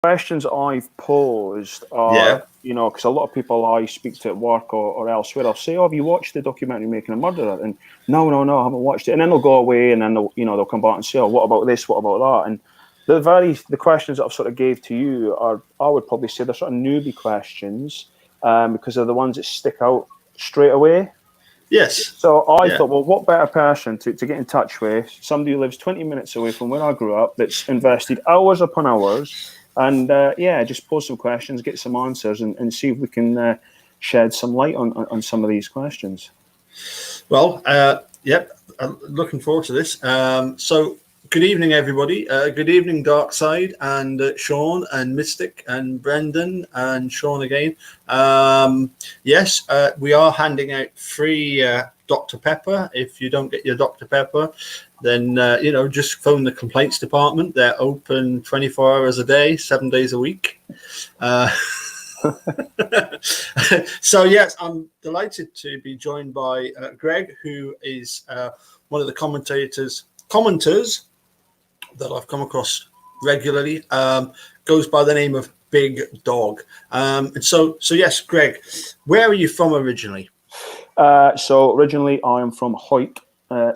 questions I've posed Yeah. are, because a lot of people I speak to at work or elsewhere, I'll say, "Oh, have you watched the documentary Making a Murderer?" And no, I haven't watched it. And then they'll go away, and then they'll come back and say, "Oh, what about this? What about that?" And the questions that I've sort of gave to you are, I would probably say, they're sort of newbie questions, because they're the ones that stick out straight away. Yes. So I Yeah. thought, well, what better person to get in touch with? Somebody who lives 20 minutes away from where I grew up, that's invested hours upon hours, and just pose some questions, get some answers, and see if we can shed some light on some of these questions. Well, yep. I'm looking forward to this. So, good evening, everybody. Good evening, Darkside, and Sean, and Mystic, and Brendan, and Sean again. Yes, we are handing out free Dr. Pepper. If you don't get your Dr. Pepper, then just phone the complaints department. They're open 24 hours a day, 7 days a week. So yes, I'm delighted to be joined by Greg, who is one of the commenters that I've come across regularly. Goes by the name of Big Dog. And so yes, Greg, where are you from originally? So originally I am from Hawick,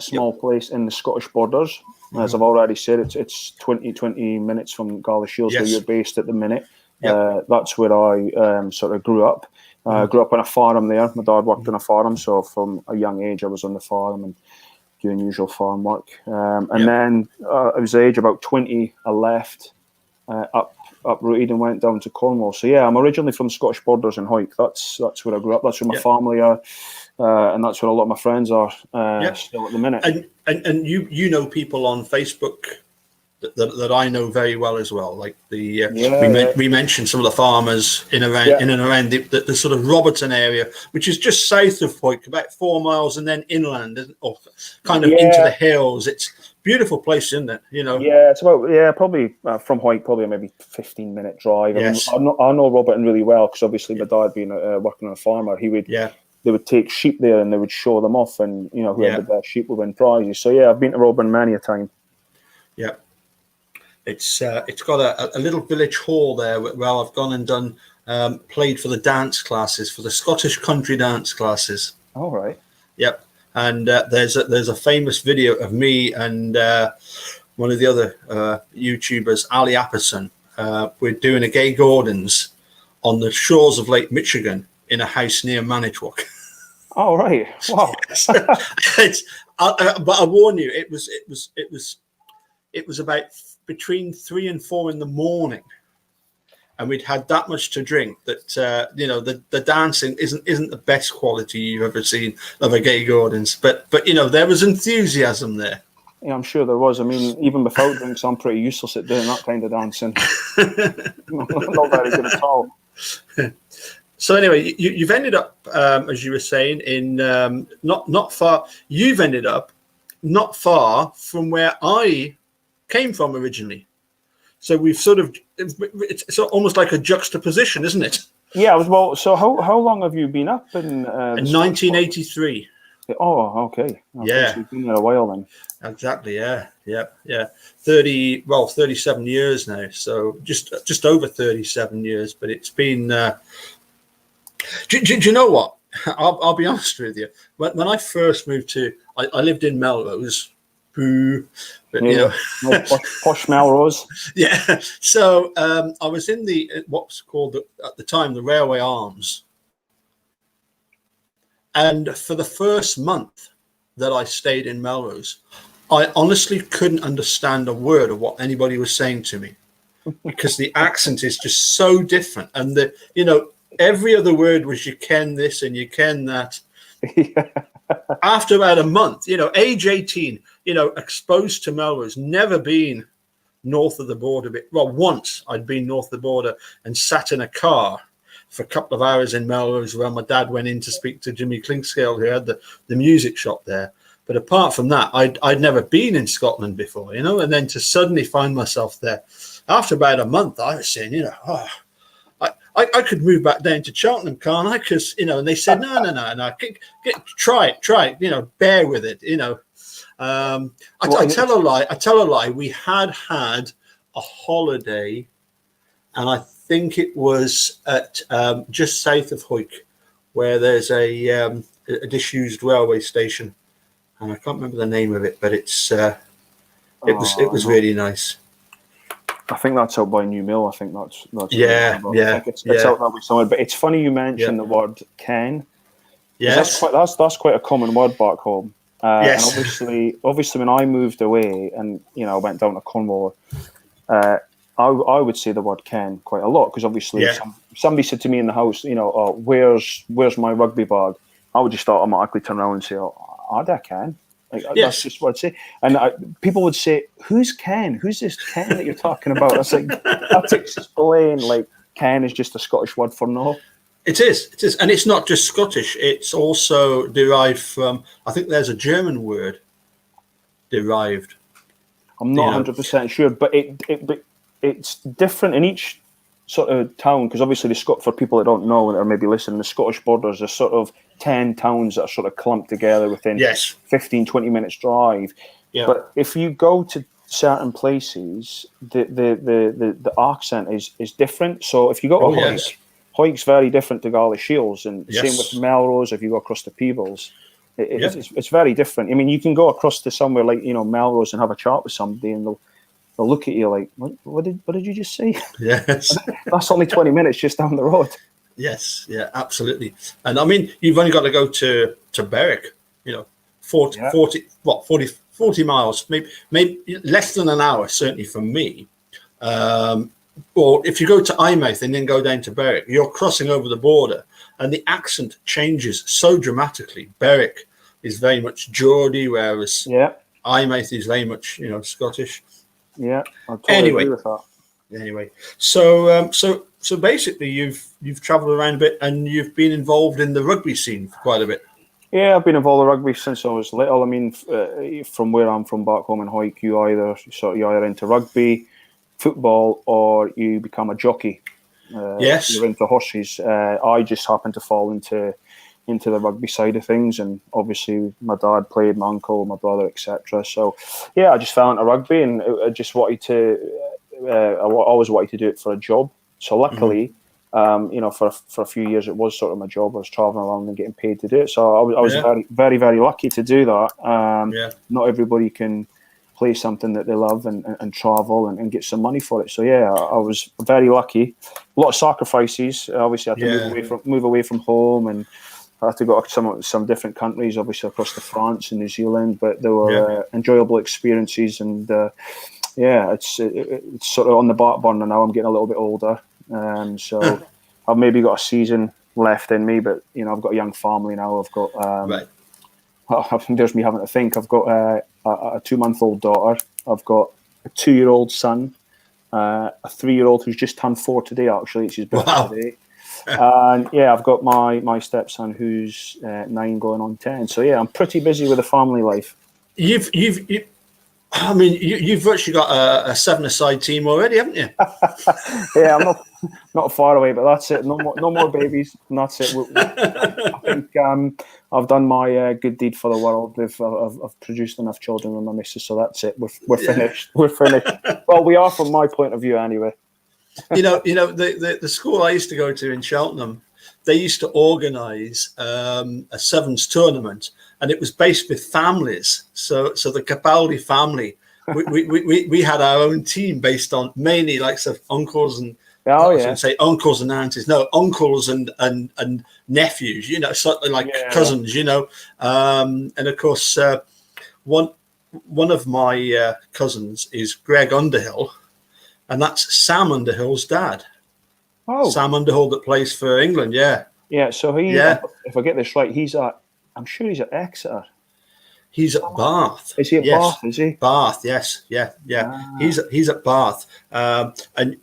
small place in the Scottish borders. As I've already said, it's 20 minutes from Galashiels, where you're based at the minute. That's where I sort of grew up. Grew up on a farm there. My dad worked on a farm, so from a young age I was on the farm and doing usual farm work. Then I was age about 20, I left, uprooted and went down to Cornwall. So yeah, I'm originally from Scottish borders in Hawick. That's where I grew up. That's where my family are, and that's where a lot of my friends are still at the minute. And you know people on Facebook that I know very well as well. Like we mentioned some of the farmers in and around the sort of Robertson area, which is just south of Hawick, about 4 miles, and then inland, or kind of into the hills. It's a beautiful place, isn't it? Yeah, it's about probably from Hawick, probably a maybe 15-minute drive. Yes. I know Robertson really well because obviously my dad being working on a farmer, they would take sheep there and they would show them off, and who had the best sheep would win prizes. So yeah, I've been to Robertson many a time. Yeah. It's got a little village hall there where I've gone and done played for the dance classes, for the Scottish country dance classes. All right. Yep. And there's a famous video of me and one of the other YouTubers, Ali Apperson. We're doing a Gay Gordon's on the shores of Lake Michigan in a house near Manitowoc. All right. Wow. But I warn you, it was about between 3 and 4 in the morning, and we'd had that much to drink that the dancing isn't the best quality you've ever seen of a Gay Gordon's, but there was enthusiasm there. Yeah, I'm sure there was. I mean, even without drinks, I'm pretty useless at doing that kind of dancing. Not very good at all. So anyway, you've ended up, as you were saying, in not far. You've ended up not far from where I came from originally. So we've it's almost like a juxtaposition, isn't it? Yeah. Well, so how long have you been up in 1983. Oh, okay. Yeah. So you've been there a while then. Exactly. Yeah. 37 years now. So just over 37 years, but it's been. Do you know what? I'll be honest with you. When I first moved I lived in Melrose. Boo. But, posh Melrose. Yeah. So I was in what's called at the time the Railway Arms, and for the first month that I stayed in Melrose, I honestly couldn't understand a word of what anybody was saying to me, because the accent is just so different, and every other word was "you ken this" and "you ken that." After about a month, age 18, exposed to Melrose, never been north of the border. Well, once I'd been north of the border and sat in a car for a couple of hours in Melrose while my dad went in to speak to Jimmy Clinkscale, who had the music shop there. But apart from that, I'd never been in Scotland before, and then to suddenly find myself there. After about a month, I was saying, I could move back down to Cheltenham, can't I? Because, and they said, no. Try it, bear with it, I tell a lie. We had a holiday and I think it was at just south of Hawick, where there's a disused railway station, and I can't remember the name of it, but it was really nice. I think that's out by New Mill. I think that's yeah. I think it's out that way somewhere. But it's funny you mentioned the word "ken." Yes, that's quite a common word back home. Yes. And obviously, when I moved away and went down to Cornwall, I would say the word "ken" quite a lot, because obviously somebody said to me in the house, oh, where's my rugby bag? I would just automatically turn around and say, oh, I can. That's just what I'd say. And people would say, who's Ken? Who's this Ken that you're talking about? I was like, that's explain. Like, Ken is just a Scottish word for no. It is. And it's not just Scottish. It's also derived from, I think there's a German word derived. I'm not 100% sure, but it's different in each sort of town, because obviously for people that don't know or maybe listen, the Scottish borders, there's sort of 10 towns that are sort of clumped together within 15-20 minutes drive. But if you go to certain places, the accent is different. So if you go to Hawick, Hawick's very different to Garlish Shields, and same with Melrose. If you go across to Peebles, it's very different. I mean, you can go across to somewhere like Melrose and have a chat with somebody, and they'll look at you like, what did you just say? Yes. That's only 20 minutes just down the road. Yes, yeah, absolutely. And I mean, you've only got to go to Berwick, 40 miles, maybe less than an hour, certainly from me. Or if you go to Eyemouth and then go down to Berwick, you're crossing over the border, and the accent changes so dramatically. Berwick is very much Geordie, whereas Eyemouth is very much, Scottish. Yeah, I totally agree with that. Anyway, so basically, you've travelled around a bit, and you've been involved in the rugby scene for quite a bit. Yeah, I've been involved in rugby since I was little. I mean, from where I'm from, back home in Hawick, you're either into rugby, football, or you become a jockey. You're into horses. I just happened to fall into the rugby side of things, and obviously my dad played, my uncle, my brother, etc. So I just fell into rugby, and I just wanted to I always wanted to do it for a job. So luckily for a few years it was sort of my job. I was traveling around and getting paid to do it, so I was very, very, very lucky to do that. Not everybody can play something that they love and travel and get some money for it. So I was very lucky. A lot of sacrifices. Obviously I had to move away from home, and I had to go to some different countries, obviously across to France and New Zealand, but there were enjoyable experiences, and it's sort of on the back burner now. I'm getting a little bit older, so I've maybe got a season left in me, but I've got a young family now. I've got there's me having to think. I've got a 2-month-old daughter. I've got a 2-year-old son, a 3-year-old who's just turned 4 today. Actually, it's his birthday today. And I've got my stepson who's 9 going on 10. So I'm pretty busy with a family life. You've virtually got a 7-a-side team already, haven't you? I'm not far away, but that's it. No more babies, and that's it. I think I've done my good deed for the world. I've produced enough children with my missus, so that's it. We're finished. We're finished. Well, we are from my point of view, anyway. The school I used to go to in Cheltenham, they used to organise a sevens tournament, and it was based with families. So the Capaldi family, we had our own team based on mainly like uncles and say uncles and aunties, no, uncles and nephews, something like cousins, and of course one of my cousins is Greg Underhill. And that's Sam Underhill's dad. Oh, Sam Underhill that plays for England. Yeah. So if I get this right, I'm sure he's at Exeter. He's at Bath. Is he at Bath? Is he? Bath. Yes. Yeah. He's at Bath. And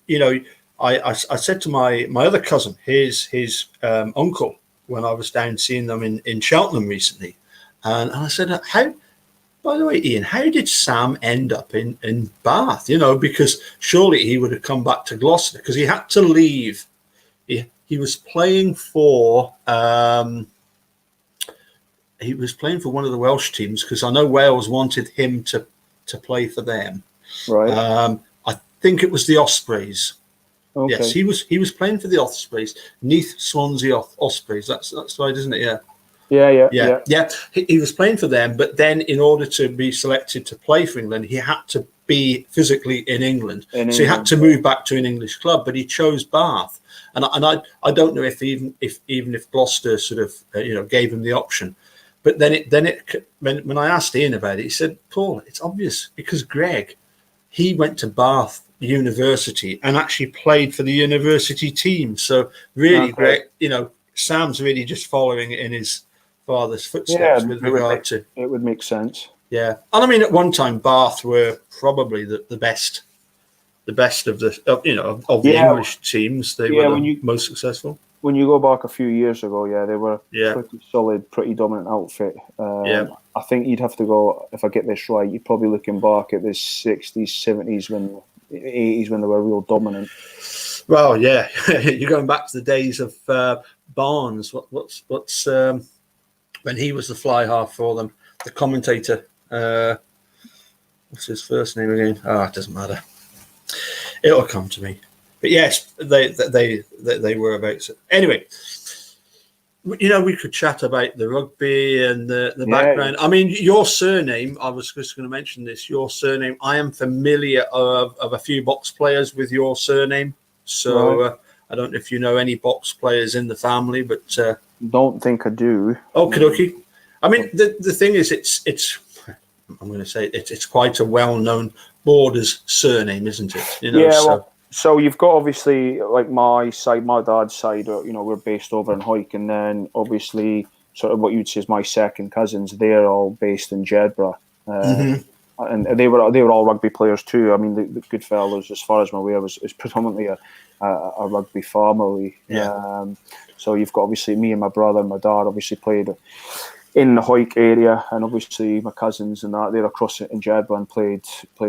I said to my other cousin, his uncle, when I was down seeing them in Cheltenham recently, and I said, by the way, Ian, how did Sam end up in Bath? Because surely he would have come back to Gloucester, because he had to leave. He was playing for one of the Welsh teams, because I know Wales wanted him to play for them. Right. I think it was the Ospreys. Okay. Yes, he was playing for the Ospreys, Neath Swansea Ospreys. That's right, isn't it? Yeah. Yeah. He was playing for them, but then in order to be selected to play for England, he had to be physically in England. So he had to move back to an English club, but he chose Bath. And I don't know if if Gloucester sort of gave him the option. But when I asked Ian about it, he said, Paul, it's obvious because Greg, he went to Bath University and actually played for the university team. So really, Greg, Sam's really just following in his father's footsteps with regard to. It would make sense. Yeah, and I mean, at one time, Bath were probably the best of the English teams. They were the most successful. When you go back a few years ago, they were pretty solid, pretty dominant outfit. I think you'd have to go, if I get this right, you're probably looking back at the 60s, 70s, 80s when they were real dominant. Well, yeah, you're going back to the days of Barnes. What's when he was the fly half for them, the commentator. What's his first name again? It doesn't matter. It'll come to me. But yes, they were about. Anyway, we could chat about the rugby and the background. I mean, your surname. I was just going to mention this. Your surname. I am familiar of a few box players with your surname. So I don't know if you know any box players in the family, but don't think I do. Okay. I mean, the thing is, it's. I'm going to say it's quite a well-known Borders surname, isn't it? So you've got obviously like my dad's side, we're based over in Hawick, and then obviously sort of what you'd say is my second cousins, they're all based in Jedburgh. And they were all rugby players too. I mean, the Goodfellas, as far as I'm aware, is predominantly a rugby family. Yeah. So you've got obviously me and my brother and my dad obviously played in the Hawick area, and obviously my cousins and that they're across in Jedburgh and played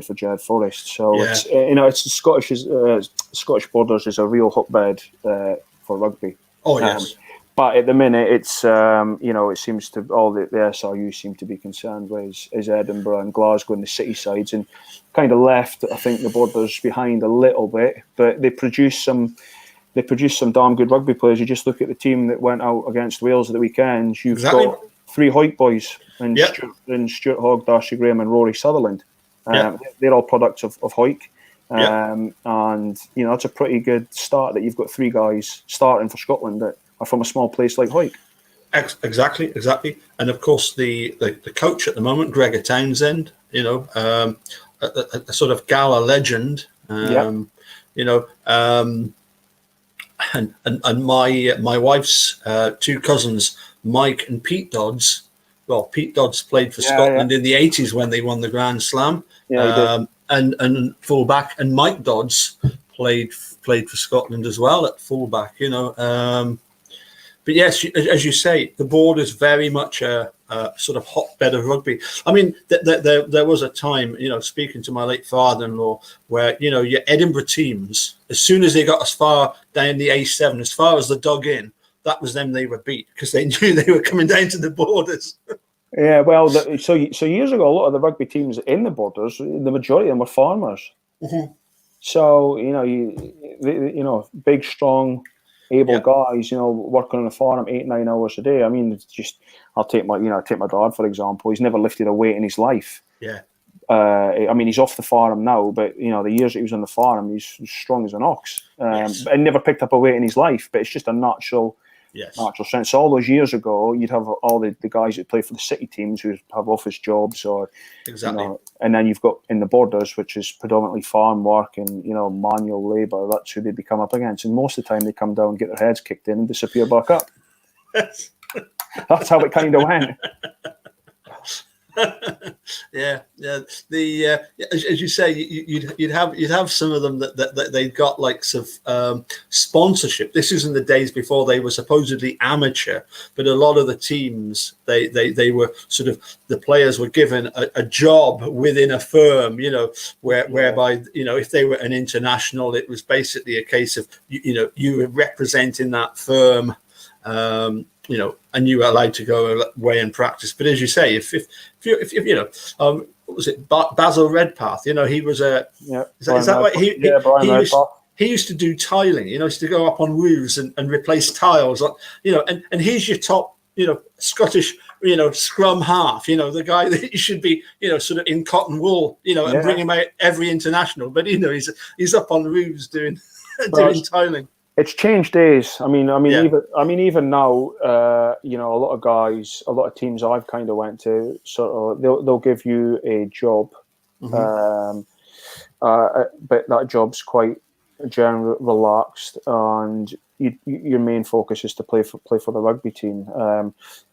for Jed Forest. So it's it's the Scottish Borders is a real hotbed for rugby. Oh yes. But at the minute, it's it seems to all the SRU seem to be concerned with is Edinburgh and Glasgow and the city sides, and kind of left I think the Borders behind a little bit. But they produce some damn good rugby players. You just look at the team that went out against Wales at the weekend. You've got 3 Hawick boys and Stuart Hogg, Darcy Graham, and Rory Sutherland. They're all products of Hawick. And that's a pretty good start that you've got 3 guys starting for Scotland that are from a small place like Hawick. Exactly. And of course, the coach at the moment, Gregor Townsend, a sort of gala legend. And my wife's 2 cousins, Mike and Pete Dodds. Well, Pete Dodds played for Scotland in the 80s when they won the Grand Slam. And fullback, and Mike Dodds played for Scotland as well at fullback. But yes, as you say, the Borders very much a sort of hotbed of rugby. I mean, there was a time, speaking to my late father-in-law, where your Edinburgh teams, as soon as they got as far down the A7, as far as the dug in, that was them they were beat because they knew they were coming down to the Borders. Yeah, well, so years ago, a lot of the rugby teams in the Borders, the majority of them were farmers. Mm-hmm. So big, strong, able guys, working on a farm 8-9 hours a day. I mean, it's just I'll take my dad for example. He's never lifted a weight in his life. Yeah. I mean, he's off the farm now, but the years that he was on the farm, he's strong as an ox. But never picked up a weight in his life. But it's just a natural sense. So all those years ago, you'd have all the guys that play for the city teams who have office jobs, or and then you've got in the Borders, which is predominantly farm work and manual labour. That's who they become up against, and most of the time they come down, get their heads kicked in, and disappear back up. That's how it kind of went. As you say, you'd have some of them that they got like some sponsorship. This is in the days before they were supposedly amateur, but a lot of the teams they were sort of, the players were given a job within a firm, whereby if they were an international, it was basically a case of you were representing that firm. And you were allowed to go away and practice. But as you say, if what was it, Basil Redpath? He was a. Yeah. Is that what he he used to do tiling. He used to go up on roofs and replace tiles. And he's your top, Scottish, scrum half. The guy that you should be, sort of in cotton wool, and bring him out every international. But he's up on roofs doing tiling. It's changed days. Even now, a lot of guys, a lot of teams I've kind of went to, sort of, they'll give you a job, but that job's quite generally relaxed, and your main focus is to play for the rugby team.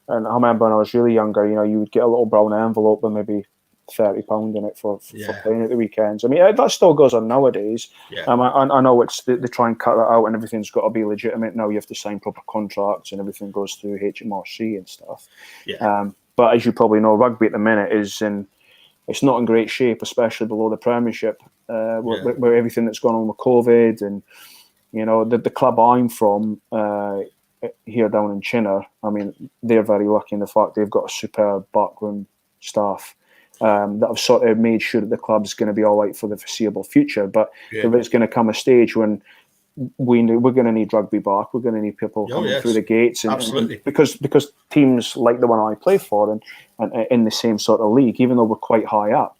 And I remember when I was really younger, you would get a little brown envelope with maybe £30 in it for playing at the weekends. I mean, that still goes on nowadays. I know they try and cut that out, and everything's got to be legitimate now. You have to sign proper contracts, and everything goes through HMRC and stuff. But as you probably know, rugby at the minute it's not in great shape, especially below the Premiership, where everything that's gone on with COVID, and the club I'm from here down in Chinner. I mean, they're very lucky in the fact they've got a superb backroom staff that have sort of made sure that the club's going to be all right for the foreseeable future. But there is going to come a stage when we're going to need rugby back. We're going to need people coming through the gates, and because teams like the one I play for and in the same sort of league, even though we're quite high up,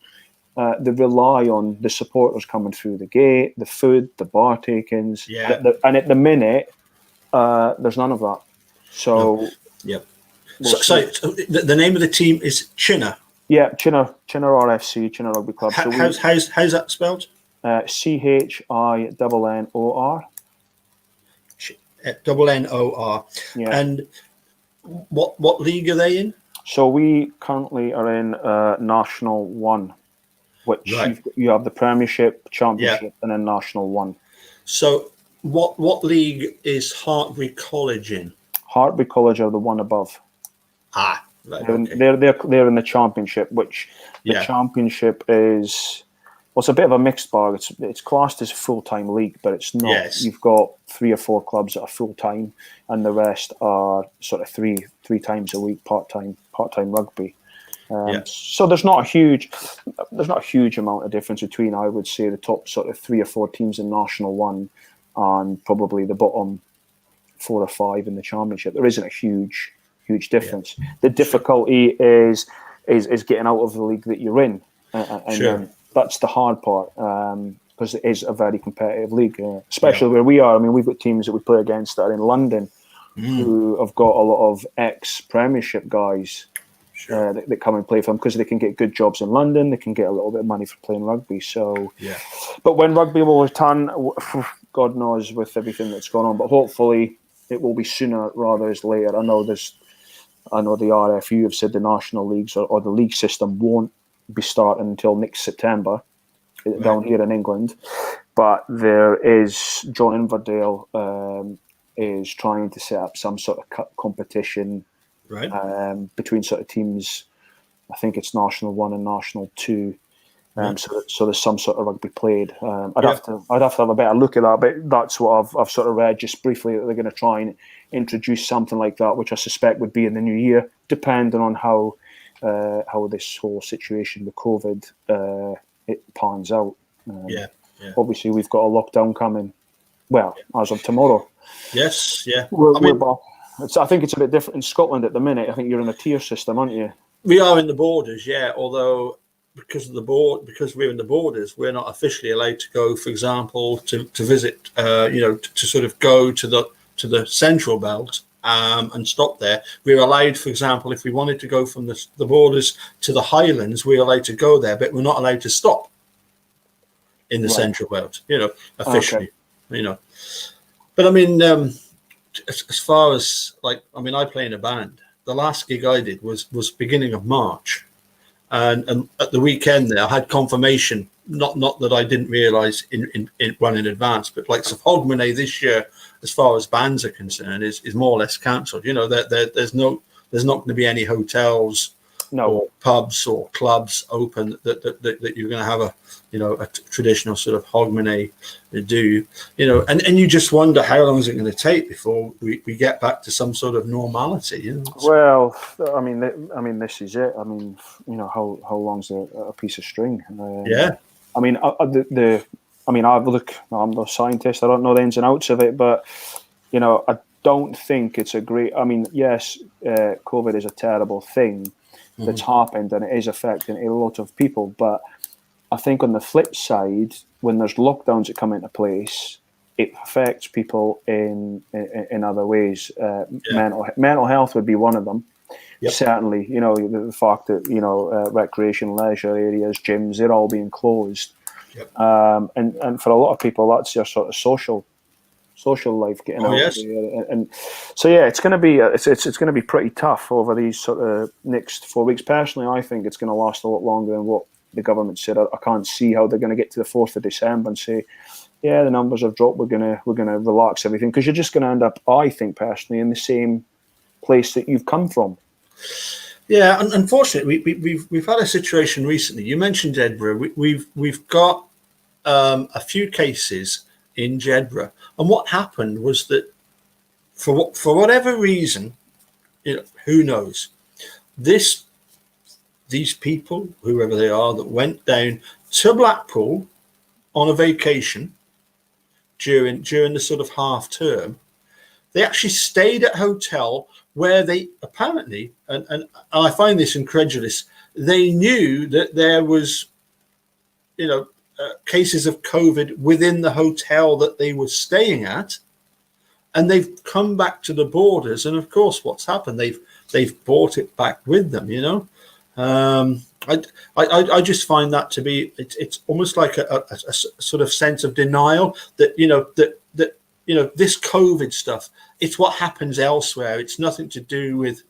they rely on the supporters coming through the gate, the food, the bar takings, and at the minute, there's none of that. So, so the name of the team is Chinner. Yeah, Chinner RFC, Chinner Rugby Club. How's that spelled? CHINNOR. NNOR. Yeah. And what league are they in? So we currently are in National 1, which you have the Premiership, Championship, and then National 1. So what league is Hartbury College in? Hartbury College are the one above. Ah, right. They're in the Championship, which the Championship is. Well, it's a bit of a mixed bag. It's classed as a full-time league, but it's not. Yes. You've got 3 or 4 clubs that are full-time, and the rest are sort of three times a week part-time rugby. So there's not a huge amount of difference between, I would say, the top sort of 3 or 4 teams in National 1 and probably the bottom 4 or 5 in the Championship. There isn't a huge difference. Yeah. The difficulty is getting out of the league that you're in, and that's the hard part, because it is a very competitive league, especially where we are. I mean, we've got teams that we play against that are in London who have got a lot of ex-Premiership guys that come and play for them because they can get good jobs in London. They can get a little bit of money for playing rugby. So, but when rugby will return, God knows with everything that's gone on, but hopefully it will be sooner rather than later. I know the RFU have said the national leagues or the league system won't be starting until next September down here in England, but there is John Inverdale is trying to set up some sort of competition between sort of teams. I think it's National 1 and National 2. So there's some sort of rugby played. I'd have to have a better look at that, but that's what I've sort of read just briefly, that they're going to try and introduce something like that, which I suspect would be in the new year, depending on how this whole situation with COVID it pans out. Obviously, we've got a lockdown coming. Well, as of tomorrow. Yes, yeah. I think it's a bit different in Scotland at the minute. I think you're in a tier system, aren't you? We are in the borders, yeah. Although because we're in the borders, we're not officially allowed to go, for example, to visit. To sort of go to the central belt. And stop there. We're allowed, for example, if we wanted to go from the borders to the Highlands, we're allowed to go there, but we're not allowed to stop in the central belt, officially, But I mean, as far as I play in a band. The last gig I did was beginning of March, and at the weekend there, I had confirmation. Not that I didn't realise in advance, but like Hogmanay this year, as far as bands are concerned, is more or less cancelled. There's not going to be any hotels, or pubs or clubs open that you're going to have a traditional sort of Hogmanay do. And you just wonder how long is it going to take before we get back to some sort of normality. Well, I mean, this is it. I mean, how long's a piece of string? I mean, I mean, I'm no scientist. I don't know the ins and outs of it, but I don't think it's a great. I mean, yes, COVID is a terrible thing that's happened, and it is affecting a lot of people. But I think on the flip side, when there's lockdowns that come into place, it affects people in other ways. Mental health would be one of them. Yep. Certainly, the fact that recreation, leisure areas, gyms, they're all being closed. Yep. And for a lot of people, that's your sort of social life getting out of there. And so it's going to be it's going to be pretty tough over these sort of next 4 weeks. Personally, I think it's going to last a lot longer than what the government said. I can't see how they're going to get to the 4th of December and say, yeah, the numbers have dropped. We're gonna relax everything, because you're just going to end up, I think personally, in the same place that you've come from. Yeah, unfortunately, we've had a situation recently. You mentioned Jedburgh. We've got a few cases in Jedburgh, and what happened was that for whatever reason, who knows, these people, whoever they are, that went down to Blackpool on a vacation during the sort of half term, they actually stayed at a hotel where they apparently, and I find this incredulous, they knew that there was, cases of COVID within the hotel that they were staying at, and they've come back to the borders, and of course, what's happened? They've brought it back with them. I just find that to be it's almost like a sort of sense of denial that this COVID stuff, it's what happens elsewhere. It's nothing to do with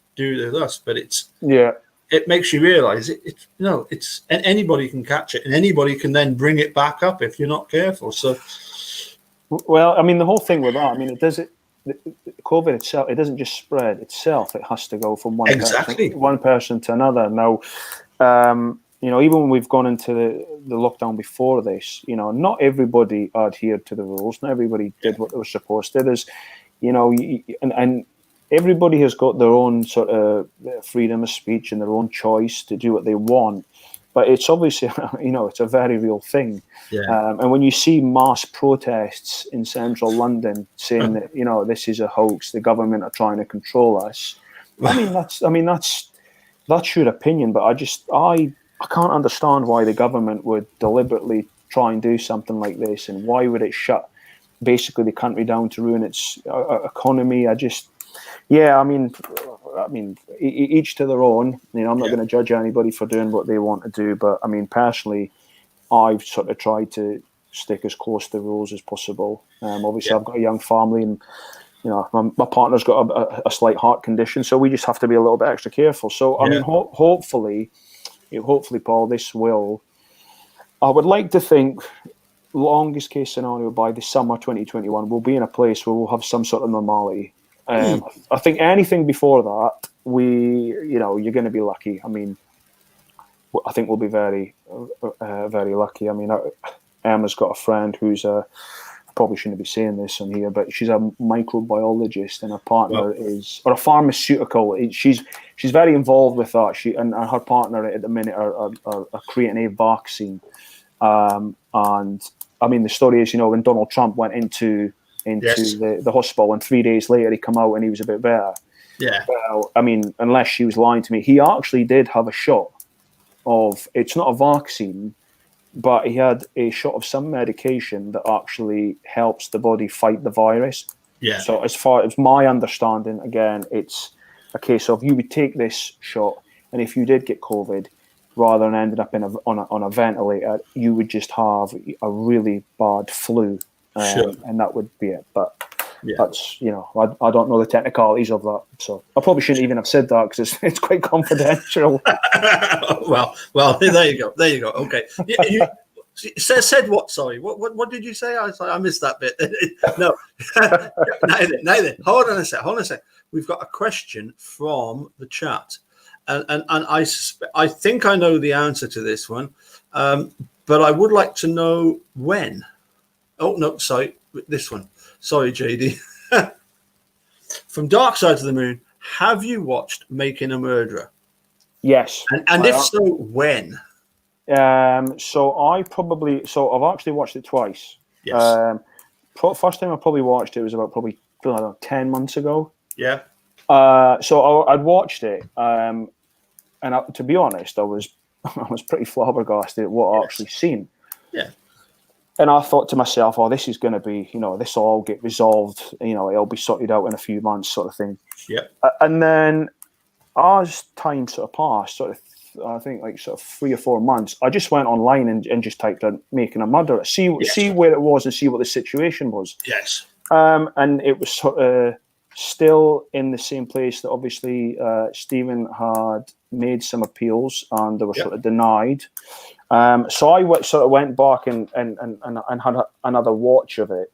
us, but it makes you realize it's and anybody can catch it, and anybody can then bring it back up if you're not careful. So, well, I mean, the whole thing with that, I mean, COVID itself, it doesn't just spread itself. It has to go from one person to another. Now, even when we've gone into the lockdown before this, not everybody adhered to the rules. Not everybody did what they were supposed to. There's, and everybody has got their own sort of freedom of speech and their own choice to do what they want. But it's obviously, it's a very real thing. Yeah. And when you see mass protests in central London saying that, this is a hoax, the government are trying to control us. That's your opinion, but I can't understand why the government would deliberately try and do something like this, and why would it shut basically the country down to ruin its economy. Each to their own. I'm not going to judge anybody for doing what they want to do, but I mean, personally, I've sort of tried to stick as close to the rules as possible. Obviously, I've got a young family, and my partner's got a slight heart condition, so we just have to be a little bit extra careful. So I mean, hopefully, Paul, I would like to think, longest case scenario, by the summer 2021, we'll be in a place where we'll have some sort of normality. I think anything before that, you're going to be lucky. I mean, I think we'll be very, very lucky. I mean, Emma's got a friend who's I probably shouldn't be saying this on here, but she's a microbiologist, and her partner is, or a pharmaceutical. She's very involved with that. She and her partner at the minute are creating a vaccine. And I mean, the story is, when Donald Trump went into the hospital, and 3 days later he come out and he was a bit better. Yeah. Well, I mean, unless she was lying to me, he actually did have a shot of, it's not a vaccine, but he had a shot of some medication that actually helps the body fight the virus. Yeah. So as far as my understanding, again, it's a case of you would take this shot, and if you did get COVID, rather than ending up on a ventilator, you would just have a really bad flu, and that would be it. But that's, I don't know the technicalities of that, so I probably shouldn't even have said that, because it's quite confidential. well, there you go. Okay, you said what? Sorry, what did you say? I missed that bit. No, neither. Hold on a sec. We've got a question from the chat. And I think I know the answer to this one, but I would like to know when. Oh, no, sorry, this one. Sorry, JD. From Dark Side of the Moon, have you watched Making a Murderer? Yes. And if so, when? So I've actually watched it twice. Yes. First time I probably watched it was about probably, I don't know, 10 months ago. Yeah. So I'd watched it, and to be honest, I was pretty flabbergasted at what I actually seen. Yeah. And I thought to myself, "Oh, this is going to be, this will all get resolved. It'll be sorted out in a few months, sort of thing." Yeah. And then, as time sort of passed, I think like sort of 3 or 4 months, I just went online and just typed in "making a murderer," see where it was and see what the situation was. Yes. And it was sort of still in the same place that obviously Stephen had made some appeals and they were sort of denied. So I sort of went back and had another watch of it,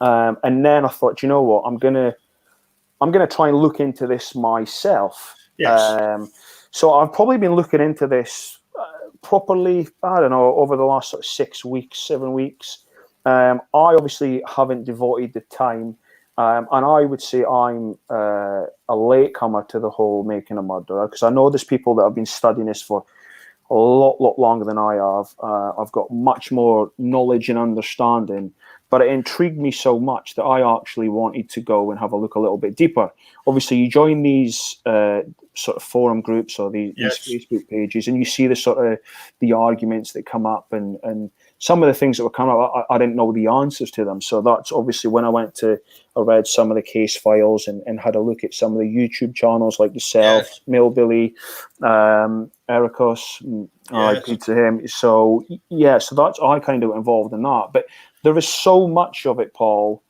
and then I thought, you know what, I'm gonna try and look into this myself. Yes. So I've probably been looking into this properly, I don't know, over the last sort of 6 weeks, 7 weeks. I obviously haven't devoted the time, and I would say I'm a latecomer to the whole making a murderer, because I know there's people that have been studying this for a lot longer than I have. I've got much more knowledge and understanding, but it intrigued me so much that I actually wanted to go and have a look a little bit deeper. Obviously, you join these sort of forum groups or these Facebook pages, and you see the sort of the arguments that come up, and some of the things that were coming up, I didn't know the answers to them. So that's obviously when I read some of the case files and had a look at some of the YouTube channels like yourself, Millbilly, Ericos, RIP to him. So so that's, I kind of got involved in that. But there is so much of it, Paul,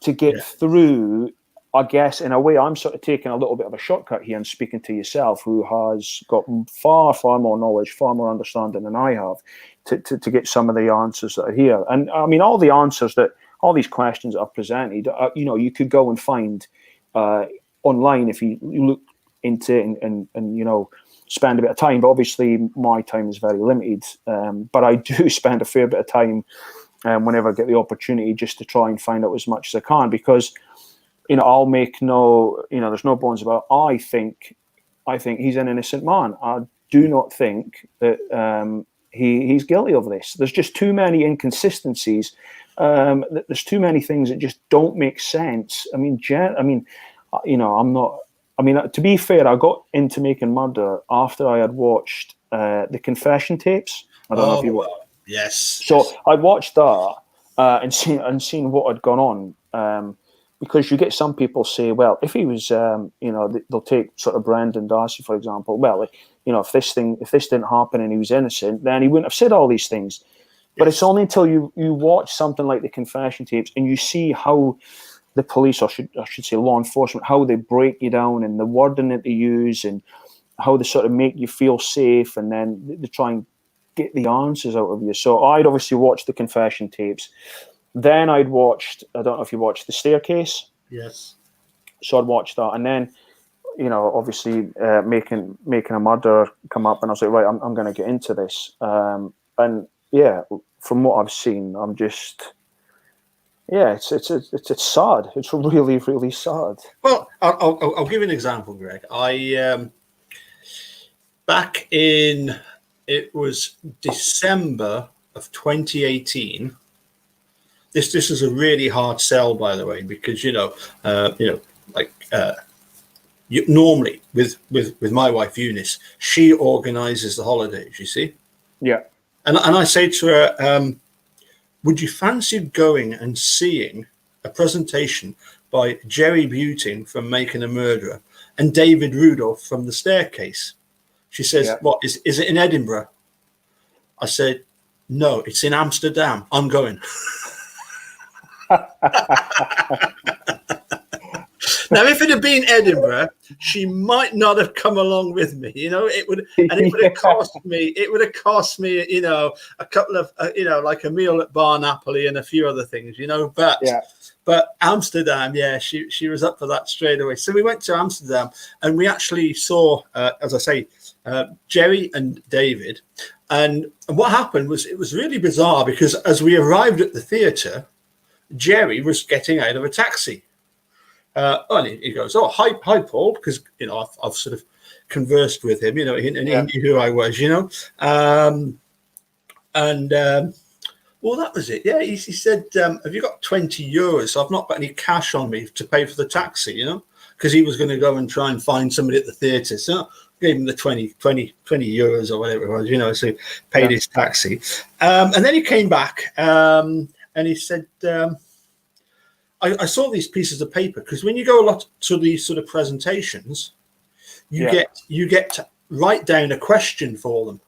to get through. I guess in a way, I'm sort of taking a little bit of a shortcut here and speaking to yourself, who has got far more knowledge, far more understanding than I have, to get some of the answers that are here. And I mean, all these questions that I've presented, you could go and find online if you look into it and spend a bit of time. But obviously, my time is very limited. But I do spend a fair bit of time whenever I get the opportunity, just to try and find out as much as I can, because I'll make there's no bones about it. I think he's an innocent man. I do not think that he's guilty of this. There's just too many inconsistencies. There's too many things that just don't make sense. I mean, I'm not. I mean, to be fair, I got into Making Murder after I had watched the confession tapes. I don't know if you watched. Yes. So I watched that and seen what had gone on. Because you get some people say, well, if he was, they'll take sort of Brendan Darcy, for example. Well, if this didn't happen and he was innocent, then he wouldn't have said all these things. But it's only until you watch something like the confession tapes and you see how the police, or I should say law enforcement, how they break you down and the wording that they use and how they sort of make you feel safe, and then they try and get the answers out of you. So I'd obviously watched the confession tapes. Then I'd watched, I don't know if you watched The Staircase. Yes. So I'd watched that. And then, obviously making a murder come up, and I was like, right, I'm going to get into this. And yeah, from what I've seen, I'm just, it's sad. It's really, really sad. Well, I'll give you an example, Greg. I back in, it was December of 2018. This is a really hard sell, by the way, because normally with my wife Eunice, she organises the holidays. You see, yeah. And I say to her, would you fancy going and seeing a presentation by Jerry Buting from Making a Murderer and David Rudolph from The Staircase? She says, "What is it in Edinburgh?" I said, "No, it's in Amsterdam. I'm going." Now, if it had been Edinburgh, she might not have come along with me. It would have cost me. It would have cost me, a couple of, like a meal at Bar Napoli and a few other things, But Amsterdam, she was up for that straight away. So we went to Amsterdam and we actually saw, as I say, Jerry and David. And what happened was, it was really bizarre, because as we arrived at the theatre, Jerry was getting out of a taxi. And he goes, "Oh, hi, Paul," because I've sort of conversed with him, and he knew who I was, well, that was it. Yeah, he said, have you got 20 euros? I've not got any cash on me to pay for the taxi, because he was going to go and try and find somebody at the theatre. So gave him the 20 euros or whatever it was, so he paid his taxi. And then he came back and he said, I saw these pieces of paper, because when you go a lot to these sort of presentations, you get to write down a question for them.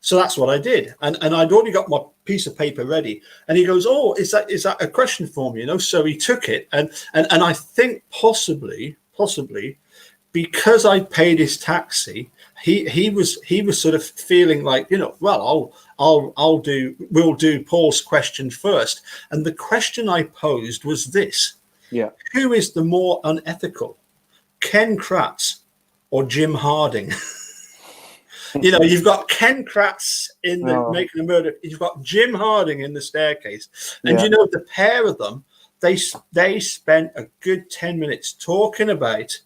So that's what I did, and I'd already got my piece of paper ready. And he goes, "Oh, is that a question for me?" So he took it, and I think possibly because I paid his taxi, he was sort of feeling like, well, we'll do Paul's question first. And the question I posed was this: who is the more unethical, Ken Kratz or Jim Harding? You've got Ken Kratz in the Making a Murder. You've got Jim Harding in The Staircase. And, the pair of them, they spent a good 10 minutes talking about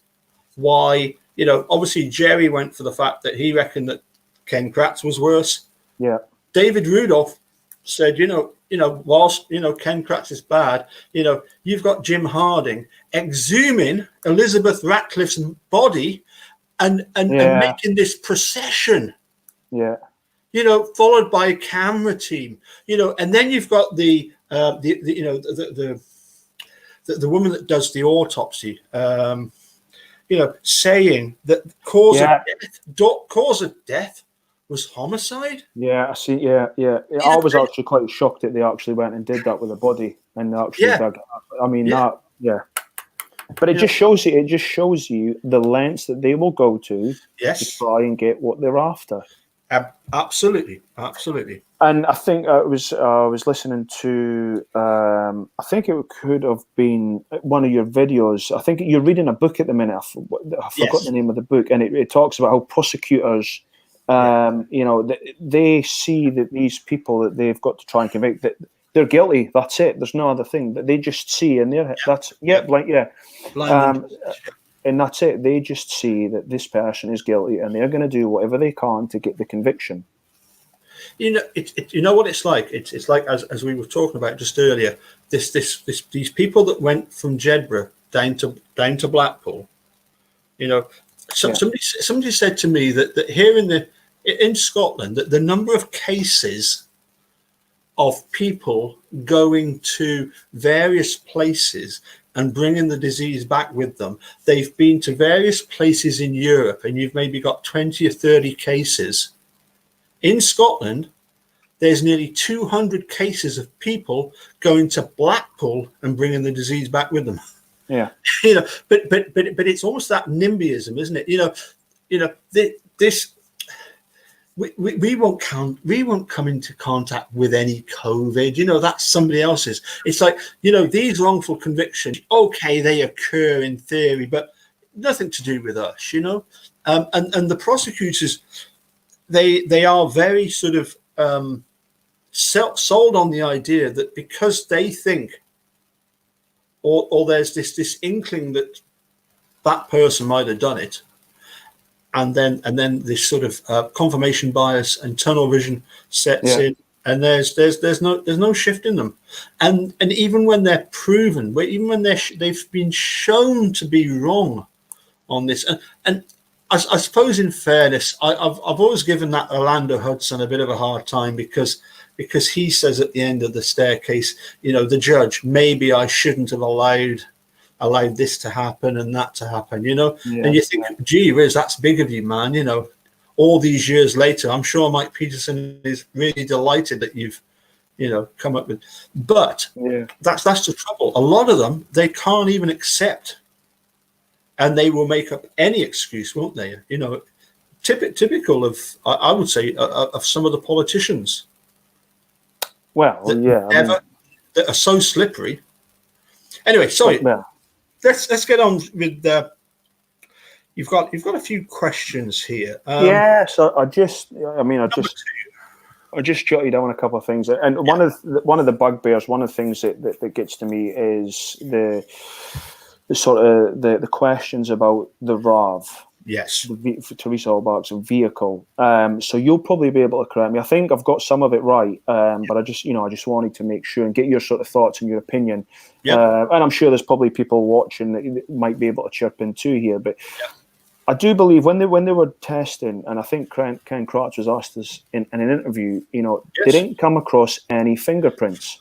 why, obviously Jerry went for the fact that he reckoned that Ken Kratz was worse. Yeah. David Rudolph said, whilst, Ken Kratz is bad, you've got Jim Harding exhuming Elizabeth Ratcliffe's body and making this procession, followed by a camera team, and then you've got the woman that does the autopsy, saying that cause of death was homicide. Yeah, I see. Yeah. I was actually quite shocked that they actually went and did that with a body, and they actually dug it up. I mean, But it just shows you the lengths that they will go to try and get what they're after. Absolutely. And I think I was listening to I think it could have been one of your videos. I think you're reading a book at the minute. I forgot the name of the book, and it talks about how prosecutors, they see that these people that they've got to try and convict, that they're guilty. That's it. There's no other thing that they just see in their head. And that's it. They just see that this person is guilty, and they're going to do whatever they can to get the conviction. You know what it's like. It's like as we were talking about just earlier. These people that went from Jedburgh down to Blackpool. Somebody said to me that here in Scotland, that the number of cases of people going to various places and bringing the disease back with them. They've been to various places in Europe, and you've maybe got 20 or 30 cases. In Scotland, there's nearly 200 cases of people going to Blackpool and bringing the disease back with them. Yeah. But it's almost that NIMBYism, isn't it? This. We won't come into contact with any COVID. That's somebody else's. It's like, these wrongful convictions, okay, they occur in theory, but nothing to do with us, and the prosecutors, they are very sort of sold on the idea that because they think, or there's this inkling that person might have done it, and then this sort of confirmation bias and tunnel vision sets in, and there's no shift in them, and even when they're proven, even when they've been shown to be wrong on this, and I suppose in fairness, I've always given that Orlando Hudson a bit of a hard time because he says at the end of The Staircase, the judge, maybe I shouldn't have allowed this to happen and that to happen, and you think, gee whiz, that's big of you, man. All these years later, I'm sure Mike Peterson is really delighted that you've, come up with, but that's the trouble. A lot of them, they can't even accept, and they will make up any excuse, won't they? Typical of, I would say, of some of the politicians. Well, that are so slippery. Anyway, sorry. Let's get on with you've got a few questions here. So I just jotted down a couple of things, and one of the bugbears, one of the things that gets to me is the sort of the questions about the RAV, Yes. Teresa Halbach's vehicle. So you'll probably be able to correct me. I think I've got some of it right, but I just wanted to make sure and get your sort of thoughts and your opinion. Yep. And I'm sure there's probably people watching that might be able to chirp in too here. But Yep. I do believe when they were testing, and I think Ken Kratz was asked this in an interview, Yes. they didn't come across any fingerprints.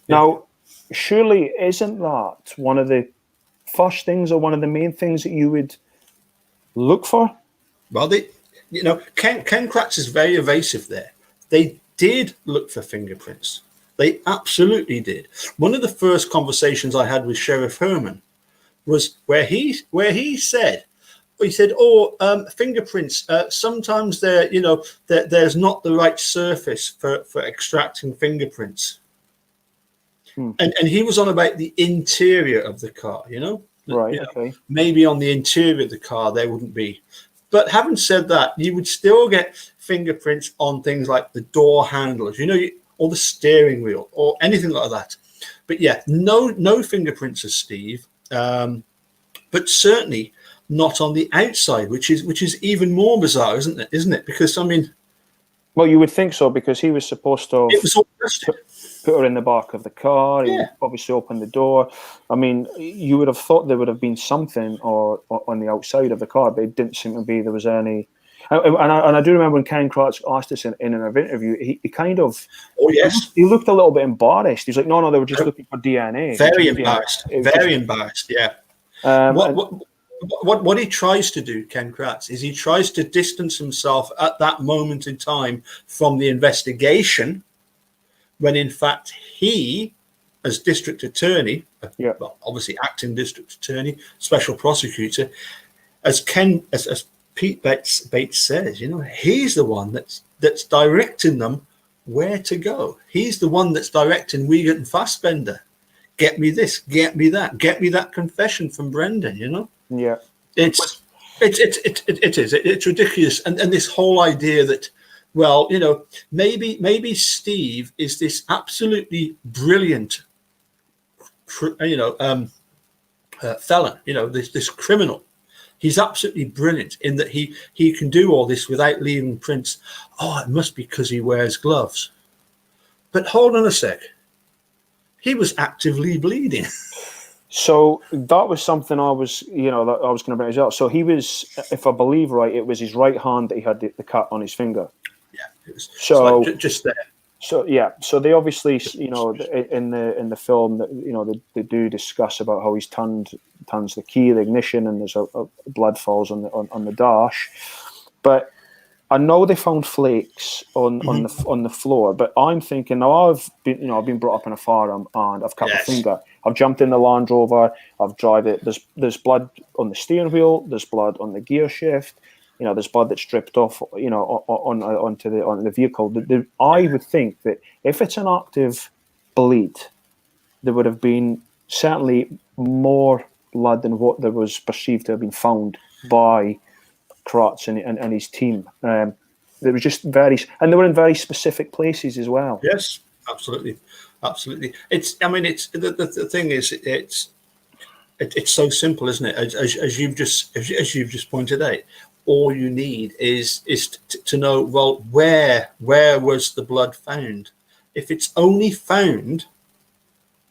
Now, surely isn't that one of the first things or one of the main things that you would look for? Well, Ken Kratz is very evasive there. They did look for fingerprints. They absolutely did. One of the first conversations I had with Sheriff Herman was where he said, fingerprints. Sometimes there's not the right surface for extracting fingerprints. And he was on about the interior of the car, Right, okay. Maybe on the interior of the car there wouldn't be. But having said that, you would still get fingerprints on things like the door handles, or the steering wheel or anything like that. But yeah, no fingerprints of Steve, but certainly not on the outside, which is even more bizarre, isn't it? Because well, you would think so, because he was supposed to it was all tested. Put her in the back of the car. He would obviously open the door. I mean, you would have thought there would have been something or on the outside of the car, but it didn't seem to be. There was any. And I do remember when Ken Kratz asked this in an interview, he kind of. Oh yes. He looked a little bit embarrassed. He's like, no, they were just looking for DNA. Very embarrassed. Very embarrassed. Yeah. What he tries to do, Ken Kratz, is he tries to distance himself at that moment in time from the investigation, when in fact he, as district attorney, well, obviously acting district attorney, special prosecutor, as Pete Bates says, he's the one that's directing them where to go. He's the one that's directing Wiegand and Fassbender. Get me this, get me that, get me that confession from Brendan. Yeah, it's ridiculous, and this whole idea that, well, maybe Steve is this absolutely brilliant, felon, this criminal. He's absolutely brilliant in that he can do all this without leaving prints. Oh, it must be because he wears gloves. But hold on a sec. He was actively bleeding. So that was something I was going to bring as well. So he was, if I believe right, it was his right hand that he had the cut on his finger. Yeah, it was so just there. So yeah, so they obviously, in the film that they do discuss about how he's turns the key, the ignition, and there's a blood falls on the dash. But I know they found flakes on the floor, but I'm thinking now I've been brought up in a farm and I've cut my finger. I've jumped in the Land Rover. I've drive it. There's blood on the steering wheel. There's blood on the gear shift. There's blood that's dripped off. Onto the vehicle. I would think that if it's an active bleed, there would have been certainly more blood than what there was perceived to have been found by Kratz and his team. There was just and they were in very specific places as well. Yes, absolutely. The thing is, it's so simple, isn't it? As you've just pointed out, all you need is to know, well, where was the blood found? If it's only found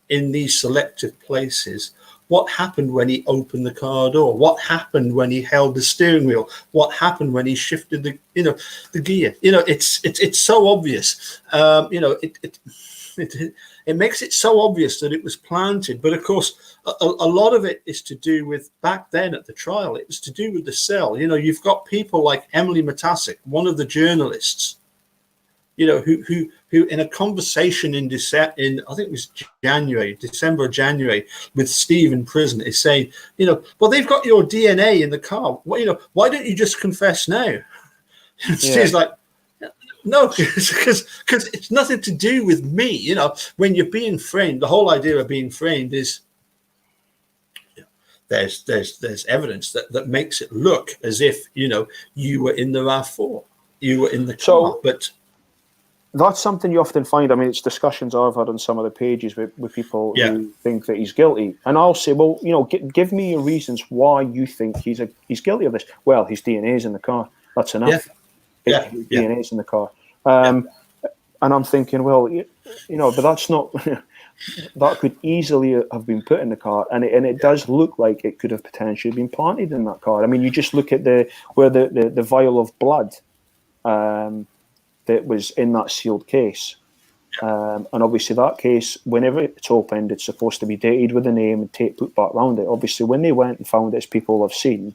in these selective places, what happened when he opened the car door? What happened when he held the steering wheel? What happened when he shifted the gear? It's so obvious. It makes it so obvious that it was planted. But of course, a lot of it is to do with, back then at the trial, it was to do with the cell. You've got people like Emily Matasic, one of the journalists, who in a conversation in I think it was December or January, with Steve in prison, is saying, well, they've got your DNA in the car. Well, why don't you just confess now? Steve's like, no, because it's nothing to do with me. When you're being framed, the whole idea of being framed is there's evidence that makes it look as if you were in the RAV4, you were in the car. But that's something you often find. I mean, it's discussions I've had on some of the pages with people who think that he's guilty, and I'll say, well, give me your reasons why you think he's guilty of this. Well, his DNA's in the car. That's enough. DNA's in the car. And I'm thinking, well, but that's not. That could easily have been put in the car, and it does look like it could have potentially been planted in that car. I mean, you just look at where the vial of blood that was in that sealed case, and obviously that case, whenever it's opened, it's supposed to be dated with a name and tape put back around it. Obviously, when they went and found it, as people have seen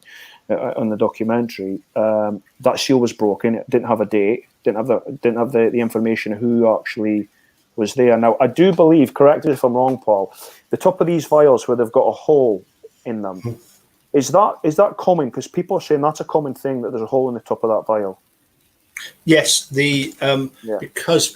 on the documentary, that seal was broken. It didn't have a date. Didn't have the information of who actually was there. Now, I do believe, correct me if I'm wrong, Paul, the top of these vials where they've got a hole in them, is that common? Because people are saying that's a common thing, that there's a hole in the top of that vial. Yes, because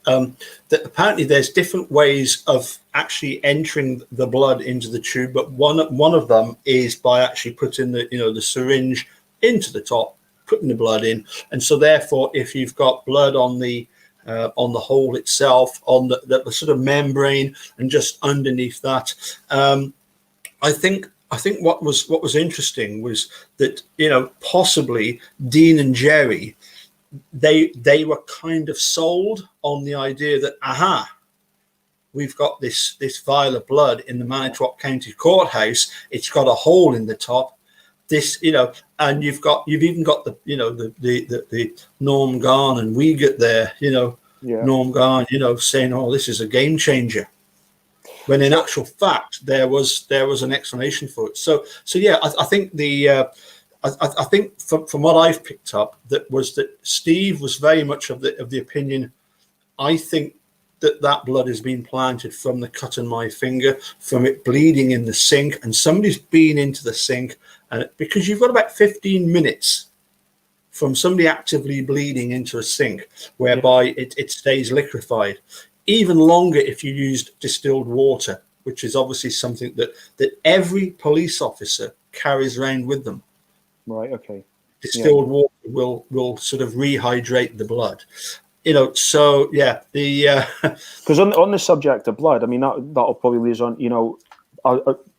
apparently there's different ways of actually entering the blood into the tube, but one of them is by actually putting the syringe into the top, putting the blood in, and so therefore, if you've got blood on the hole itself, on the sort of membrane, and just underneath that, I think what was interesting was that possibly Dean and Jerry, they were kind of sold on the idea that we've got this vial of blood in the Manitowoc County Courthouse. It's got a hole in the top. This, and you've even got the Norm Garn and Wiegert there, Norm Garn, saying, "Oh, this is a game changer," when in actual fact there was an explanation for it. So yeah, I think I think from what I've picked up, that Steve was very much of the opinion. I think that blood has been planted from the cut in my finger, from it bleeding in the sink, and somebody's been into the sink, and because you've got about 15 minutes from somebody actively bleeding into a sink, whereby it stays liquefied. Even longer if you used distilled water, which is obviously something that every police officer carries around with them. Right. Okay. Distilled water will sort of rehydrate the blood. So yeah, because on the subject of blood, I mean that'll probably lead on.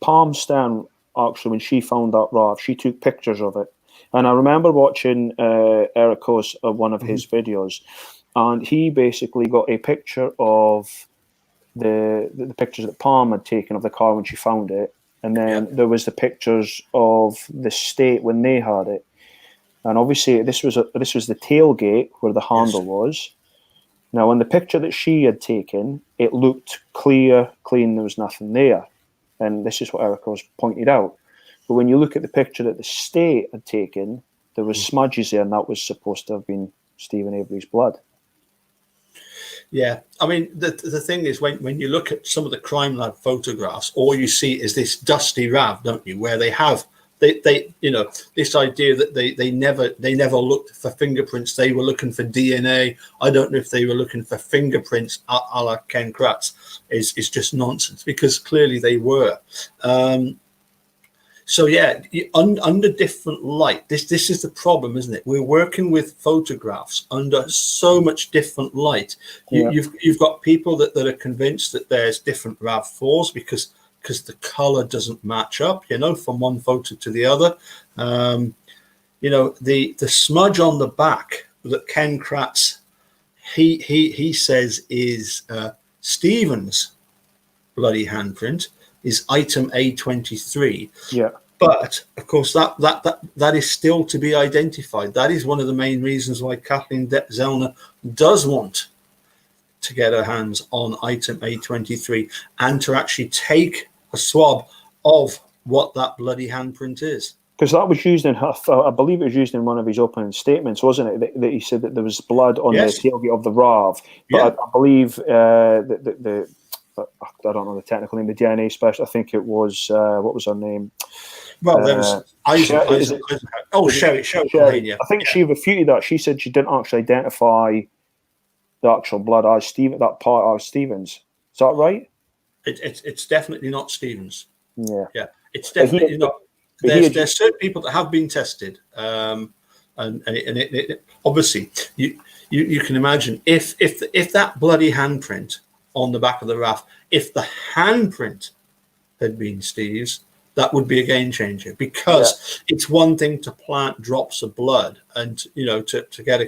Palm Stern, actually, when she found that RAV, she took pictures of it, and I remember watching Eric O's one of his videos, and he basically got a picture of the pictures that Palm had taken of the car when she found it, and then there was the pictures of the state when they had it. And obviously, this was the tailgate where the handle was. Now, in the picture that she had taken, it looked clean. There was nothing there, and this is what Erica was pointed out. But when you look at the picture that the state had taken, there was smudges there, and that was supposed to have been Stephen Avery's blood. Yeah, I mean the thing is when you look at some of the crime lab photographs, all you see is this dusty RAV, don't you? Where they have. They this idea that they never looked for fingerprints. They were looking for DNA. I don't know if they were looking for fingerprints a la Ken Kratz is just nonsense, because clearly they were. So yeah, under different light. This is the problem, isn't it? We're working with photographs under so much different light. You've got people that are convinced that there's different RAV4s because the color doesn't match up, from one photo to the other. The smudge on the back that Ken Kratz, he says is Stephen's bloody handprint, is item A23. Yeah. But of course, that is still to be identified. That is one of the main reasons why Kathleen Zellner does want to get her hands on item A23 and to actually take a swab of what that bloody handprint is. Because that was used I believe it was used in one of his opening statements, wasn't it? That he said that there was blood on the tailgate of the RAV. But I believe I don't know the technical name, the DNA specialist, I think it was, what was her name? Well, there was Isaac. Sherry. I think she refuted that. She said she didn't actually identify the actual blood as that part as Stephen's. Is that right? It's definitely not Stephen's. Yeah. It's definitely not. There's certain people that have been tested. and it obviously you can imagine if that bloody handprint on the back of the RAF, if the handprint had been Steve's, that would be a game changer, because it's one thing to plant drops of blood and to get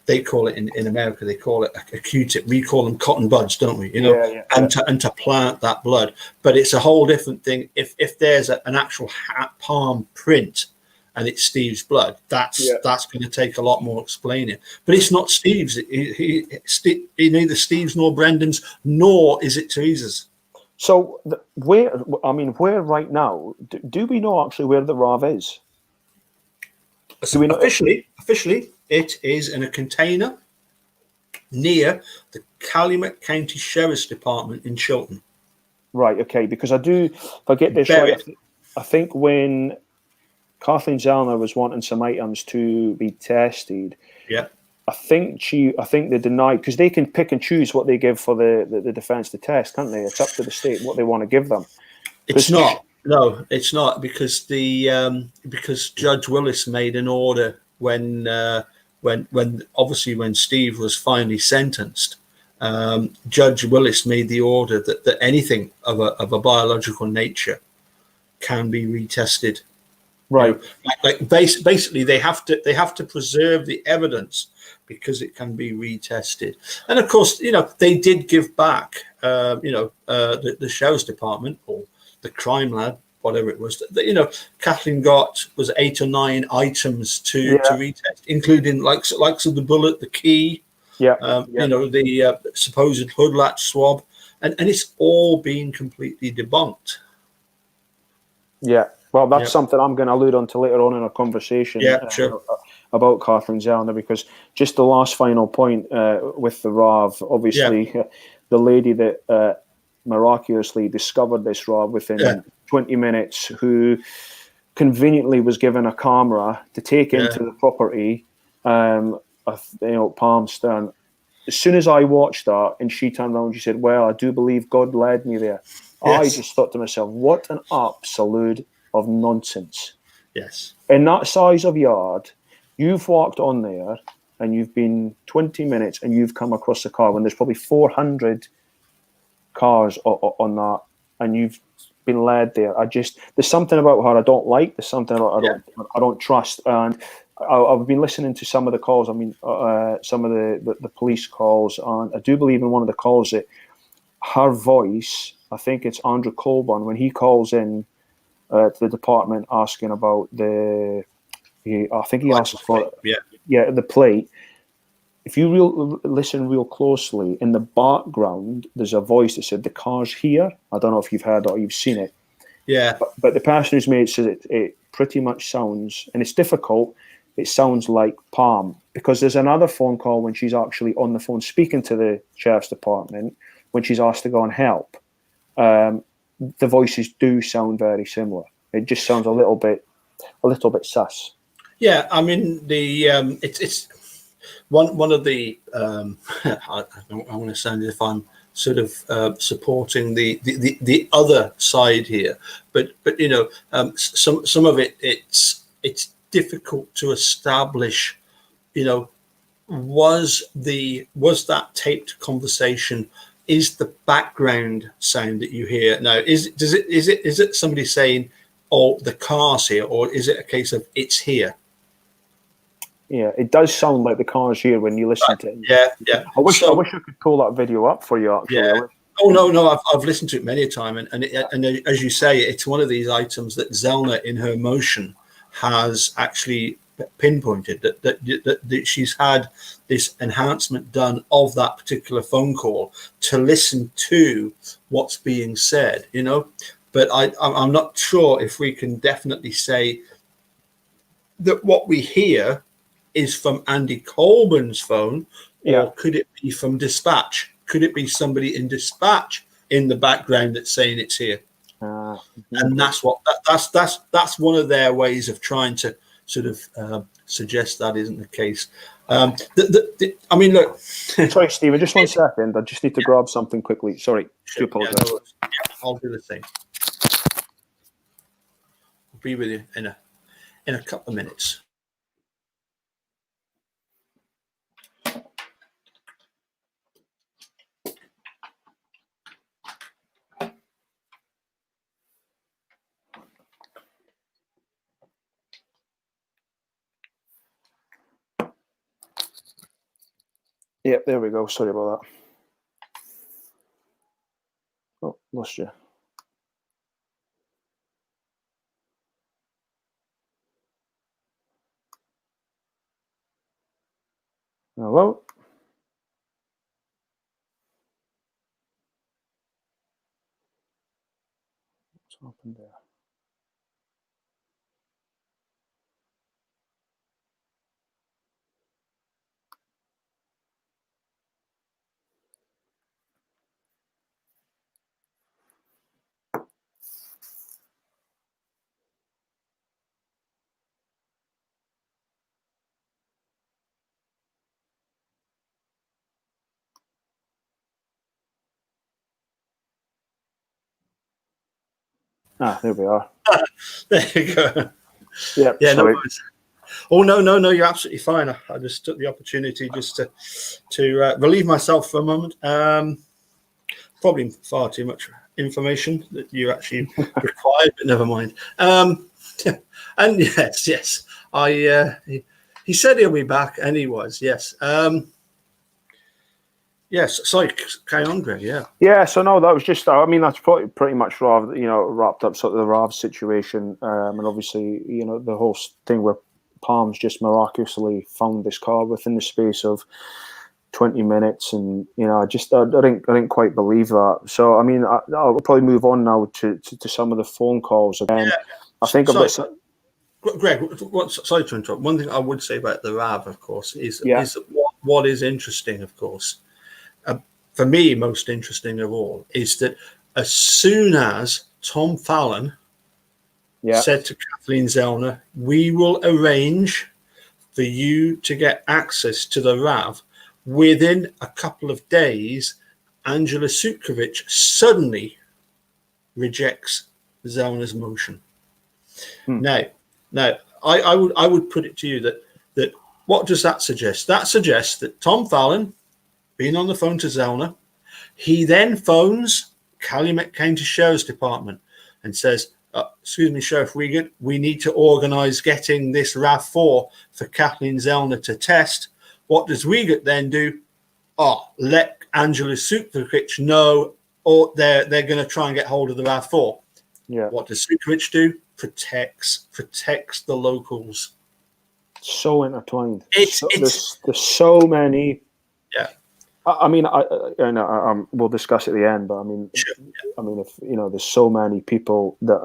they call it in America, they call it a Q-tip. We call them cotton buds, don't we? And to plant that blood. But it's a whole different thing if there's an actual palm print and it's Steve's blood. That's going to take a lot more explaining. But it's not Steve's. Neither Steve's nor Brendan's, nor is it Teresa's. So where right now? Do we know actually where the RAV is? So officially, it is in a container near the Calumet County Sheriff's Department in Chilton. Right, okay, because if I get this right, I think when Kathleen Zellner was wanting some items to be tested, I think they denied, because they can pick and choose what they give for the defence to test, can't they? It's up to the state what they want to give them. It's not. No, it's not, because because Judge Willis made an order when Steve was finally sentenced. Judge Willis made the order that anything of a biological nature can be retested. Right. Basically, they have to preserve the evidence because it can be retested. And of course, they did give back, the sheriff's department or the crime lab, whatever it was. Kathleen was 8 or 9 items to retest, including likes of the bullet, the key, the supposed hood latch swab, and it's all been completely debunked. Yeah. Well, that's something I'm going to allude on to later on in our conversation about Kathleen Zellner, because just the last final point with the RAV, obviously, the lady that miraculously discovered this RAV within 20 minutes, who conveniently was given a camera to take into the property, Palmstern. As soon as I watched that and she turned around, she said, "Well, I do believe God led me there." Yes. I just thought to myself, what an absolute of nonsense. Yes. In that size of yard, you've walked on there and you've been 20 minutes and you've come across a car when there's probably 400 cars on that, and you've been led there. There's something about her I don't like. There's something about I don't trust. And I've been listening to some of the calls. I mean, some of the police calls, and I do believe in one of the calls that her voice, I think it's Andrew Colburn, when he calls in to the department asking about I think he asked for the plate. If you listen real closely, in the background, there's a voice that said, "The car's here." I don't know if you've heard or you've seen it. Yeah. But the person who's made it says it pretty much sounds, and it's difficult, it sounds like Palm, because there's another phone call when she's actually on the phone speaking to the sheriff's department when she's asked to go and help. The voices do sound very similar. It just sounds a little bit sus. Yeah, I mean it's one of the I want to sound as if I'm sort of supporting the other side here, but some of it's difficult to establish. Was that taped conversation? Is the background sound that you hear now? Is it somebody saying, "Oh, the car's here," or is it a case of "it's here"? Yeah, it does sound like the car's here when you listen to it. Yeah. I wish I could pull that video up for you. Actually. Yeah. Oh no, I've listened to it many a time, and as you say, it's one of these items that Zellner, in her motion, has actually pinpointed that she's had this enhancement done of that particular phone call to listen to what's being said, but I'm not sure if we can definitely say that what we hear is from Andy Colburn's phone, or could it be from dispatch? Could it be somebody in dispatch in the background that's saying it's here? And that's one of their ways of trying to sort of suggest that isn't the case. I mean, look. Sorry, Stephen, just 1 second. I just need to grab something quickly. Sorry, do apologize. I'll do the same. I'll be with you in a couple of minutes. Yep, there we go. Sorry about that. Oh, lost you. Hello? What's happened there? There we are. There you go. Yeah, yeah. sorry. No, oh no, you're absolutely fine. I just took the opportunity just to relieve myself for a moment. Probably far too much information that you actually required, but never mind. And yes, he said he'll be back, and he was. Yes. Yes, sorry, carry on, Greg. Yeah. Yeah, so no, that was just. I mean, that's pretty much Rav, wrapped up sort of the Rav situation, and obviously, the whole thing where Palms just miraculously found this car within the space of 20 minutes, and I didn't quite believe that. So I mean, I'll probably move on now to some of the phone calls again. Yeah. I think Greg, sorry to interrupt. One thing I would say about the Rav, of course, is what is interesting, of course. For me, most interesting of all is that as soon as Tom Fallon said to Kathleen Zellner, we will arrange for you to get access to the RAV, within a couple of days, Angela Sutkovich suddenly rejects Zellner's motion. Now, I would put it to you that what does that suggest? That suggests that Tom Fallon, being on the phone to Zellner, he then phones Calumet County Sheriff's Department and says, excuse me, Sheriff Wiegand, we need to organise getting this RAV4 for Kathleen Zellner to test. What does Wiegand then do? Let Angela Sutkovich know, or they're going to try and get hold of the RAV4. Yeah. What does Sutkovich do? Protects the locals. So intertwined. There's so many. Yeah. I mean, we'll discuss at the end, but I mean, sure. I mean, if there's so many people that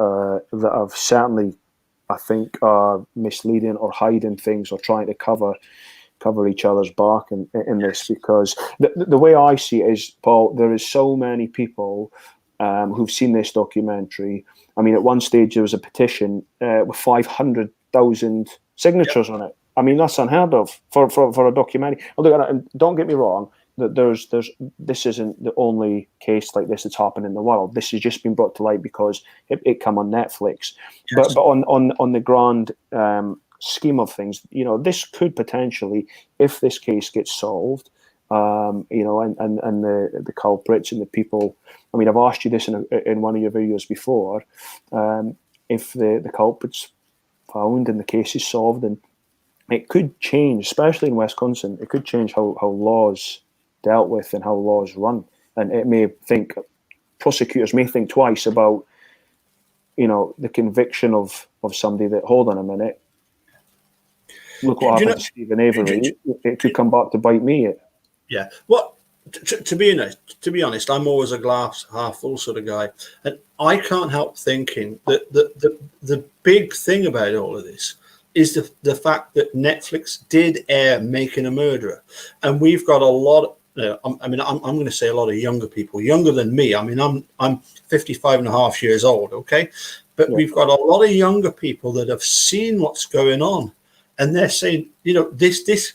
have certainly, I think, are misleading or hiding things or trying to cover each other's back in this, because the way I see it is, Paul, there is so many people who've seen this documentary. I mean, at one stage there was a petition with 500,000 signatures on it. I mean, that's unheard of for a documentary. And don't get me wrong, that this isn't the only case like this that's happened in the world. This has just been brought to light because it came on Netflix. Yes. But on the grand scheme of things, this could potentially, if this case gets solved, and the culprits and the people. I mean, I've asked you this in one of your videos before. If the culprits found and the case is solved, and it could change, especially in Wisconsin, it could change how laws dealt with and how laws run, and prosecutors may think twice about the conviction of somebody that, hold on a minute, look what happened to Stephen Avery. It could come back to bite me. Yeah. What? To be honest, I'm always a glass half full sort of guy, and I can't help thinking that the big thing about all of this is the fact that Netflix did air Making a Murderer, and we've got a lot. I'm going to say a lot of younger people, younger than me. I mean, I'm 55 and a half years old. Okay, but we've got a lot of younger people that have seen what's going on, and they're saying, this.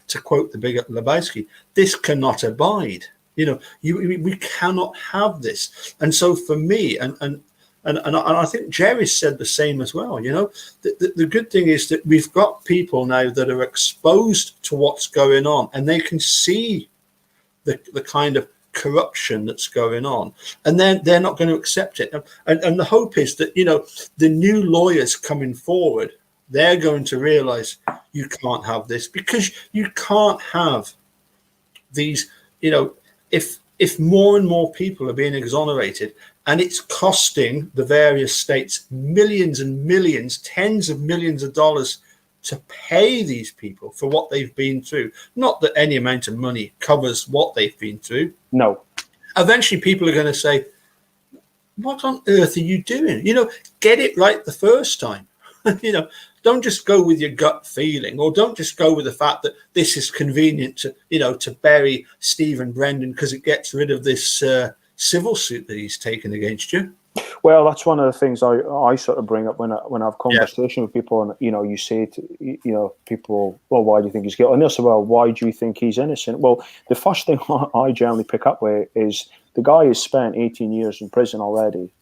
To quote the big Lebowski, this cannot abide. We cannot have this. And so for me, and And I think Jerry said the same as well. You know, the good thing is that we've got people now that are exposed to what's going on, and they can see the kind of corruption that's going on, and then they're not going to accept it. And the hope is that, you know, the new lawyers coming forward, they're going to realize you can't have this, because you can't have these, you know, if more and more people are being exonerated, and it's costing the various states millions and millions, tens of millions of dollars to pay these people for what they've been through. Not that any amount of money covers what they've been through. No. Eventually people are going to say, what on earth are you doing? You know, get it right the first time. You know, don't just go with your gut feeling, or don't just go with the fact that this is convenient to, you know, to bury Stephen Brendan because it gets rid of this civil suit that he's taken against you. Well, that's one of the things I sort of bring up when I have conversation with people, and, you know, you say to, you know, people, well, why do you think he's guilty? And they'll say, well, why do you think he's innocent? Well, the first thing I generally pick up with is the guy has spent 18 years in prison already.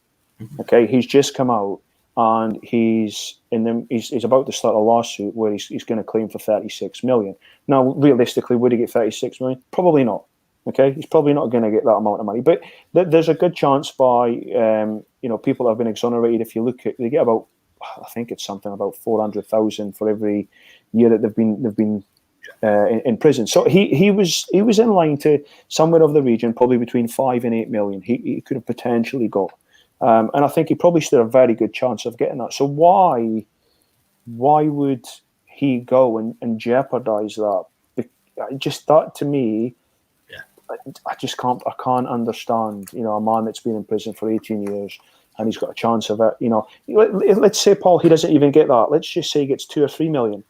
Okay, he's just come out, and he's about to start a lawsuit where he's going to claim for 36 million. Now, realistically, would he get 36 million? Probably not. Okay, he's probably not going to get that amount of money, but there's a good chance by you know, people that have been exonerated. If you look at, they get about, I think it's something about 400,000 for every year that they've been in prison. So he was in line to somewhere of the region, probably between 5 and 8 million. He could have potentially got, and I think he probably stood a very good chance of getting that. So why would he go and jeopardize that? Just that, to me, I can't understand, you know, a man that's been in prison for 18 years and he's got a chance of it. You know, let's say, Paul, he doesn't even get that. Let's just say he gets 2 or 3 million.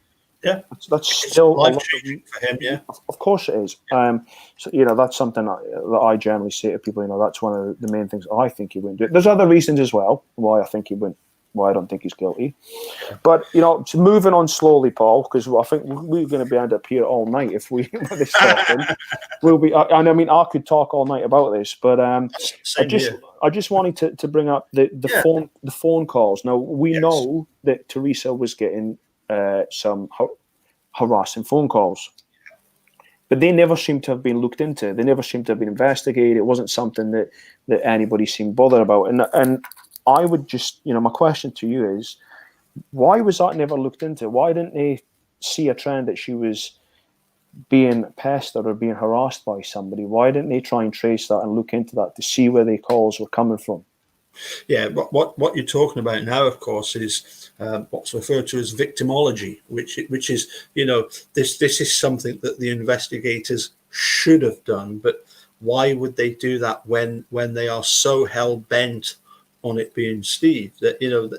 Yeah, that's still life-changing for him. Yeah, of course it is. So, you know, that's something that I generally say to people. You know, that's one of the main things I think he wouldn't do. There's other reasons as well why I think he wouldn't. Why I don't think he's guilty. But, you know, moving on slowly, Paul, because I think we're going to be end up here all night if we this talking. We'll be, and I mean, I could talk all night about this, but I just wanted to bring up the phone calls. Now, we know that Teresa was getting some harassing phone calls, but they never seem to have been looked into. They never seem to have been investigated. It wasn't something that anybody seemed bothered about. And I would just, you know, my question to you is, why was that never looked into? Why didn't they see a trend that she was being pestered or being harassed by somebody? Why didn't they try and trace that and look into that to see where the calls were coming from? Yeah, what you're talking about now, of course, is what's referred to as victimology, which is, you know, this is something that the investigators should have done, but why would they do that when they are so hell bent on it being Steve, that, you know,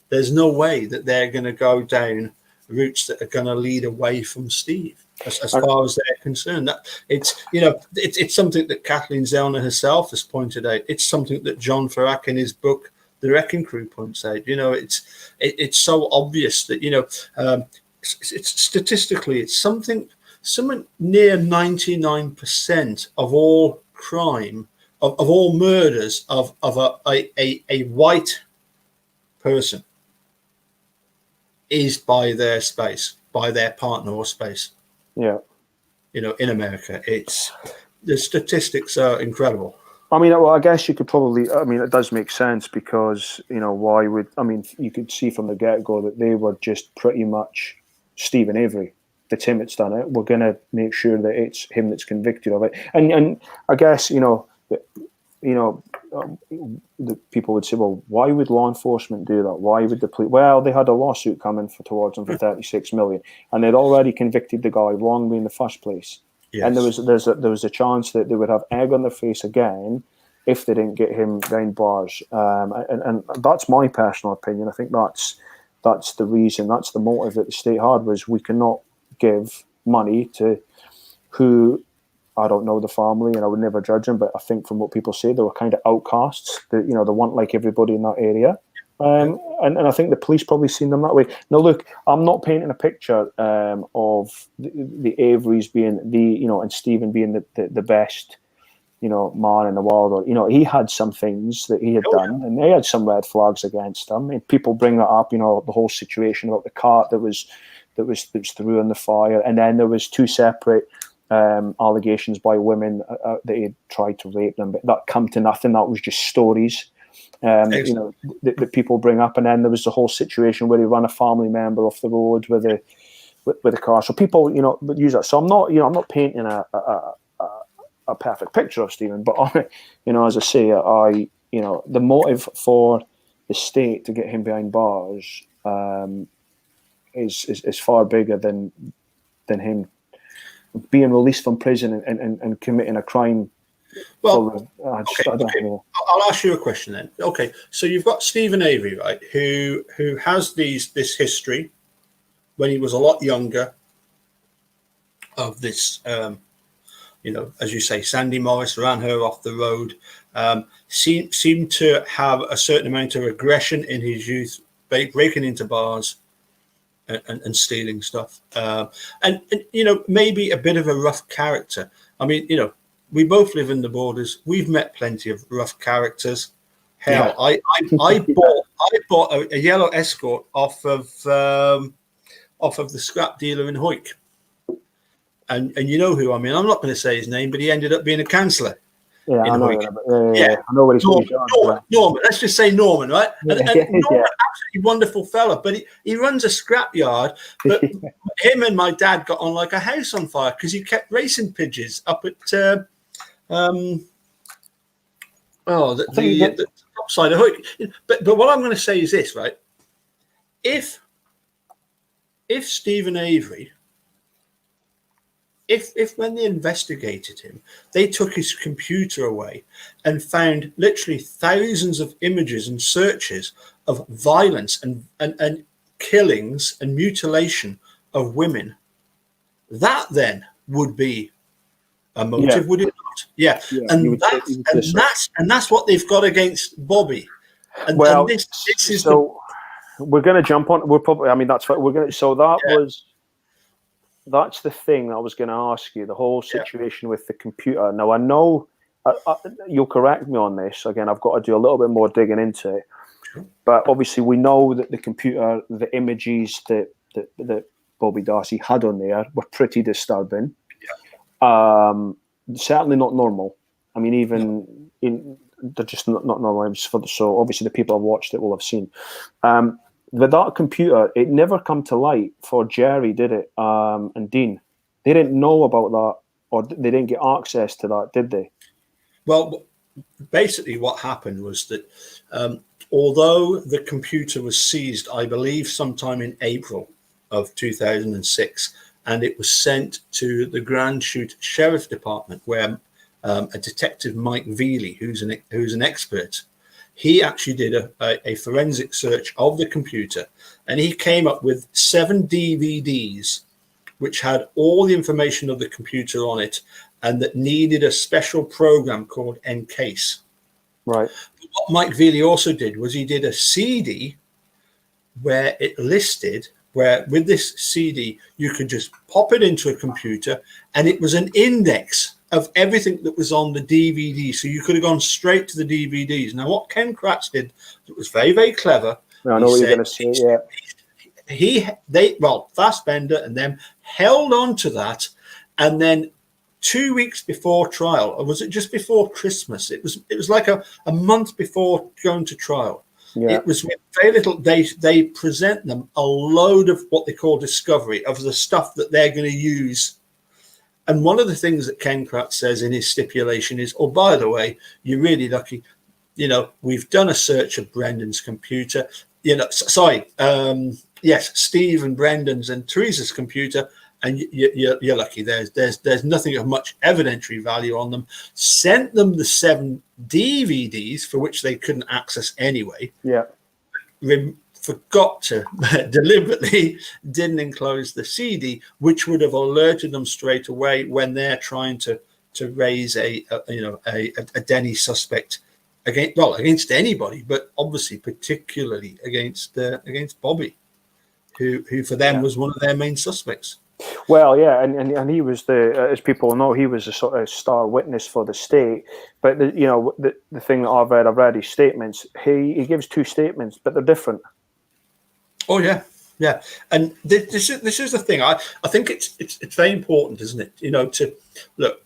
there's no way that they're going to go down routes that are going to lead away from Steve, as far as they're concerned. That it's, you know, it's something that Kathleen Zellner herself has pointed out. It's something that John Ferak in his book The Wrecking Crew points out. You know, it's so obvious that, you know, it's statistically, it's something near 99% of all crime, of all murders of a white person is by their space, by their partner or space. Yeah. You know, in America, the statistics are incredible. I mean, well, I guess you could probably, I mean, it does make sense because, you know, you could see from the get-go that they were just pretty much Stephen Avery. It's him that's done it. We're going to make sure that it's him that's convicted of it. And I guess, the people would say, well, why would law enforcement do that? Why would the police? Well, they had a lawsuit coming towards them for 36 million, and they'd already convicted the guy wrongly in the first place. Yes. And there was a chance that they would have egg on their face again if they didn't get him behind bars. And that's my personal opinion. I think that's the reason, that's the motive that the state had, was we cannot give money to who, I don't know the family and I would never judge them, but I think from what people say, they were kind of outcasts. They weren't like everybody in that area. And I think the police probably seen them that way. Now, look, I'm not painting a picture of the Averys being and Stephen being the best man in the world, or he had some things that he had done, and he had some red flags against him. And people bring that up, the whole situation about the cart that was threw in the fire, and then there was 2 separate allegations by women that he had tried to rape them, but that come to nothing. That was just stories, that people bring up. And then there was the whole situation where he ran a family member off the road with a car. So people, use that. So I'm not painting a perfect picture of Stephen, but as I say, the motive for the state to get him behind bars is far bigger than him being released from prison and committing a crime. Well, I don't know. I'll ask you a question then. Okay, so you've got Stephen Avery, right, who has this history when he was a lot younger of this, as you say, Sandy Morris ran her off the road, seemed to have a certain amount of aggression in his youth, breaking into bars and stealing stuff, and maybe a bit of a rough character. I mean, we both live in the Borders. We've met plenty of rough characters. Hell, yeah. I bought a yellow Escort off of the scrap dealer in Hoyk, and you know who I mean. I'm not going to say his name, but he ended up being a councillor. Yeah, I know. I know what he's Norman. Let's just say Norman, right? And Norman, absolutely wonderful fella, but he runs a scrap yard. But him and my dad got on like a house on fire because he kept racing pigeons up at the top side of Hoyk. But what I'm going to say is this, right? If Stephen Avery, if when they investigated him, they took his computer away and found literally thousands of images and searches of violence and killings and mutilation of women, that then would be a motive, would it not? Yeah. And that's what they've got against Bobby. And this is so we're going to jump on. We're probably. I mean, that's what we're going to. So that was. That's the thing I was going to ask you, the whole situation with the computer. Now, I know you'll correct me on this. Again, I've got to do a little bit more digging into it. But obviously, we know that the computer, the images that Bobby Darcy had on there were pretty disturbing. Yeah. Certainly not normal. I mean, they're just not normal. So obviously, the people who have watched it will have seen. But that computer, it never come to light for Jerry, did it? And Dean, they didn't know about that, or they didn't get access to that, did they? Well, basically, what happened was that although the computer was seized, I believe, sometime in April of 2006, and it was sent to the Grand Chute Sheriff Department, where a detective, Mike Veely, who's an expert. He actually did a forensic search of the computer, and he came up with 7 DVDs which had all the information of the computer on it and that needed a special program called Encase. Right. What Mike Veely also did was he did a CD where it listed, where with this CD you could just pop it into a computer and it was an index of everything that was on the DVD. So you could have gone straight to the DVDs. Now, what Ken Kratz did, it was very, very clever. I know what you're going to say, Fassbender and them held on to that. And then 2 weeks before trial, or was it just before Christmas? It was like a month before going to trial. Yeah. It was with very little. They present them a load of what they call discovery of the stuff that they're going to use. And one of the things that Ken Kratz says in his stipulation is, oh, by the way, you're really lucky. We've done a search of Brendan's computer. Steve and Brendan's and Teresa's computer, and you're lucky. There's nothing of much evidentiary value on them. Sent them the 7 DVDs for which they couldn't access anyway. Yeah. Forgot to deliberately didn't enclose the CD, which would have alerted them straight away when they're trying to raise a Denny suspect against anybody, but obviously particularly against Bobby, who for them was one of their main suspects. Well, yeah, and he was as people know, he was a sort of star witness for the state. But the thing that I've read his statements. He gives two statements, but they're different. Oh yeah, yeah. And this is the thing. I think it's very important, isn't it? To look.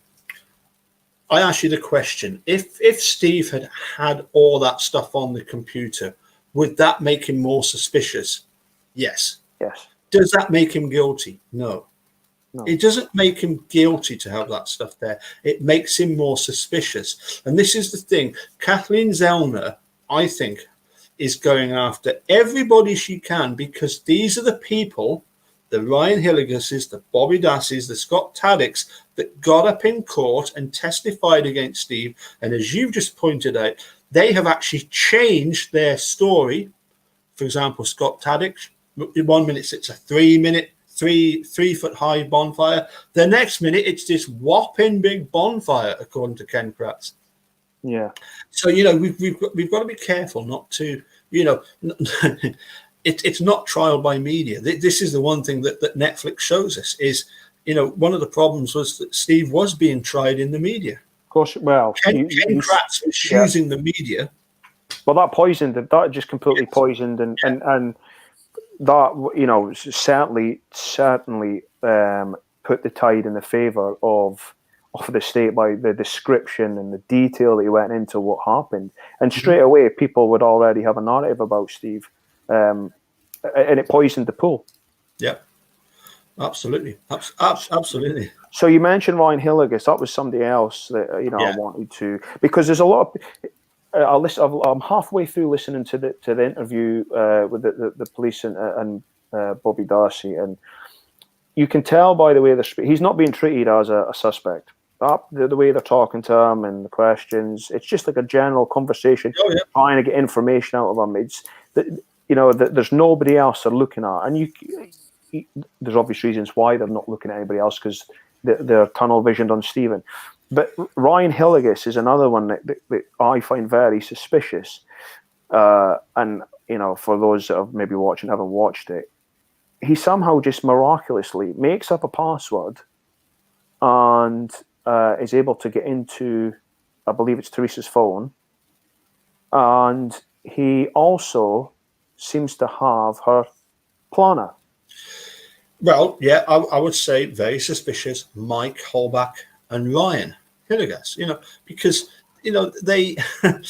I ask you the question: if Steve had all that stuff on the computer, would that make him more suspicious? Yes. Yes. Does that make him guilty? No. No. It doesn't make him guilty to have that stuff there. It makes him more suspicious. And this is the thing. Kathleen Zellner, I think, is going after everybody she can, because these are the people, the Ryan Hillegases, the Bobby Dasses, the Scott Taddicks, that got up in court and testified against Steve. And as you've just pointed out, they have actually changed their story. For example, Scott Taddick, 1 minute it's a 3 minute, 3 foot high bonfire. The next minute it's this whopping big bonfire, according to Ken Kratz. Yeah. So we've got to be careful not to it's not trial by media. This is the one thing that Netflix shows us is one of the problems was that Steve was being tried in the media. Of course. Well, Ken Kratz was using the media. Well, that just completely poisoned and that certainly put the tide in the favour of the state by the description and the detail that he went into what happened, and straight away people would already have a narrative about Steve, and it poisoned the pool. Yeah, absolutely, absolutely. So you mentioned Ryan Hillegas. That was somebody else that I wanted to, because there's a lot of. I'm halfway through listening to the interview with the police and Bobby Darcy, and you can tell by the way he's not being treated as a suspect. The way they're talking to him and the questions, it's just like a general conversation, trying to get information out of him. It's there's nobody else they're looking at, and there's obvious reasons why they're not looking at anybody else, because they're tunnel visioned on Stephen. But Ryan Hillegas is another one that I find very suspicious. And, for those that have maybe watched and haven't watched it, he somehow just miraculously makes up a password and is able to get into, I believe it's Teresa's phone. And he also seems to have her planner. Well, yeah, I would say very suspicious, Mike Holbach and Ryan Hillegas, because they at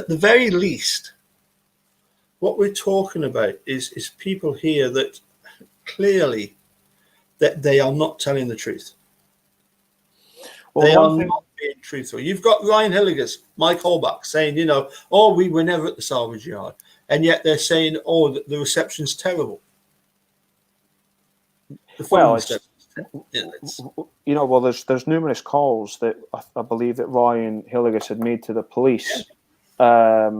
the very least, what we're talking about is people here that clearly that they are not telling the truth. Well, they are not being truthful. You've got Ryan Hillegas, Mike Holbach saying, we were never at the salvage yard, and yet they're saying, the reception's terrible. There's numerous calls that I believe that Ryan Hillegas had made to the police. I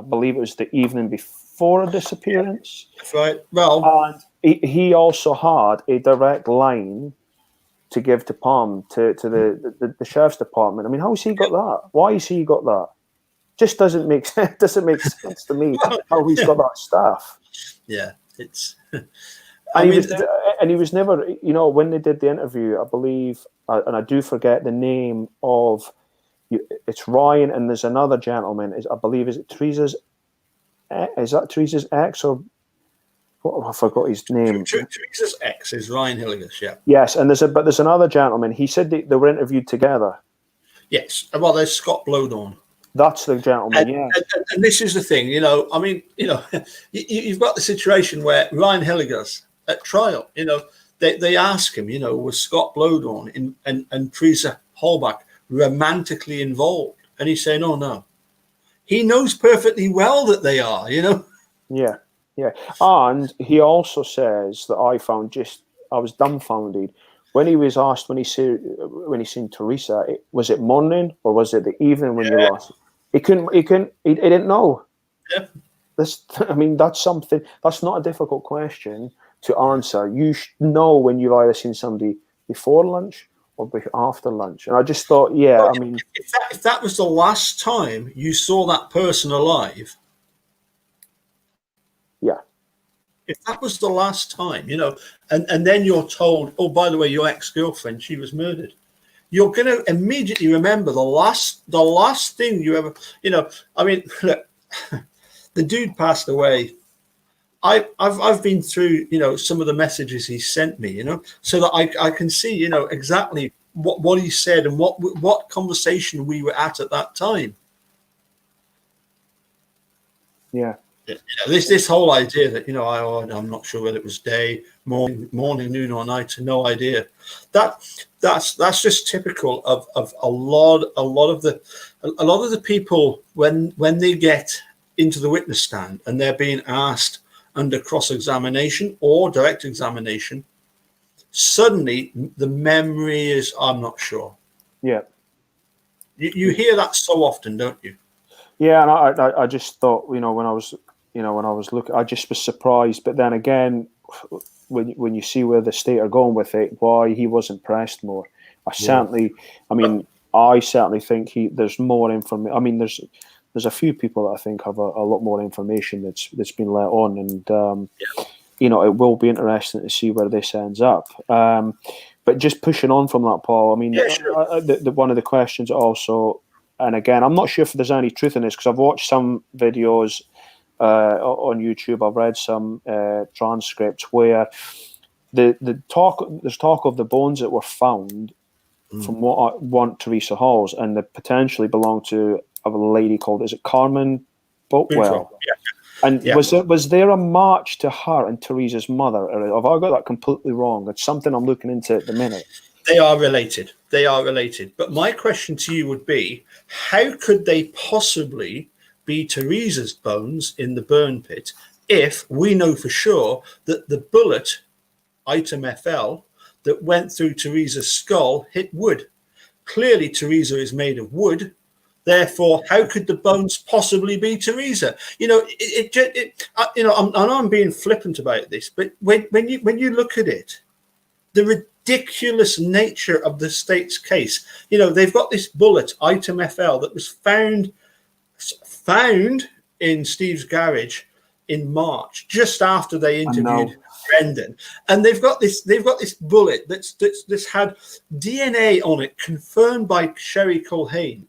believe it was the evening before a disappearance. That's right. Well, and he also had a direct line to give to Palm to the sheriff's department. I mean, how has he got that? Why has he got that? Just doesn't make sense. Doesn't make sense to me how he's got that staff. Yeah, it's. And he was never, when they did the interview, I believe, and I do forget the name of, it's Ryan and there's another gentleman. Is it Teresa's? Is that Teresa's ex or what? I forgot his name. Teresa's ex is Ryan Hillegas. Yeah. Yes, and there's another gentleman. He said they were interviewed together. Yes. Well, there's Scott Blowdorn. That's the gentleman. And this is the thing. You've got the situation where Ryan Hillegas at trial, they ask him, was Scott Blowdorn and Teresa Holbach romantically involved? And he's saying, oh, no. He knows perfectly well that they are, Yeah. And he also says that I was dumbfounded when he was asked when he seen Teresa, was it morning or was it the evening when you lost? He didn't know. Yeah. That's something, that's not a difficult question to answer. You know when you've either seen somebody before lunch or after lunch. And I just thought, if that was the last time you saw that person alive, if that was the last time, you know, and then you're told, oh, by the way, your ex-girlfriend, she was murdered. You're going to immediately remember the last thing you ever, you know. I mean, look, the dude passed away. I've been through, you know, some of the messages he sent me, you know, so that I can see, you know, exactly what he said and what conversation we were at that time. Yeah. You know, this whole idea that, you know, I'm not sure whether it was day, morning, noon, or night, no idea. That's just typical of a lot of the people when they get into the witness stand and they're being asked under cross-examination or direct examination, suddenly the memory is, I'm not sure. Yeah. You hear that so often, don't you? Yeah, and I just thought, when I was looking, I just was surprised. But then again, when you see where the state are going with it, why he wasn't pressed more? I certainly think there's more information. I mean, there's a few people that I think have a lot more information that's been let on, and it will be interesting to see where this ends up. But just pushing on from that, Paul. I mean, one of the questions also. And again, I'm not sure if there's any truth in this because I've watched some videos on YouTube. I've read some transcripts where there's talk of the bones that were found from what I want Teresa Halls, and they potentially belong to a lady called, is it Carmen Boatwell? Yeah. And was there a march to her and Teresa's mother? Or have I got that completely wrong? It's something I'm looking into at the minute. They are related. But my question to you would be, how could they possibly be Teresa's bones in the burn pit if we know for sure that the bullet, item FL, that went through Teresa's skull hit wood? Clearly, Teresa is made of wood. Therefore, how could the bones possibly be Teresa? You know, I'm being flippant about this, but when you look at it, the ridiculous nature of the state's case. You know, they've got this bullet, item FL, that was found in Steve's garage in March, just after they interviewed Brendan. And they've got this bullet that's had DNA on it, confirmed by Sherry Culhane,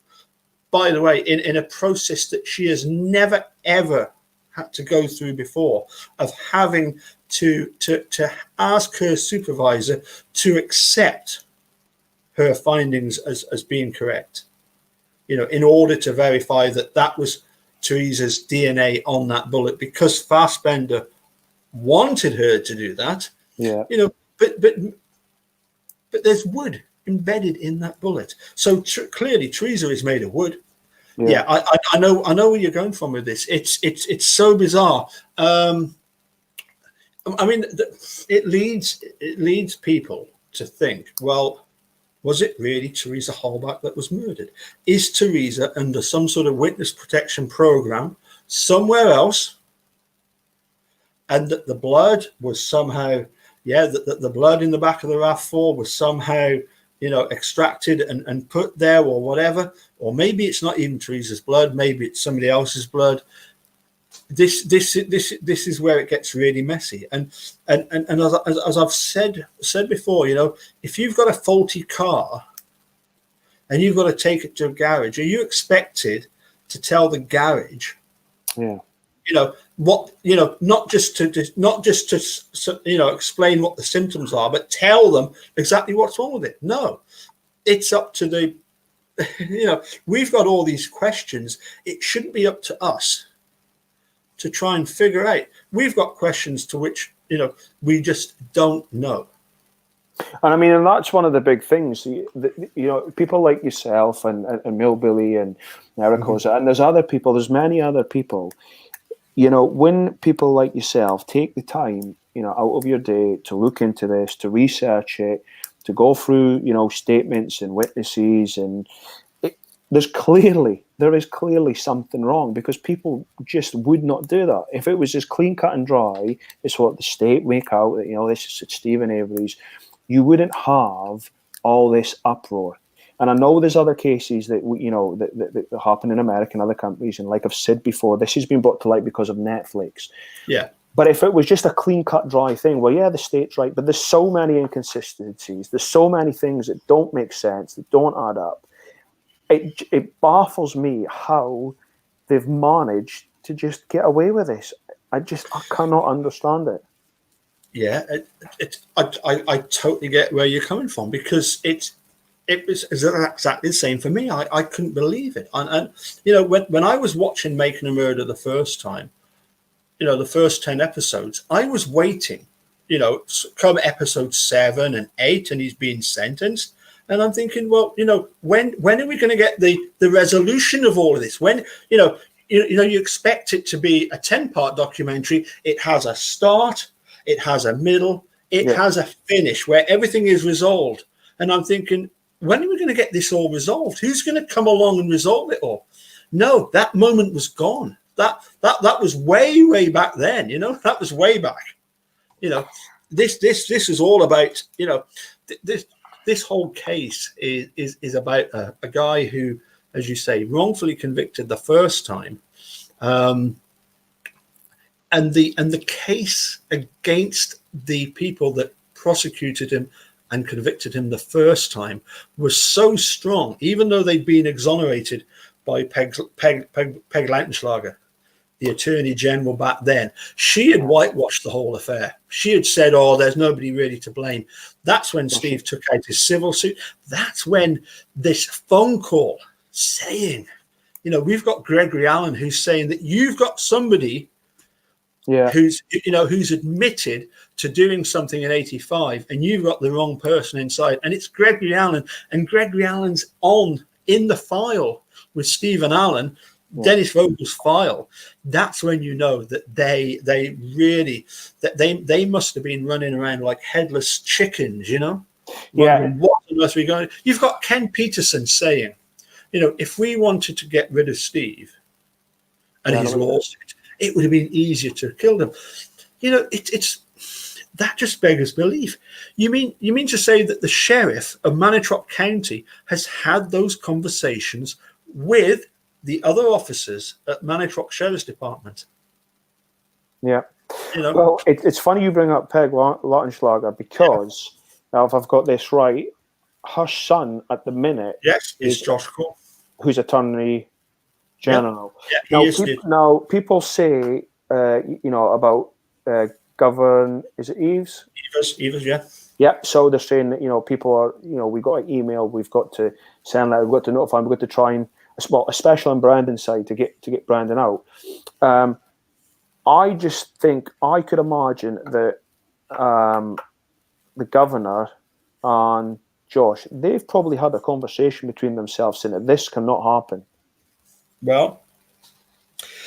by the way, in a process that she has never ever had to go through before, of having to ask her supervisor to accept her findings as being correct, you know, in order to verify that was Teresa's DNA on that bullet, because Fassbender wanted her to do that. Yeah. You know, but there's wood embedded in that bullet, so clearly Teresa is made of wood. Yeah, I know where you're going from with this. It's so bizarre. I mean, it leads people to think, well, was it really Teresa Halbach that was murdered? Is Teresa under some sort of witness protection program somewhere else, and that the blood was somehow, the blood in the back of the RAV4 was somehow, you know, extracted and put there or whatever, or maybe it's not even Teresa's blood, maybe it's somebody else's blood. This is where it gets really messy, and as I've said before, you know, if you've got a faulty car and you've got to take it to a garage, are you expected to tell the garage, you know, what, you know, not just to you know, explain what the symptoms are, but tell them exactly what's wrong with it? No, it's up to the you know, we've got all these questions. It shouldn't be up to us to try and figure out. We've got questions to which, you know, we just don't know. And I mean, and that's one of the big things. You know, people like yourself and Millbilly and Eric Oza, and there's many other people. You know, when people like yourself take the time, you know, out of your day to look into this, to research it, to go through, you know, statements and witnesses, and there is clearly something wrong, because people just would not do that. If it was just clean cut and dry, it's what the state make out, you know, this is Stephen Avery's, you wouldn't have all this uproar. And I know there's other cases that, you know, that happen in America and other countries, and like I've said before, this has been brought to light because of Netflix. Yeah. But if it was just a clean-cut, dry thing, well, yeah, the state's right, but there's so many inconsistencies. There's so many things that don't make sense, that don't add up. It baffles me how they've managed to just get away with this. I cannot understand it. Yeah, I totally get where you're coming from, because it was exactly the same for me. I couldn't believe it. And you know, when I was watching Making a Murder the first time, you know, the first 10 episodes, I was waiting, you know, come episode 7 and 8, and he's being sentenced. And I'm thinking, well, you know, when are we going to get the resolution of all of this? When, you expect it to be a 10-part documentary. It has a start, it has a middle, it has a finish where everything is resolved. And I'm thinking, when are we going to get this all resolved? Who's going to come along and resolve it all? No, that moment was gone. That was way back then. You know, that was way back. You know, this is all about, you know, this whole case is about a guy who, as you say, wrongfully convicted the first time, and the case against the people that prosecuted him and convicted him the first time was so strong, even though they'd been exonerated by Peg Lautenschlager, the Attorney General back then. She had whitewashed the whole affair. She had said, oh, there's nobody really to blame. That's when Steve took out his civil suit. That's when this phone call saying, you know, we've got Gregory Allen who's saying that you've got somebody who's admitted to doing something in 85, and you've got the wrong person inside. And it's Gregory Allen, and Gregory Allen's in the file with Stephen Allen, Dennis Vogel's file. That's when you know that they must have been running around like headless chickens, you know? Yeah. What on earth are we going? You've got Ken Peterson saying, you know, if we wanted to get rid of Steve and his lawsuit, it would have been easier to kill them. You know, it's that just beggars belief. You mean to say that the sheriff of Manitowoc County has had those conversations with the other officers at Manitowoc Sheriff's Department? Yeah. You know? Well, it's funny you bring up Peg Lautenschlager, because now, if I've got this right, her son at the minute is Josh Cole, who's Attorney General. Yeah, now, people say, you know, about Governor, is it Eves? Evers, yeah. Yeah, so they're saying that, you know, people are, you know, we've got an email, we've got to send that, we've got to notify, we've got to try and, well, especially on Brandon's side, to get Brandon out. I just think, I could imagine that the governor and Josh, they've probably had a conversation between themselves saying that this cannot happen. Well,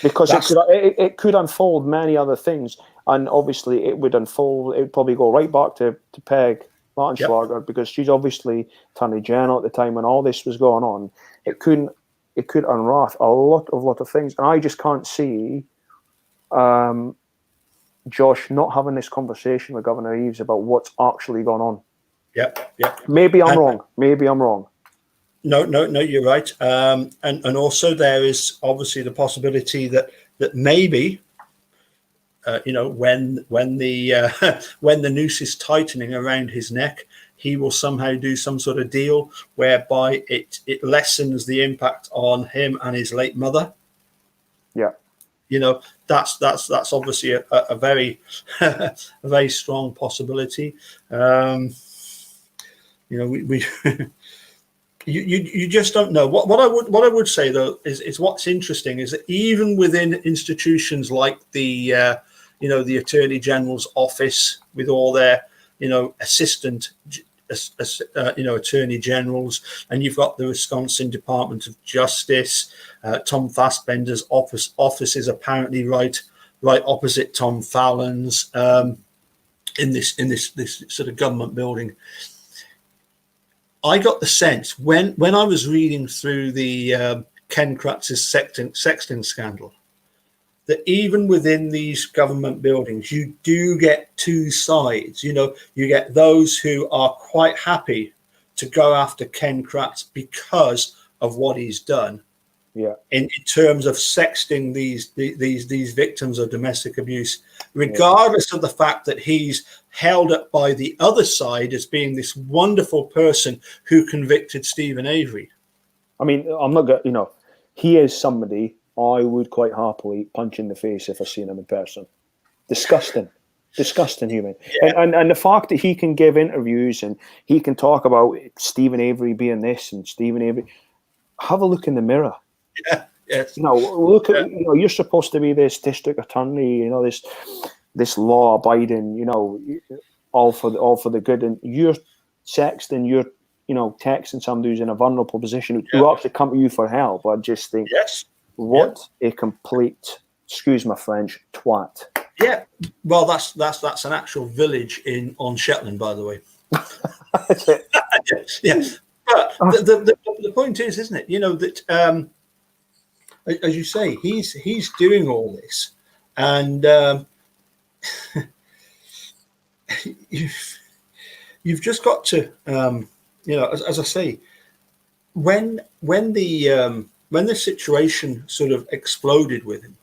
because it could unfold many other things, and obviously it would probably go right back to Peg Lautenschlager, because she's obviously Attorney General at the time when all this was going on. It could unravel a lot of things, and I just can't see Josh not having this conversation with Governor Eves about what's actually going on. Yep. Maybe I'm wrong. No, you're right. And also there is obviously the possibility that maybe, you know, when the noose is tightening around his neck, he will somehow do some sort of deal whereby it lessens the impact on him and his late mother. Yeah. You know, that's obviously a very a very strong possibility. You know, we you just don't know. What I would say though is what's interesting is that even within institutions like the you know, the Attorney General's office with all their, you know, assistant you know, Attorney Generals, and you've got the Wisconsin Department of Justice. Tom Fassbender's office is apparently right opposite Tom Fallon's in this sort of government building. I got the sense when I was reading through the Ken Kratz's sexting scandal, that even within these government buildings, you do get two sides. You know, you get those who are quite happy to go after Ken Kratz because of what he's done. Yeah. In terms of sexting these victims of domestic abuse, regardless of the fact that he's held up by the other side as being this wonderful person who convicted Stephen Avery. I mean, I'm not going. He is somebody I would quite happily punch in the face if I seen him in person. Disgusting human. Yeah. And the fact that he can give interviews and he can talk about Stephen Avery being this and Stephen Avery. Have a look in the mirror. Yeah. Yes. Look at you're supposed to be this district attorney. This law abiding. All for the good, and you're sexting. You're texting somebody who's in a vulnerable position who actually come to you for help. I just think, what a complete, excuse my French, twat. Yeah, well, that's an actual village on Shetland, by the way. That's it. Yeah, but the point is, isn't it? That as you say, he's doing all this, and you've just got to, as I say, when the situation sort of exploded with him,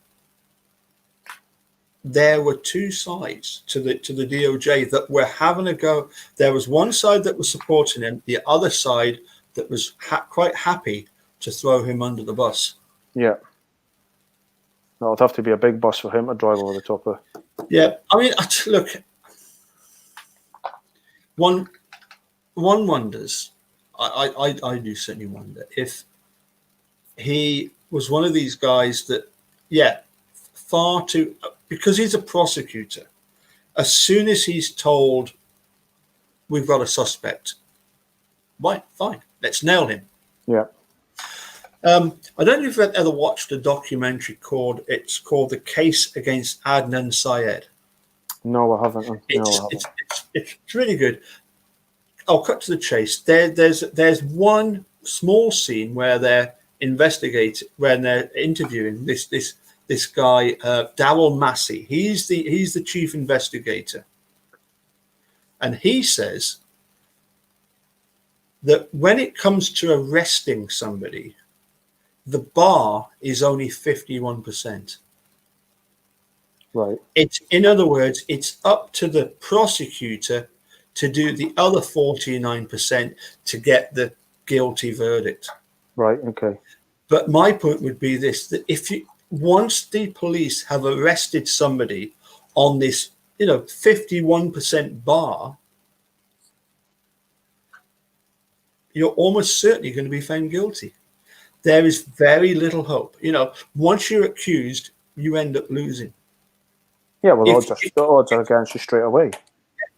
there were two sides to the DOJ that were having a go. There was one side that was supporting him, the other side that was quite happy to throw him under the bus. Yeah. No, it'd have to be a big bus for him to drive over the top of. Yeah, I mean, look, one wonders. I do certainly wonder if he was one of these guys that, far too, because he's a prosecutor. As soon as he's told, we've got a suspect, right, fine, let's nail him. Yeah. I don't know if you've ever watched a documentary called The Case Against Adnan Syed. No, I haven't. It's really good. I'll cut to the chase. There's one small scene where they're interviewing this guy, Darrell Massey. He's the chief investigator, and he says that when it comes to arresting somebody, the bar is only 51%. Right. In other words, it's up to the prosecutor to do the other 49% to get the guilty verdict. Right. Okay. But my point would be this: that once the police have arrested somebody on this, 51% bar, you're almost certainly going to be found guilty. There is very little hope. Once you're accused, you end up losing. Yeah, well, the odds are against you straight away.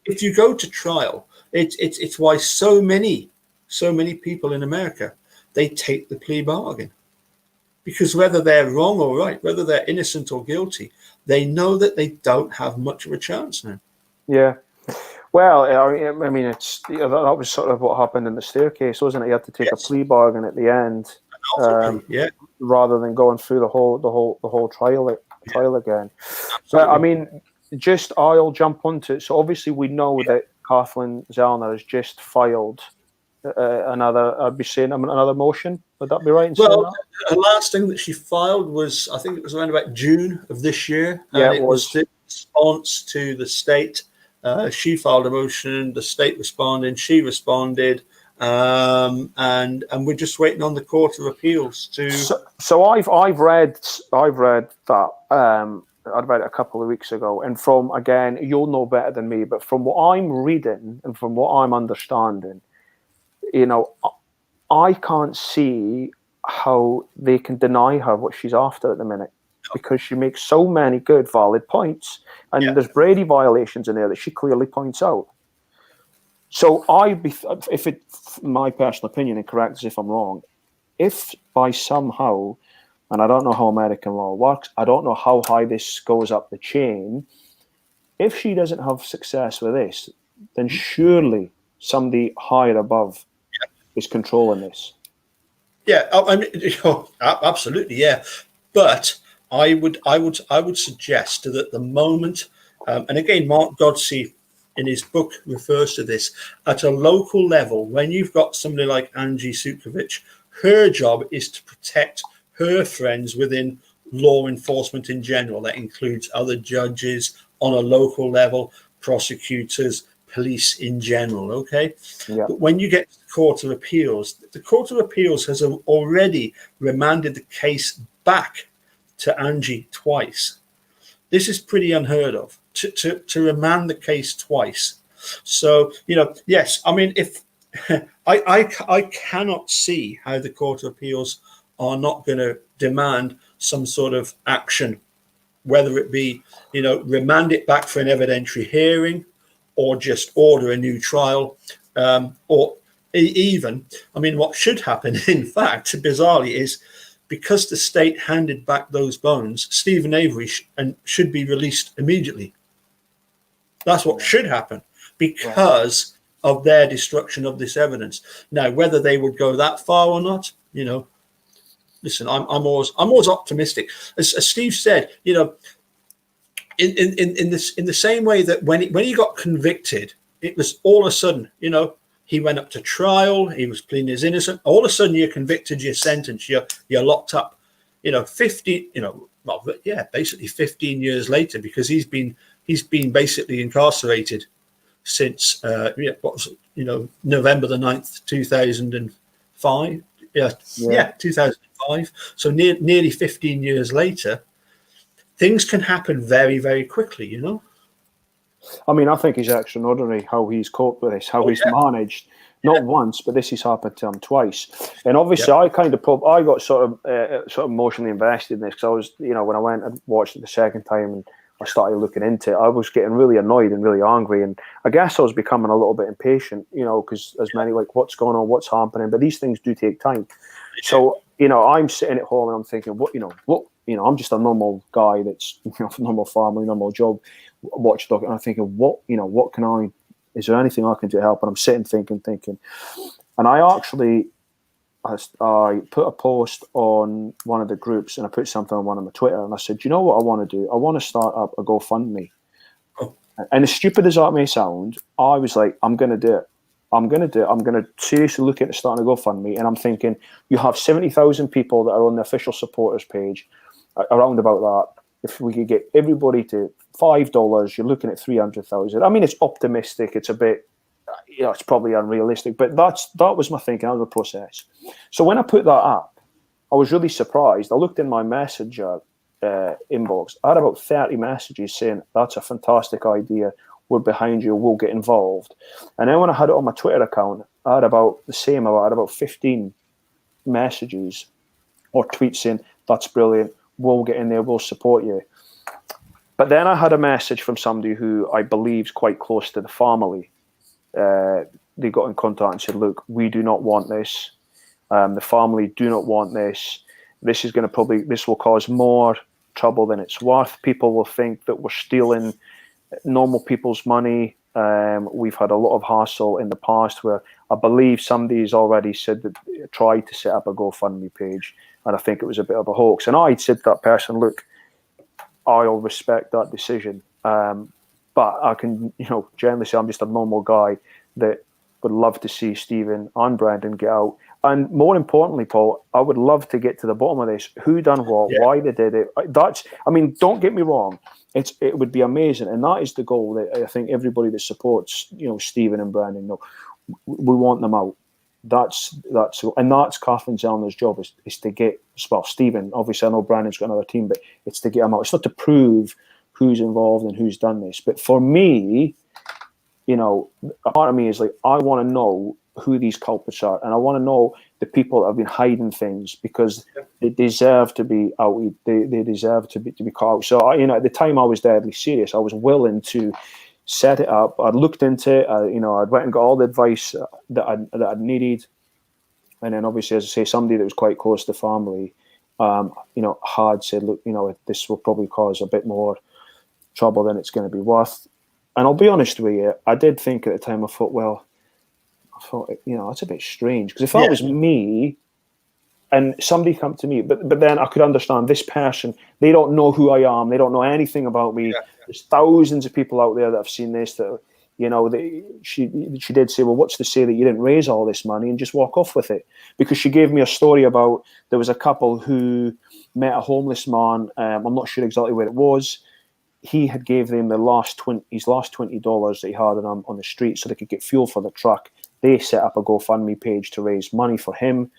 If you go to trial, it's why so many people in America, they take the plea bargain. Because whether they're wrong or right, whether they're innocent or guilty, they know that they don't have much of a chance now. Yeah. Well, I mean, that was sort of what happened in the staircase, wasn't it? You had to take a plea bargain at the end, rather than going through the whole trial again. But I mean, I'll jump onto it. So obviously we know that Kathleen Zellner has just filed another motion. Would that be right? Well, the last thing that she filed was, I think it was around about June of this year. Yeah, it was the response to the state. She filed a motion, the state responded, she responded, and we're just waiting on the Court of Appeals to. So I've read that about a couple of weeks ago, and from, again, you'll know better than me, but from what I'm reading and from what I'm understanding, I can't see how they can deny her what she's after at the minute, because she makes so many good, valid points, and there's Brady violations in there that she clearly points out. So my personal opinion, and correct us if I'm wrong, if by somehow, and I don't know how American law works, I don't know how high this goes up the chain, if she doesn't have success with this, then surely somebody higher above is controlling this. Yeah, I mean, absolutely, yeah. But I would suggest that the moment, and again, Mark Godsey in his book refers to this, at a local level, when you've got somebody like Angie Sukovich, her job is to protect her friends within law enforcement in general. That includes other judges on a local level, prosecutors, police in general. Okay. Yeah. But when you get to the Court of Appeals, the Court of Appeals has already remanded the case back to Angie twice. This is pretty unheard of, to remand the case twice. So, yes, I mean, if I cannot see how the Court of Appeals are not going to demand some sort of action, whether it be, remand it back for an evidentiary hearing, or just order a new trial, or even, I mean, what should happen, in fact, bizarrely, is because the state handed back those bones, Stephen Avery should be released immediately. That's what should happen because of their destruction of this evidence. Now, whether they would go that far or not, listen, I'm always optimistic. As Steve said, in the same way that when he got convicted, it was all of a sudden, he went up to trial, he was pleading his innocence. All of a sudden, you're convicted, you're sentenced, you're locked up. 50, basically 15 years later, because he's been basically incarcerated since November the 9th, 2005. Yeah, 2005. So nearly 15 years later, things can happen very, very quickly, I mean, I think it's extraordinary how he's coped with this, how he's managed, not once, but this has happened to him twice. And obviously, I got sort of emotionally invested in this because I was, when I went and watched it the second time and I started looking into it, I was getting really annoyed and really angry. And I guess I was becoming a little bit impatient, because as many like, what's going on, what's happening? But these things do take time. So, I'm sitting at home and I'm thinking, I'm just a normal guy that's, normal family, normal job, watchdog, and I'm thinking, is there anything I can do to help? And I'm sitting thinking, and I put a post on one of the groups and I put something on one of my Twitter and I said, you know what I want to do? I want to start up a GoFundMe. Oh. And as stupid as that may sound, I was like, I'm going to do it. I'm going to seriously look into starting a GoFundMe. And I'm thinking, you have 70,000 people that are on the official supporters page, around about that. If we could get everybody to $5, you're looking at 300,000. I mean, it's optimistic. It's a bit, it's probably unrealistic, but that was my thinking. That was the process. So when I put that up, I was really surprised. I looked in my messenger inbox. I had about 30 messages saying, that's a fantastic idea. We're behind you. We'll get involved. And then when I had it on my Twitter account, I had about the same. I had about 15 messages or tweets saying, that's brilliant. We'll get in there. We'll support you. But then I had a message from somebody who I believe is quite close to the family. They got in contact and said, look, we do not want this. The family do not want this. This will cause more trouble than it's worth. People will think that we're stealing normal people's money. We've had a lot of hassle in the past where I believe somebody's already said that tried to set up a GoFundMe page. And I think it was a bit of a hoax. And I'd said to that person, look, I'll respect that decision. But I can, generally say I'm just a normal guy that would love to see Stephen and Brandon get out. And more importantly, Paul, I would love to get to the bottom of this. Who done what? Yeah. Why they did it? Don't get me wrong. It would be amazing. And that is the goal that I think everybody that supports, Stephen and Brandon, we want them out. That's Kathleen Zellner's job is to get, well, Stephen, obviously I know Brandon's got another team, but it's to get them out. It's not to prove who's involved and who's done this. But for me, a part of me is like, I want to know who these culprits are. And I want to know the people that have been hiding things because they deserve to be out. They deserve to be caught out. So, at the time I was deadly serious. I was willing to set it up. I'd looked into it. I'd went and got all the advice that I'd needed. And then obviously, as I say, somebody that was quite close to the family, had said, look, this will probably cause a bit more trouble than it's going to be worth. And I'll be honest with you, I did think at the time, I thought, that's a bit strange. Because if that was me and somebody come to me, but then I could understand this person, they don't know who I am. They don't know anything about me. Yeah. There's thousands of people out there that have seen this that, You know, she did say, well, what's to say that you didn't raise all this money and just walk off with it? Because she gave me a story about there was a couple who met a homeless man. I'm not sure exactly where it was. He had gave them his last $20 that he had on the street so they could get fuel for the truck. They set up a GoFundMe page to raise money for him.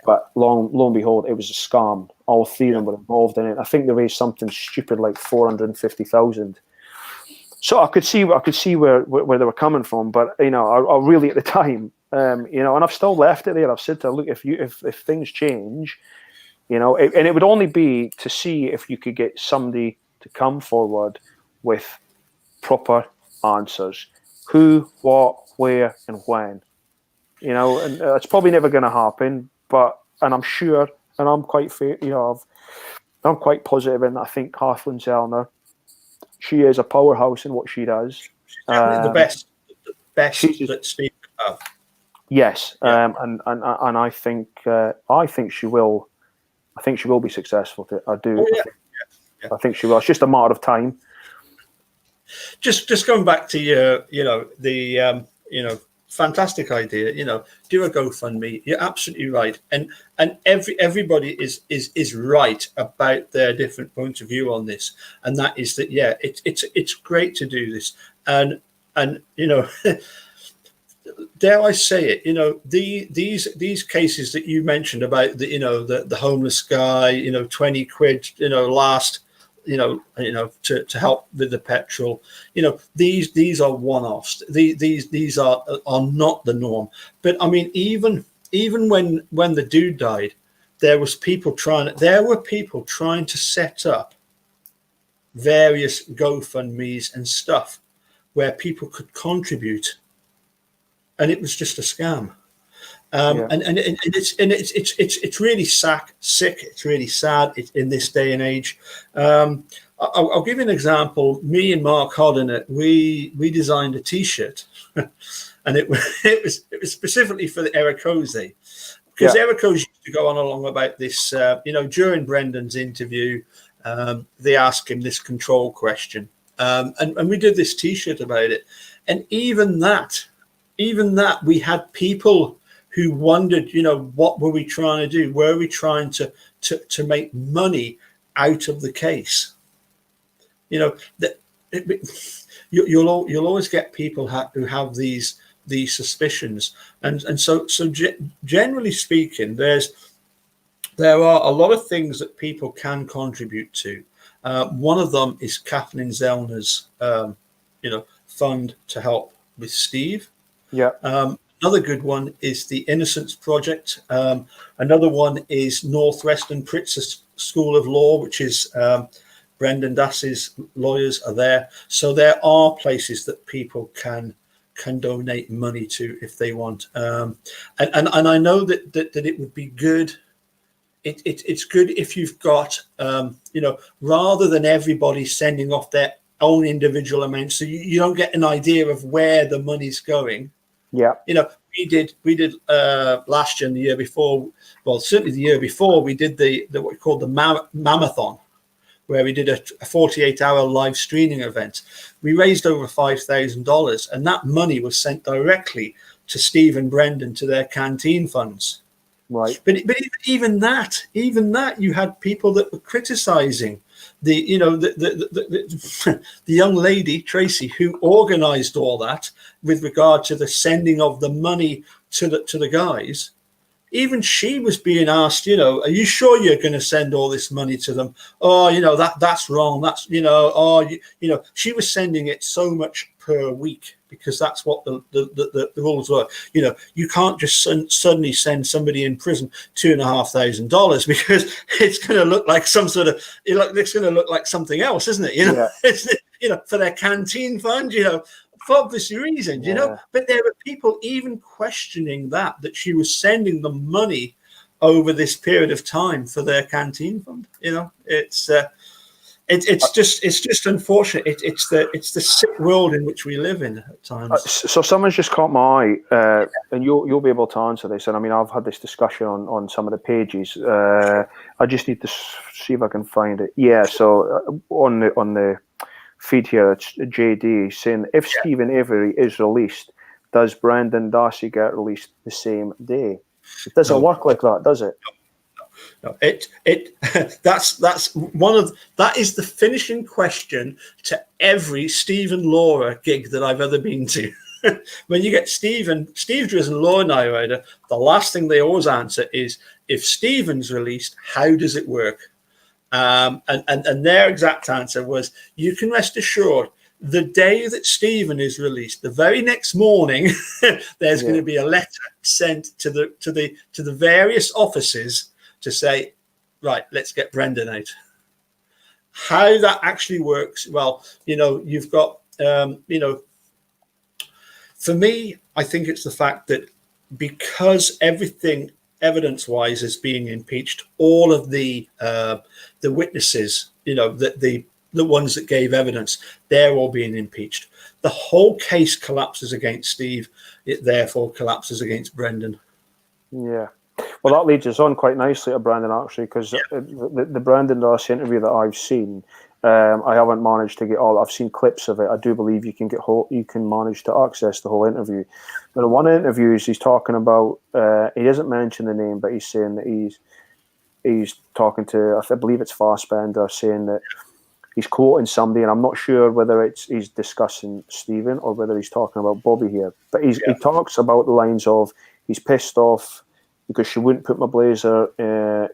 But lo and behold, it was a scam. All three of them were involved in it. I think they raised something stupid like 450,000. So I could see where they were coming from, but you know, I really at the time, you know, and I've still left it there. I've said to her, look, if things change, you know, and it would only be to see if you could get somebody to come forward with proper answers: who, what, where, and when. You know, and it's probably never going to happen. And I'm sure, and I'm quite fair, you know, I'm quite positive, and I think Kathleen Zellner, she is a powerhouse in what she does. She's definitely the best that Steve could have. Yes, and I think she will. I think she will be successful. I do. Oh, yeah. I think she will. It's just a matter of time. Just going back to your, you know, the fantastic idea. You know, do a GoFundMe. You're absolutely right, and everybody is right about their different points of view on this, and that is that it's great to do this, and you know, dare I say it, you know, these cases that you mentioned about the homeless guy, you know, 20 quid, you know, last. You know, to help with the petrol. You know, these are one-offs. These are not the norm. But I mean, even when the dude died, there were people trying to set up various GoFundMes and stuff where people could contribute, and it was just a scam. And it's really sick. It's really sad in this day and age. I'll give you an example. Me and Mark Hodden, we designed a T-shirt, and it was specifically for the Eric Jose, because Eric Jose used to go on along about this. You know, during Brendan's interview, they asked him this control question, and we did this T-shirt about it. And even that, we had people who wondered, you know, what were we trying to do? Were we trying to make money out of the case? You know, you'll always get people who have these suspicions, and so generally speaking, there are a lot of things that people can contribute to. One of them is Kathleen Zellner's, fund to help with Steve. Yeah. Another good one is the Innocence Project. Another one is Northwestern Pritzker School of Law, which is Brendan Dass's lawyers are there. So there are places that people can donate money to if they want. And I know that it would be good. It's good if you've got, rather than everybody sending off their own individual amounts, so you don't get an idea of where the money's going. Yeah, you know, we did last year and the year before. Well, certainly the year before, we did the what we called the Mamathon, where we did a 48-hour live streaming event. We raised over $5,000, and that money was sent directly to Steve and Brendan to their canteen funds. Right. But even that, you had people that were criticizing the young lady Tracy who organized all that with regard to the sending of the money to the guys. Even she was being asked, you know, are you sure you're going to send all this money to them? Oh, you know, that's wrong. That's, you know, she was sending it so much per week because that's what the rules were. You know, you can't just suddenly send somebody in prison $2,500 because it's going to look like it's going to look like something else, isn't it? You know, It's, you know, for their canteen fund, you know, for obvious reasons, you know. But there were people even questioning that she was sending them money over this period of time for their canteen fund. You know, it's just unfortunate. It's the sick world in which we live in at times. So someone's just caught my eye, and you'll be able to answer this. And I mean, I've had this discussion on some of the pages. I just need to see if I can find it. Yeah. So on the feed here, it's JD saying if Stephen Avery is released, does Brendan Darcy get released the same day? It doesn't work like that, does it? No, that is the finishing question to every Stephen Laura gig that I've ever been to. When you get Steve Drizzen Law Night Rider, the last thing they always answer is, if Stephen's released, how does it work? And their exact answer was, you can rest assured, the day that Stephen is released, the very next morning, there's going to be a letter sent to the various offices to say, right, let's get Brendan out. How that actually works, well, you've got, for me, I think it's the fact that because everything evidence-wise is being impeached, all of the witnesses, the ones that gave evidence, they're all being impeached. The whole case collapses against Steve. It therefore collapses against Brendan. Yeah. Well, that leads us on quite nicely to Brendan, actually, because the Brendan Darcy interview that I've seen, I haven't managed to get all. I've seen clips of it. I do believe you can manage to access the whole interview. But in one interview, he's talking about. He doesn't mention the name, but he's saying that he's talking to. I believe it's Fassbender, saying that he's quoting somebody, and I'm not sure whether he's discussing Stephen or whether he's talking about Bobby here. But he talks about the lines of, he's pissed off because she wouldn't put my blazer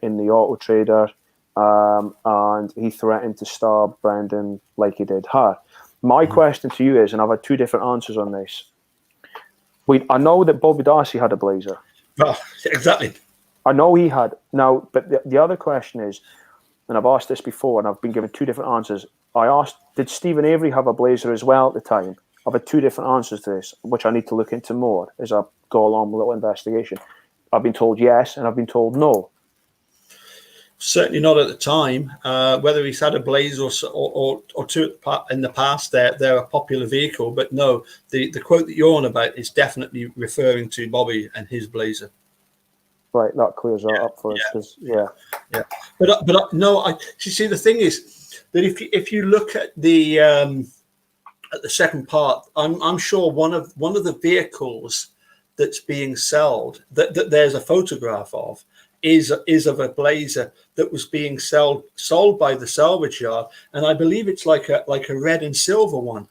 in the Auto Trader, and he threatened to stab Brendan like he did her. My question to you is, and I've had two different answers on this. I know that Bobby Darcy had a blazer. Oh, exactly. I know he had. Now, but the other question is, and I've asked this before, and I've been given two different answers. I asked, did Stephen Avery have a blazer as well at the time? I've had two different answers to this, which I need to look into more as I go along with a little investigation. I've been told yes, and I've been told no. Certainly not at the time. Whether he's had a blazer or two in the past, they're a popular vehicle. But no, the quote that you're on about is definitely referring to Bobby and his blazer. Right, that clears that up for us. Yeah. But no, you see, the thing is that if you look at the second part, I'm sure one of the vehicles that's being sold that there's a photograph of is of a blazer that was being sold by the salvage yard, and I believe it's like a red and silver one.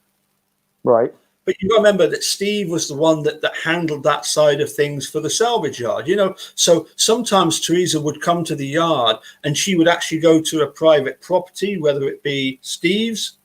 Right. But you remember that Steve was the one that handled that side of things for the salvage yard, So sometimes Teresa would come to the yard and she would actually go to a private property, whether it be Steve's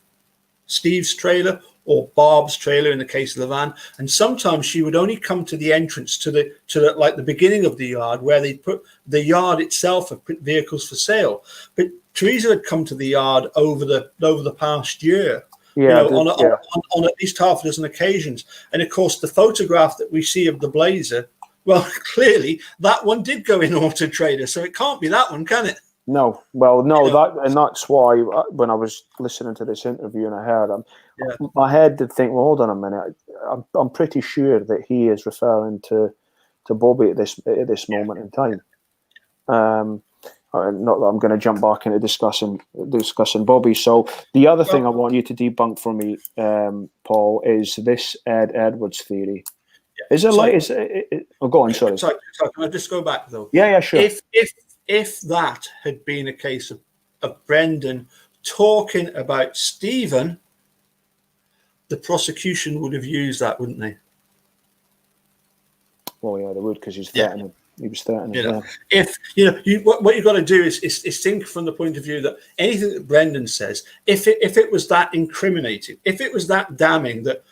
trailer or Barb's trailer in the case of the van. And sometimes she would only come to the entrance to the beginning of the yard, where they put the yard itself of vehicles for sale. But Teresa had come to the yard over the past year. On at least half a dozen occasions. And of course, the photograph that we see of the blazer, well, clearly that one did go in Auto Trader, so it can't be that one, can it? No. Well, no, that's why when I was listening to this interview and I heard him, my head did think, well, hold on a minute. I'm pretty sure that he is referring to Bobby at this moment in time. Not that I'm going to jump back into discussing Bobby. So the other thing I want you to debunk for me, Paul, is this Ed Edwards theory. Is it go on, sorry. Sorry, can I just go back though? Yeah, sure. If that had been a case of Brendan talking about Stephen, the prosecution would have used that, wouldn't they? Well, yeah, they would, because he's threatening. Yeah. He was threatening. If what you've got to do is think from the point of view that anything that Brendan says, if it was that incriminating, if it was that damning, that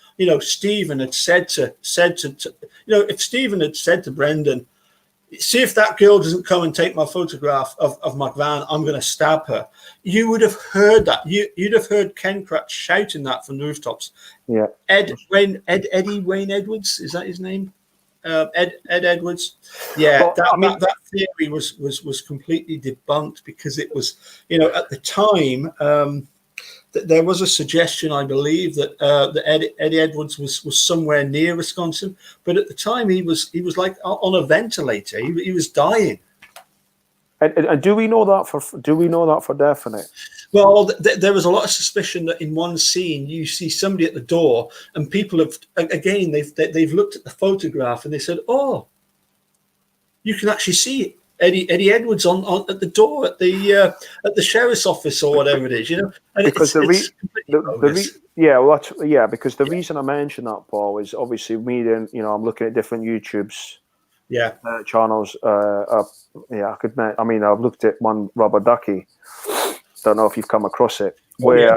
Stephen had said to if Stephen had said to Brendan, see if that girl doesn't come and take my photograph of my van, I'm going to stab her. You would have heard that. You'd have heard Ken Kratz shouting that from the rooftops. Yeah. Eddie Wayne Edwards, is that his name? Ed Edwards. Yeah, that theory was completely debunked, because it was, at the time, there was a suggestion, I believe, that Eddie Edwards was somewhere near Wisconsin, but at the time he was like on a ventilator. He was dying. And do we know that for definite? Well, there was a lot of suspicion that in one scene you see somebody at the door, and people have again they've looked at the photograph and they said, "Oh, you can actually see Eddie Edwards on at the door at the sheriff's office or whatever it is, you know." And because because the reason I mentioned that, Paul, is obviously me. Then I'm looking at different YouTube's channels. I could. I mean, I've looked at one Rubber Ducky. Don't know if you've come across it, where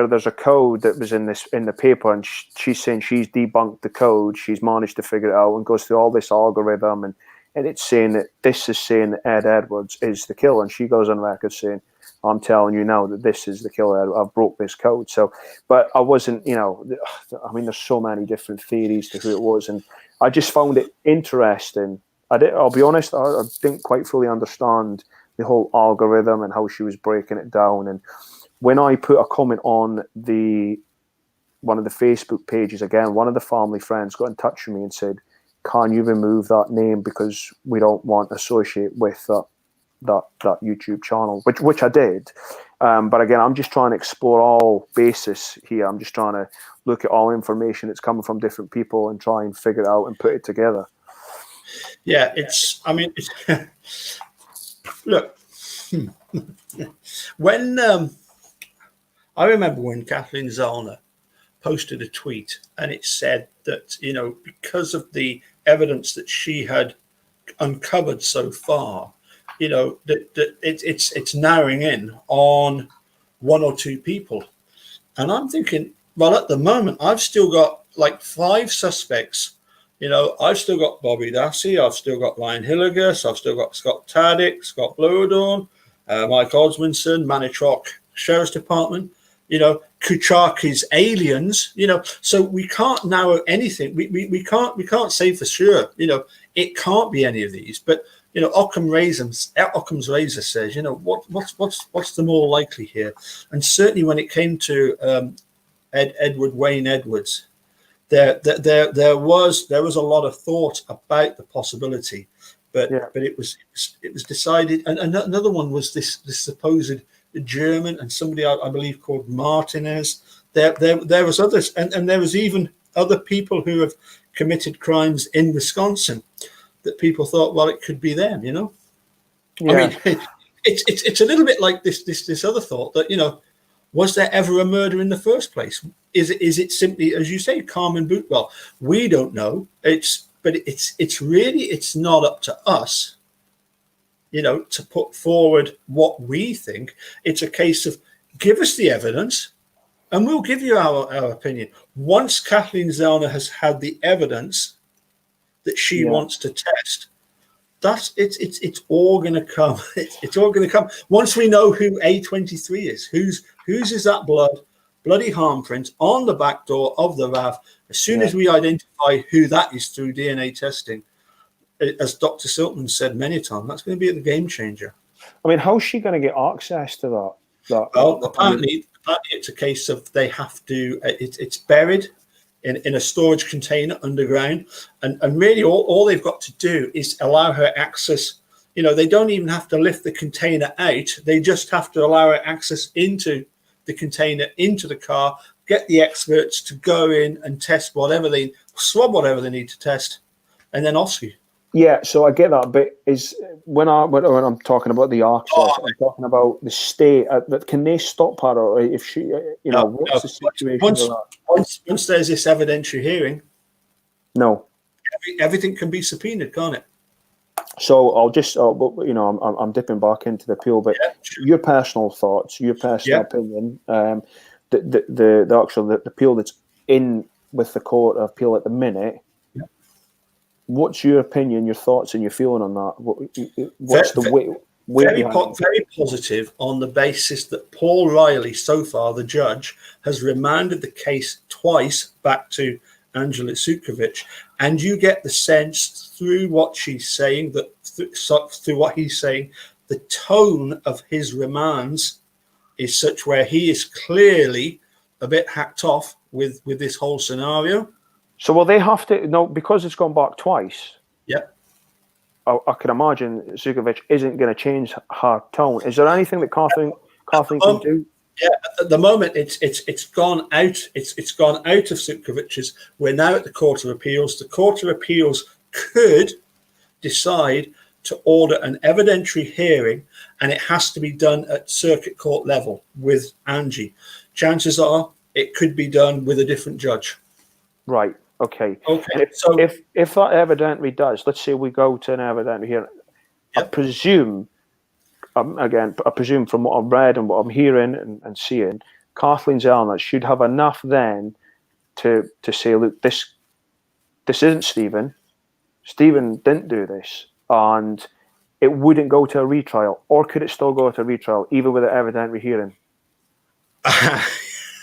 there's a code that was in the paper, and she's saying she's debunked the code. She's managed to figure it out and goes through all this algorithm, and it's saying that this is saying that Ed Edwards is the killer, and she goes on record saying, "I'm telling you now that this is the killer. I've broke this code." So, but I wasn't, I mean, there's so many different theories to who it was, and I just found it interesting. I'll be honest, I didn't quite fully understand the whole algorithm and how she was breaking it down. And when I put a comment on one of the Facebook pages, again, one of the family friends got in touch with me and said, "Can you remove that name because we don't want to associate with that YouTube channel," which I did. But again, I'm just trying to explore all bases here. I'm just trying to look at all information that's coming from different people and try and figure it out and put it together. Yeah, look, when I remember when Kathleen Zellner posted a tweet and it said that, because of the evidence that she had uncovered so far, that it's narrowing in on one or two people. And I'm thinking, well, at the moment, I've still got like 5 suspects. I've still got Bobby Dassey, I've still got Ryan Hilligus, I've still got Scott Taddick, Scott Blowdorn, Mike Osmondson, Manitrock Sheriff's Department, Kuchaki's aliens, so we can't narrow anything. We can't say for sure, it can't be any of these. But Occam's razor says, what's the more likely here? And certainly when it came to Wayne Edwards, there was a lot of thought about the possibility, but it was decided. And another one was this supposed German and somebody I believe called Martinez. There was others, and there was even other people who have committed crimes in Wisconsin that people thought, well, it could be them. I mean, it's a little bit like this other thought that was there ever a murder in the first place? Is it simply, as you say, Carmen Bootwell? We don't know. It's not up to us, to put forward what we think. It's a case of give us the evidence, and we'll give you our opinion. Once Kathleen Zellner has had the evidence that she wants to test, it's all going to come. It's all going to come once we know who A23 is. Whose is that bloody handprint on the back door of the RAV? As soon as we identify who that is through DNA testing, as Dr. Siltman said many times, that's going to be the game changer. I mean, how's she going to get access to that? Well, apparently it's a case of they have to. It's buried in a storage container underground, and really all they've got to do is allow her access. They don't even have to lift the container out. They just have to allow her access into the container, into the car, get the experts to go in and test swab whatever they need to test, and then off you. Yeah, so I get that, but when I'm talking about the access, I'm talking about the state. Can they stop her, or if she, what's the situation? Once there's this evidentiary hearing, everything can be subpoenaed, can't it? So I'll just, I'm dipping back into the appeal, but your personal thoughts, your personal opinion, the appeal that's in with the Court of Appeal at the minute. What's your opinion, your thoughts, and your feeling on that? What's the weight very positive on the basis that Paul Riley, so far the judge, has remanded the case twice back to Angela Sukovich, and you get the sense through what she's saying, that through what he's saying, the tone of his remands is such where he is clearly a bit hacked off with this whole scenario. So will they have to, because it's gone back twice? Yeah. I can imagine Zukovic isn't going to change her tone. Is there anything that Kathleen can do? Yeah, at the moment it's gone out. It's gone out of Zukovic's. We're now at the Court of Appeals. The Court of Appeals could decide to order an evidentiary hearing, and it has to be done at circuit court level with Angie. Chances are it could be done with a different judge. Right. Okay. Okay. If that evidently does, let's say we go to an evidentiary hearing, yep. I presume from what I've read and what I'm hearing and seeing, Kathleen Zellner should have enough then to say, look, this isn't Stephen. Stephen didn't do this, and it wouldn't go to a retrial, or could it still go to a retrial even with an evidentiary hearing?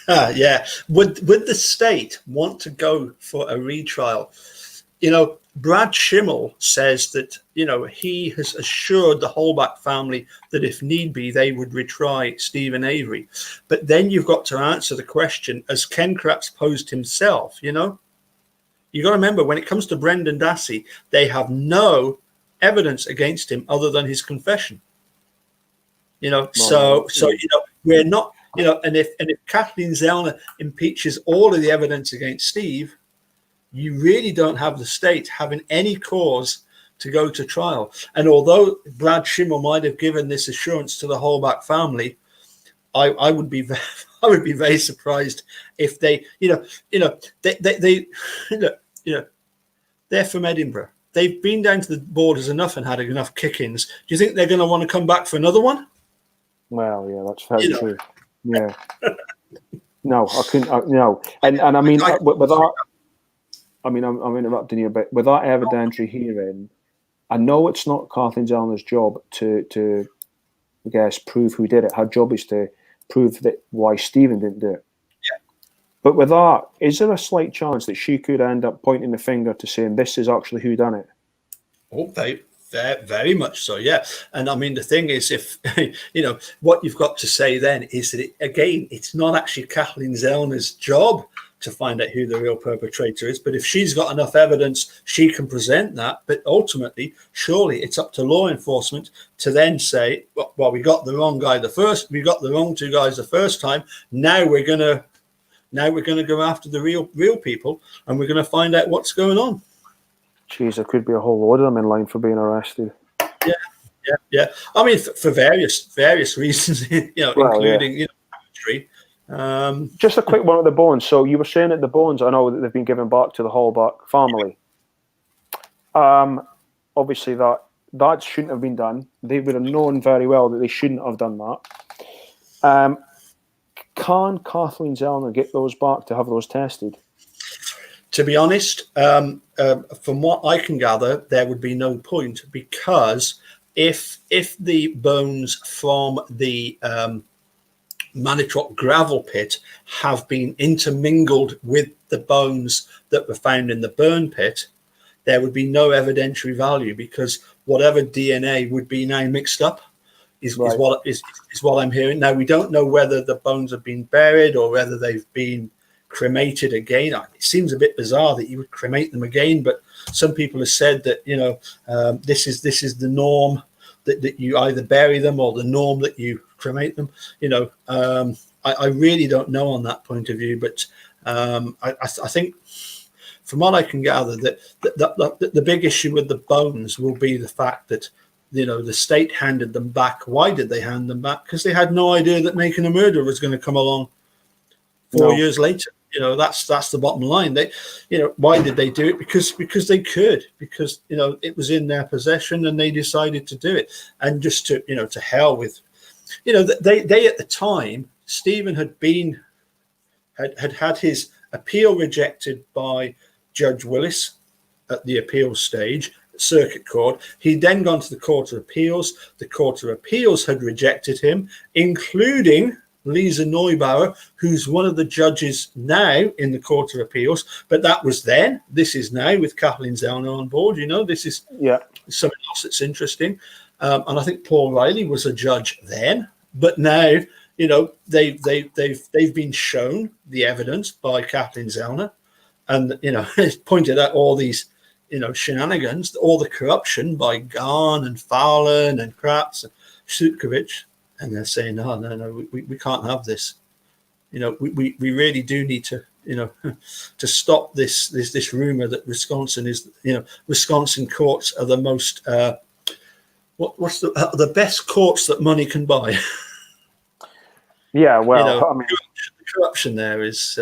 Yeah. Would the state want to go for a retrial? Brad Schimmel says that, he has assured the Holbach family that if need be, they would retry Stephen Avery. But then you've got to answer the question, as Ken Kratz posed himself, You got to remember, when it comes to Brendan Dassey, they have no evidence against him other than his confession. We're not, and if Kathleen Zellner impeaches all of the evidence against Steve, you really don't have the state having any cause to go to trial. And although Brad Schimmel might have given this assurance to the Holbach family, I would be very surprised if they, they're from Edinburgh. They've been down to the borders enough and had enough kick-ins. Do you think they're going to want to come back for another one? Well, yeah, that's very true. Yeah. No, I couldn't. No, and I mean, with that. I mean, I'm interrupting you, but with that evidentiary hearing, I know it's not Kathleen Zellner's job to, I guess, prove who did it. Her job is to prove that why Stephen didn't do it. Yeah. But with that, is there a slight chance that she could end up pointing the finger to saying this is actually who done it? Oh, very much so, yeah. And I mean, the thing is, if what you've got to say then is that it's not actually Kathleen Zellner's job to find out who the real perpetrator is. But if she's got enough evidence, she can present that. But ultimately, surely it's up to law enforcement to then say, well, we got the wrong guy we got the wrong two guys the first time. Now we're gonna go after the real people, and we're gonna find out what's going on. Jeez, there could be a whole load of them in line for being arrested. Yeah. I mean, for various reasons, including military. Just a quick one with the bones. So you were saying that the bones, I know that they've been given back to the Holbach family. Obviously that shouldn't have been done. They would have known very well that they shouldn't have done that. Can Kathleen Zellner get those back to have those tested? To be honest, from what I can gather, there would be no point, because if the bones from the Manitrock gravel pit have been intermingled with the bones that were found in the burn pit, there would be no evidentiary value, because whatever DNA would be now mixed up is what I'm hearing. Now, we don't know whether the bones have been buried or whether they've been cremated again. It seems a bit bizarre that you would cremate them again, but some people have said that this is the norm, that you either bury them, or the norm that you cremate them. I really don't know on that point of view, but I think from what I can gather, that the big issue with the bones will be the fact that the state handed them back. Why did they hand them back? Because they had no idea that Making a Murderer was going to come along 4 years later. That's the bottom line. They, why did they do it? Because they could, because it was in their possession, and they decided to do it. And just to hell with, they at the time, Stephen had his appeal rejected by Judge Willis at the appeals stage, circuit court. He'd then gone to the Court of Appeals. The Court of Appeals had rejected him, including Lisa Neubauer, who's one of the judges now in the Court of Appeals. But that was then. This is now with Kathleen Zellner on board. This is something else that's interesting. And I think Paul Riley was a judge then. But now, they've been shown the evidence by Kathleen Zellner, and it's pointed out all these shenanigans, all the corruption by Garn and Fowler and Kratz and Sutkovich, and they're saying, no, we can't have this. We really do need to, to stop this rumor that Wisconsin is, Wisconsin courts are the most, what's the best courts that money can buy. Yeah, well, I mean, the corruption there is.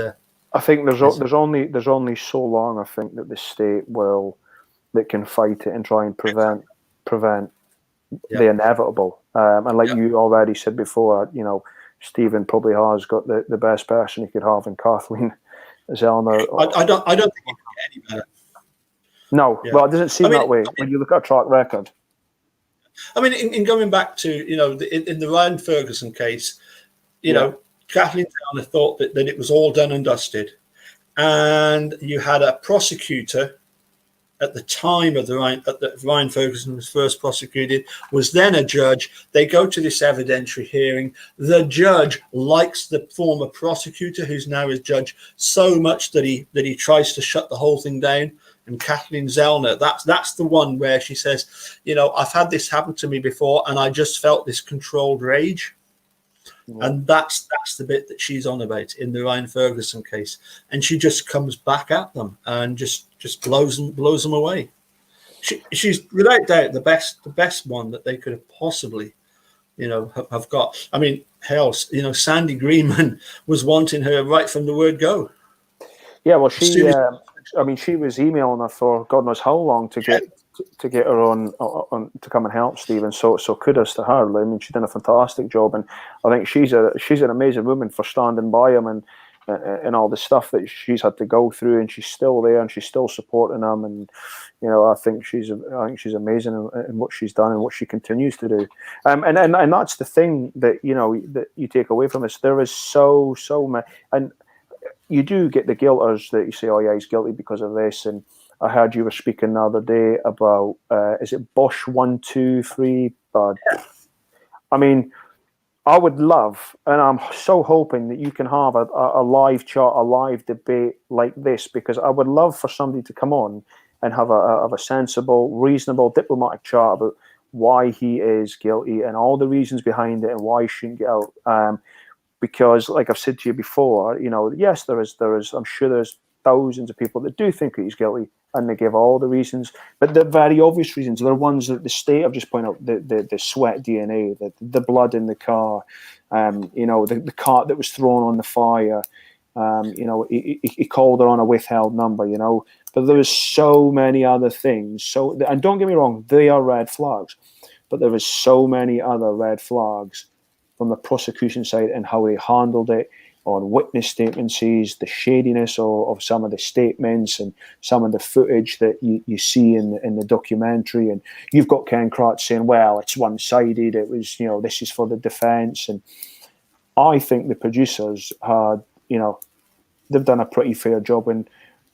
I think there's only so long I think that the state that can fight it and try and prevent the inevitable. And like you already said before, Stephen probably has got the best person he could have in Kathleen Zellner. I don't think he can get any better. No, well, it doesn't seem that way when you look at a track record. I mean, in going back to in the Ryan Ferguson case, Kathleen Zellner thought that it was all done and dusted, and you had a prosecutor at the time of Ryan Ferguson was first prosecuted, was then a judge. They go to this evidentiary hearing. The judge likes the former prosecutor, who's now his judge, so much that he tries to shut the whole thing down. And Kathleen Zellner, that's the one where she says, I've had this happen to me before, and I just felt this controlled rage. Yeah. And that's the bit that she's on about in the Ryan Ferguson case, and she just comes back at them and just blows them away. She's without doubt the best one that they could have possibly, have got. I mean, hell, Sandy Greenman was wanting her right from the word go. Yeah, well, she was emailing her for God knows how long to get her on to come and help Stephen. So kudos to her. I mean, she did a fantastic job, and I think she's an amazing woman for standing by him and all the stuff that she's had to go through, and she's still there and she's still supporting him. And I think she's amazing in what she's done and what she continues to do. And that's the thing that that you take away from this. There is so many, and you do get the guilters that you say, oh yeah, he's guilty because of this. And I heard you were speaking the other day about, is it Bosch 123? But I mean, I would love, and I'm so hoping that you can have a live chat, a live debate like this, because I would love for somebody to come on and have a sensible, reasonable, diplomatic chat about why he is guilty and all the reasons behind it and why he shouldn't get out. Because, like I've said to you before, yes, there is. I'm sure there's thousands of people that do think that he's guilty, and they give all the reasons, but the very obvious reasons. They're ones that the state have just pointed out: the sweat DNA, the blood in the car, the cart that was thrown on the fire. He called her on a withheld number. But there was so many other things. So, and don't get me wrong, they are red flags, but there was so many other red flags from the prosecution side and how they handled it on witness statements, the shadiness of some of the statements and some of the footage that you see in the documentary. And you've got Ken Kratz saying, well, it's one-sided. It was, this is for the defense. And I think the producers had, they've done a pretty fair job in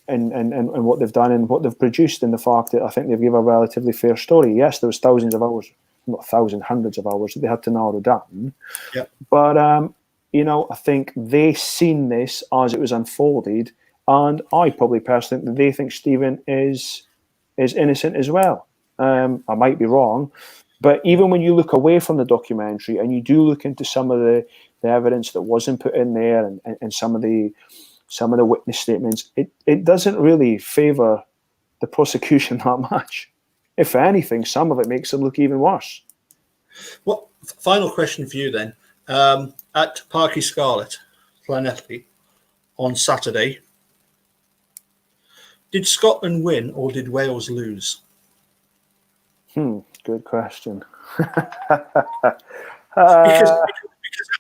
what they've done and what they've produced, in the fact that I think they've given a relatively fair story. Yes, there was thousands of hours, not thousands, hundreds of hours that they had to narrow down. Yeah. But, I think they seen this as it was unfolded, and I probably personally think that they think Stephen is innocent as well. I might be wrong, but even when you look away from the documentary and you do look into some of the evidence that wasn't put in there and some of the witness statements, it doesn't really favour the prosecution that much. If anything, some of it makes them look even worse. Well, final question for you then. At Parky Scarlet, Llanelli, on Saturday, did Scotland win or did Wales lose? Good question. Because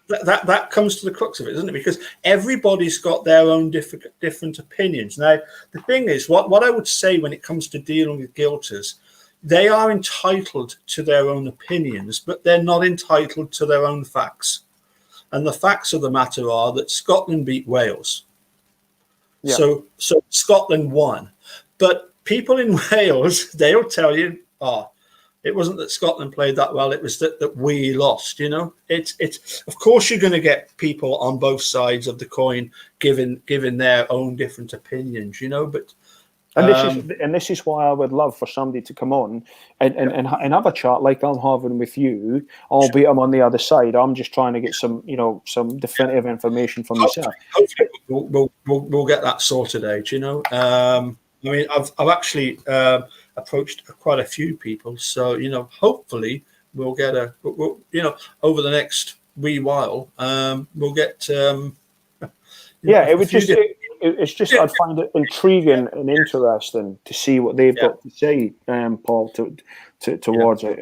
that comes to the crux of it, doesn't it? Because everybody's got their own different opinions. Now, the thing is, what I would say when it comes to dealing with guilters, they are entitled to their own opinions, but they're not entitled to their own facts. And the facts of the matter are that Scotland beat Wales. Yeah. So Scotland won. But people in Wales, they'll tell you, it wasn't that Scotland played that well, it was that we lost, It's of course you're going to get people on both sides of the coin giving their own different opinions, but And this is why I would love for somebody to come on and have a chat like I'm having with you, albeit I'm on the other side. I'm just trying to get some definitive information from yourself. Hopefully we'll get that sorted out. I mean, I've actually approached quite a few people, so hopefully we'll get over the next wee while, we'll get. It's just I'd find it intriguing and interesting to see what they've got to say, Paul, towards it.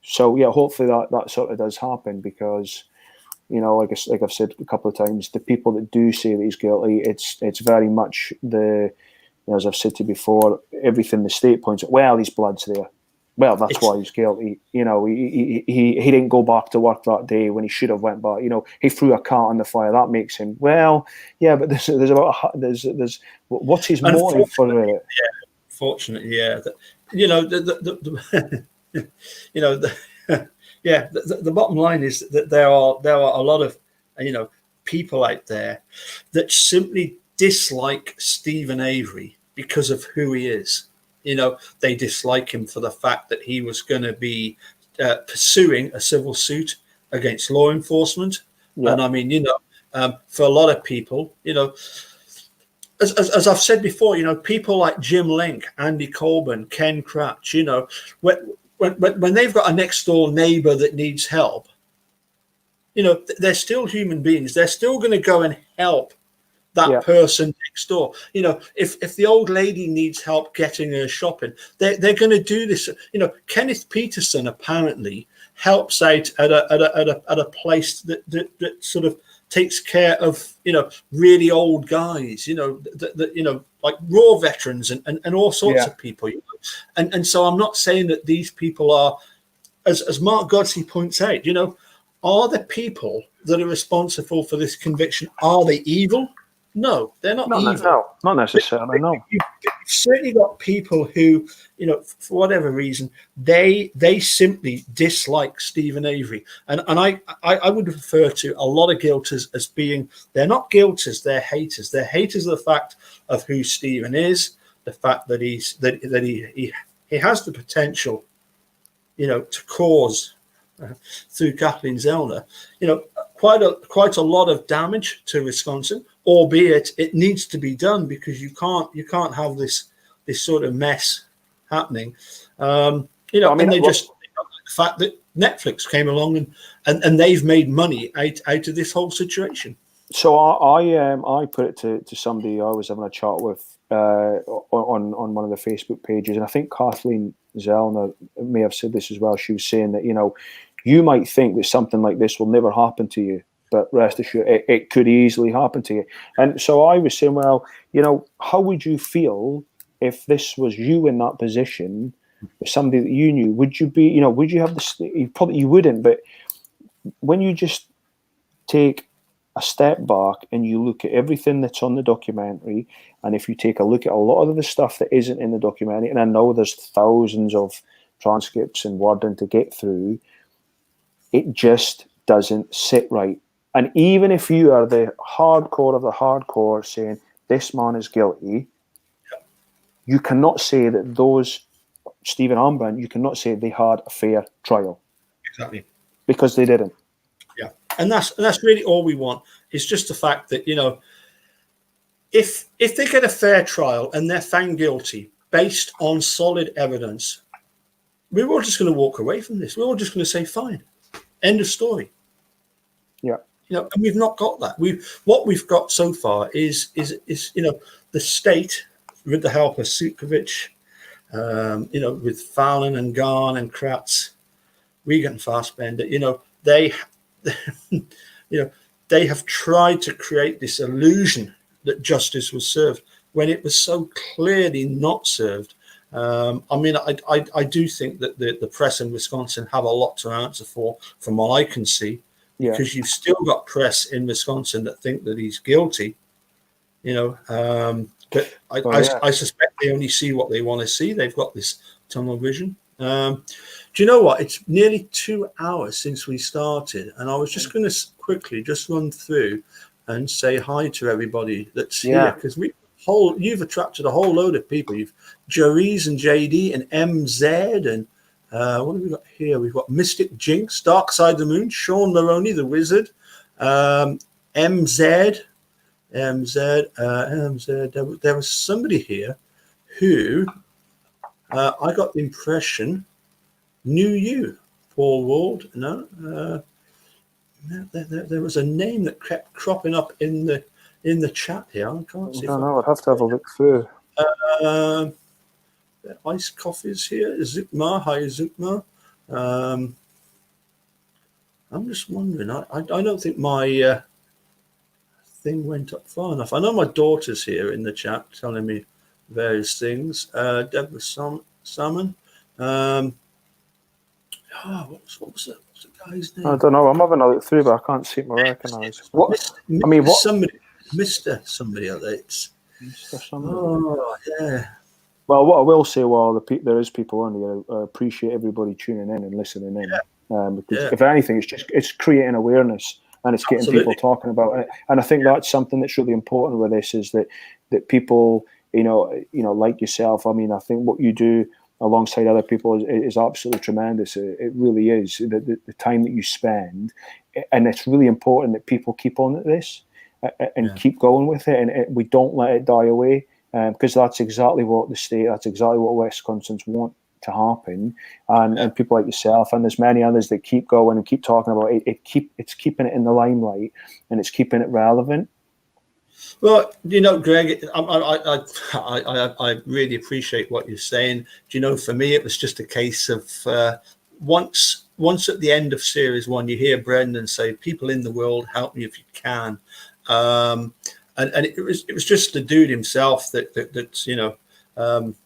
So hopefully that sort of does happen, because like I've said a couple of times, the people that do say that he's guilty, it's very much as I've said to you before, everything the state points at. Well, his blood's there. Well, that's why he's guilty. He didn't go back to work that day when he should have went back. He threw a cat in the fire. That makes him, well, yeah. But there's what's his motive for it? Fortunately, the bottom line is that there are a lot of people out there that simply dislike Steven Avery because of who he is. They dislike him for the fact that he was going to be pursuing a civil suit against law enforcement. Yeah. And I mean, for a lot of people, as I've said before, people like Jim Link, Andy Colburn, Ken Cratch, when they've got a next door neighbor that needs help, they're still human beings. They're still going to go and help that person next door. If the old lady needs help getting her shopping, they're going to do this. Kenneth Peterson apparently helps out at a place that sort of takes care of really old guys, like war veterans and all sorts of people. And so I'm not saying that these people are, as Mark Godsey points out, are the people that are responsible for this conviction, are they evil? No, they're not evil. No, not necessarily. No, you've certainly got people who, for whatever reason, they simply dislike Steven Avery, and I would refer to a lot of guilters as being, they're not guilters, they're haters. They're haters of the fact of who Steven is, the fact that he has the potential, to cause through Kathleen Zellner, quite a lot of damage to Wisconsin. Albeit it needs to be done, because you can't have this sort of mess happening. And the fact that Netflix came along and they've made money out of this whole situation. So I put it to somebody I was having a chat with on one of the Facebook pages, and I think Kathleen Zellner may have said this as well. She was saying that you might think that something like this will never happen to you, but rest assured, it could easily happen to you. And so I was saying, well, how would you feel if this was you in that position, with somebody that you knew? Would you be, would you have this? Probably you wouldn't, but when you just take a step back and you look at everything that's on the documentary, and if you take a look at a lot of the stuff that isn't in the documentary, and I know there's thousands of transcripts and wording to get through, it just doesn't sit right. And even if you are the hardcore of the hardcore saying this man is guilty, you cannot say that those, Stephen Armbrunt, you cannot say they had a fair trial. Exactly. Because they didn't. Yeah. And that's really all we want. It's just the fact that, if they get a fair trial and they're found guilty based on solid evidence, we're all just going to walk away from this. We're all just going to say, fine, end of story. Yeah. And we've not got that. What we've got so far is the state, with the help of Sukovich, with Fallon and Garn and Kratz, Regan Fassbender, they have tried to create this illusion that justice was served when it was so clearly not served. I do think that the press in Wisconsin have a lot to answer for, from what I can see. Because you've still got press in Wisconsin that think that he's guilty, but I suspect they only see what they want to see. They've got this tunnel vision. Do you know what? It's nearly 2 hours since we started, and I was just going to quickly just run through and say hi to everybody that's here, because we've you've attracted a whole load of people. You've Jerry's and JD and MZ and what have we got here? We've got Mystic Jinx, Dark Side of the Moon, Sean Maroney, the Wizard, MZ. There was somebody here who I got the impression knew you, Paul Ward. No, there was a name that kept cropping up in the chat here. I can't see. I don't know. I'd have to have a look through. Iced coffees here. Zukma, hi Zukma. I'm just wondering. I don't think my thing went up far enough. I know my daughter's here in the chat telling me various things. Deborah Salmon. What was the guy's name? I don't know. I'm having a look through, but I can't seem to recognise. What? I mean, what? Mr. Somebody else. It's Mr. Somebody. Oh yeah. Well, what I will say, while there is people on here, I appreciate everybody tuning in and listening in. Because if anything, it's creating awareness and it's getting people talking about it. And I think that's something that's really important with this, is that people, you know, like yourself. I mean, I think what you do alongside other people is absolutely tremendous. It really is. The time that you spend, and it's really important that people keep on at this and keep going with it, and we don't let it die away. Because that's exactly what that's exactly what Wisconsinites want to happen, and people like yourself, and there's many others that keep going and keep talking about it. It's keeping it in the limelight, and it's keeping it relevant. Well, Greg, I really appreciate what you're saying. For me, it was just a case of once at the end of Series 1, you hear Brendan say, "People in the world, help me if you can." And it was just the dude himself that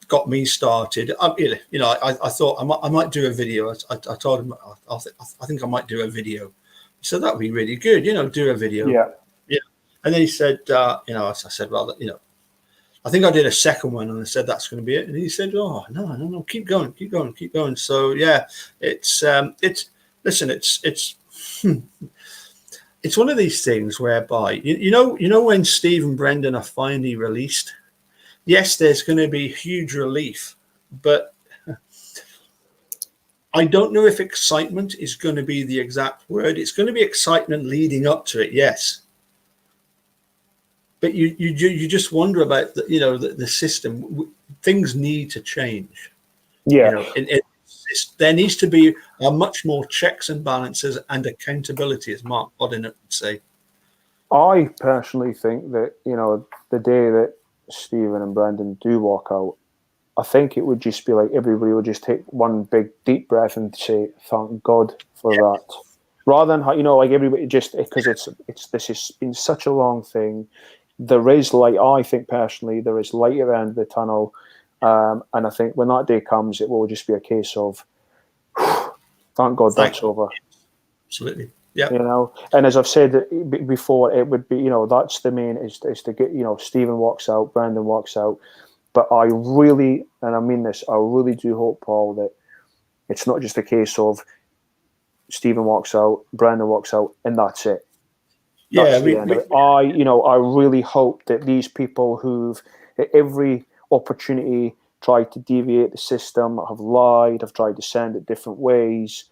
got me started. I thought I might do a video. I told him I think I might do a video. He said that'd be really good. Do a video. Yeah. And then he said, I said, well, I think I did a second one, and I said that's going to be it. And he said, oh no, keep going. So yeah, it's it's one of these things whereby when Steve and Brendan are finally released, yes, there's going to be huge relief, but I don't know if excitement is going to be the exact word. It's going to be excitement leading up to it, yes. But you just wonder about the system. Things need to change. Yeah. There needs to be a much more checks and balances and accountability, as Mark Bodden would say. I personally think that, the day that Stephen and Brendan do walk out, I think it would just be like everybody would just take one big deep breath and say, thank God for that. Rather than, like everybody just, because this has been such a long thing. There is light. I think personally there is light at the end of the tunnel. And I think when that day comes, it will just be a case of, thank God that's over. Absolutely. Yeah. And as I've said before, it would be, that's the main, is to get, Stephen walks out, Brendan walks out. But I really, and I mean this, I really do hope, Paul, that it's not just a case of Stephen walks out, Brendan walks out, and that's it. That's the end of it. I really hope that these people who've, at every opportunity, tried to deviate the system, have lied, have tried to send it different ways.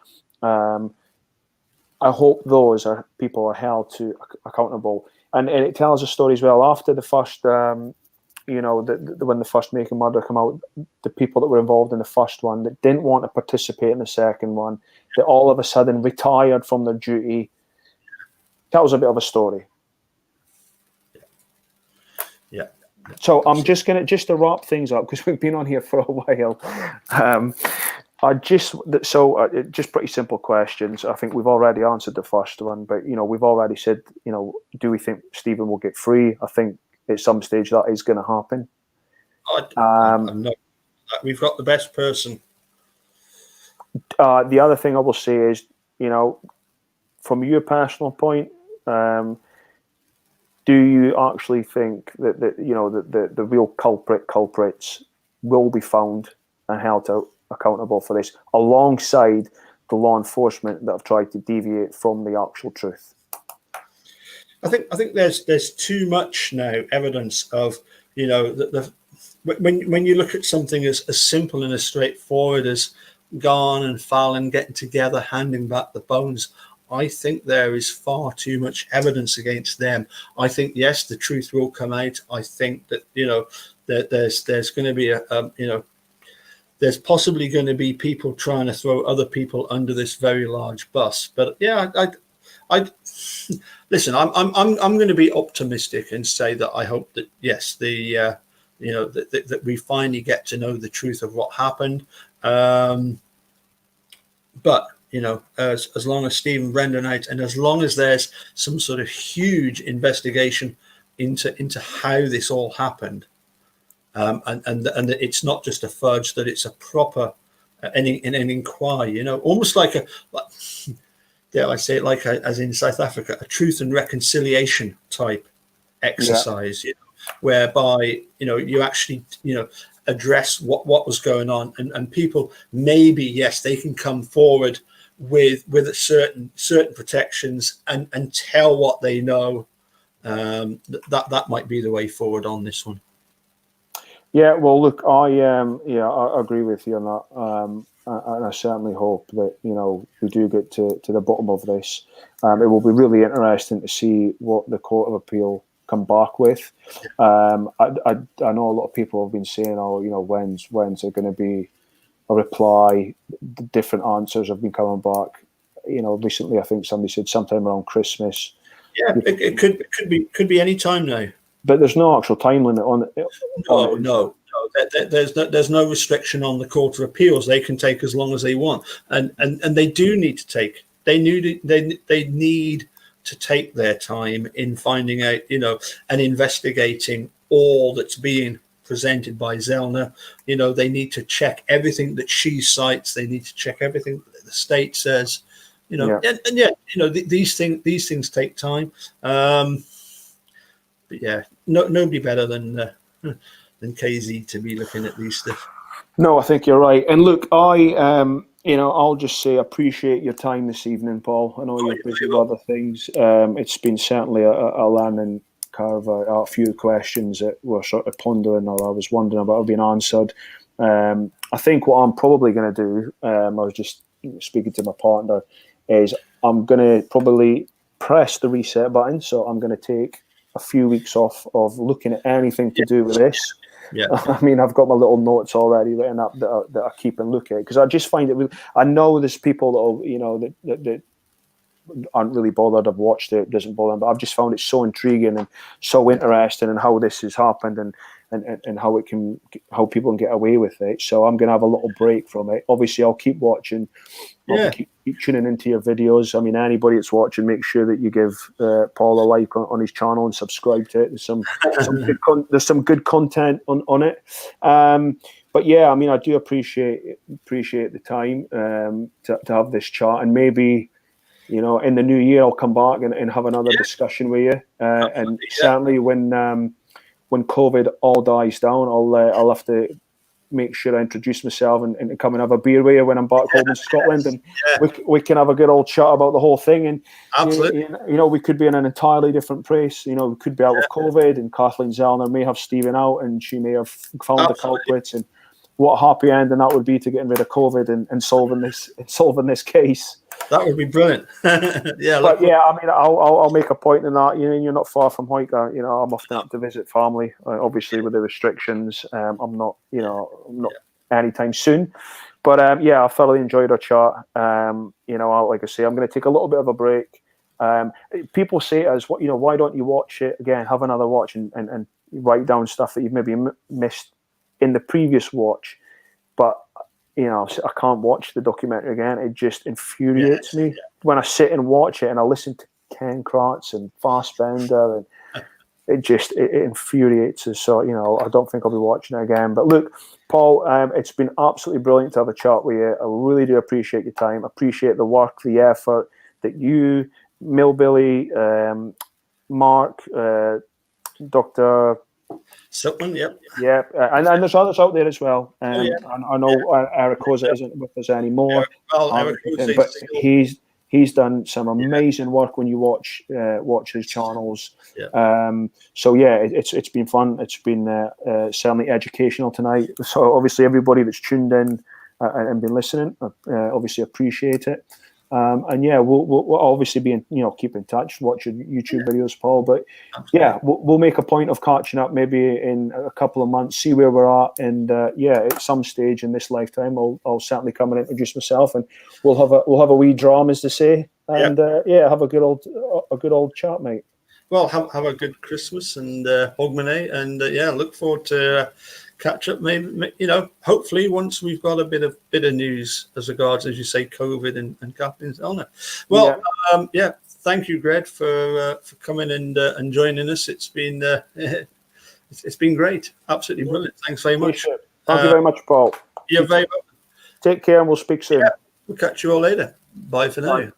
I hope those people are held to accountable. And it tells a story as well. After the first, when the first Make a Murder came out, the people that were involved in the first one that didn't want to participate in the second one, that all of a sudden retired from their duty. Tells a bit of a story. Yeah. So I'm just to wrap things up, because we've been on here for a while. Just pretty simple questions. I think we've already answered the first one, but we've already said, do we think Stephen will get free? I think at some stage that is going to happen. We've got the best person. The other thing I will say is, from your personal point, do you actually think that the real culprits will be found and held accountable for this, alongside the law enforcement that have tried to deviate from the actual truth? I think there's too much now evidence of You know, when you look at something as simple and as straightforward as Garn and Fallon getting together, handing back the bones, I think there is far too much evidence against them. I think, yes, the truth will come out. I think that, you know, that there's going to be there's possibly going to be people trying to throw other people under this very large bus. But yeah, I listen. I'm going to be optimistic and say that I hope that, yes, that we finally get to know the truth of what happened. But you know, as long as Stephen Brendan out, and as long as there's some sort of huge investigation into how this all happened, and it's not just a fudge, that it's a proper an inquiry. You know, almost like dare I say it, like as in South Africa, a truth and reconciliation type exercise. Yeah. You know, whereby you actually address what was going on, and people maybe, yes, they can come forward with a certain protections and tell what they know. That might be the way forward on this one. Yeah, well, look, I agree with you on that, and I certainly hope that we do get to the bottom of this. It will be really interesting to see what the Court of Appeal come back with. I know a lot of people have been saying, when's it going to be a reply? The different answers have been coming back. Recently I think somebody said sometime around Christmas. Yeah, it could be any time now. But there's no actual time limit on it. No. There's no restriction on the Court of Appeals. They can take as long as they want, and they do need to take. They need to take their time in finding out, and investigating all that's being presented by Zellner. They need to check everything that she cites. They need to check everything that the state says. These things take time. But yeah, nobody better than KZ to be looking at these stuff. No, I think you're right. And look, I'll just say appreciate your time this evening, Paul. I know you're busy with other things. It's been certainly a learning curve. A few questions that were sort of pondering, or I was wondering about, have been answered. I think what I'm probably going to do, I was just speaking to my partner, is I'm going to probably press the reset button. So I'm going to take a few weeks off of looking at anything to do with this. Yeah, I mean, I've got my little notes already written up that I keep and look at, because I just find it. I know there's people that aren't really bothered. I've watched it; doesn't bother them, but I've just found it so intriguing and so interesting, and how this has happened, and how people can get away with it. So I'm going to have a little break from it. Obviously, I'll keep watching. I'll keep tuning into your videos. I mean, anybody that's watching, make sure that you give Paul a like on his channel and subscribe to it. There's some good content on it. But yeah, I mean, I do appreciate the time to have this chat, and maybe in the new year I'll come back and have another discussion with you. And certainly when COVID all dies down, I'll have to make sure I introduce myself and come and have a beer with you when I'm back home in Scotland, and we can have a good old chat about the whole thing. And absolutely, we could be in an entirely different place. We could be out of COVID, and Kathleen Zellner may have Stephen out, and she may have found the culprits. And what a happy ending that would be to getting rid of COVID and solving this case. That would be brilliant. Yeah, but yeah, I mean, I'll make a point in that. You're not far from Hawick. I'm often up to visit family. Obviously, with the restrictions, I'm not anytime soon. But I thoroughly enjoyed our chat. Like I say, I'm going to take a little bit of a break. People say to us, why don't you watch it again? Have another watch and write down stuff that you've maybe missed in the previous watch. But I can't watch the documentary again. It just infuriates me when I sit and watch it, and I listen to Ken Kratz and Fassbender, and it infuriates us. So I don't think I'll be watching it again. But look, Paul, it's been absolutely brilliant to have a chat with you. I really do appreciate your time. Appreciate the work, the effort that you, Millbilly, Mark, Dr. Silkman, and there's others out there as well. I know Eric Koza isn't with us anymore, Eric but he's He's done some amazing work when you watch his channels. So yeah, it's been fun. It's been certainly educational tonight. So obviously everybody that's tuned in and been listening, obviously appreciate it. And yeah, we'll obviously be keep in touch, watch your YouTube videos, Paul. But yeah, we'll make a point of catching up maybe in a couple of months, see where we're at, and at some stage in this lifetime, I'll certainly come and introduce myself, and we'll have a wee drum, as they say, and have a good old chat, mate. Well, have a good Christmas and Hogmanay, and look forward to catch up. Maybe hopefully once we've got a bit of news as regards, as you say, COVID and Captain's Honour. Well, thank you, Greg, for coming and joining us. It's been it's been great, absolutely brilliant. Thanks very much. Thank you very much, Paul. You're very welcome. Take care, and we'll speak soon. We'll catch you all later. Bye for now. Bye.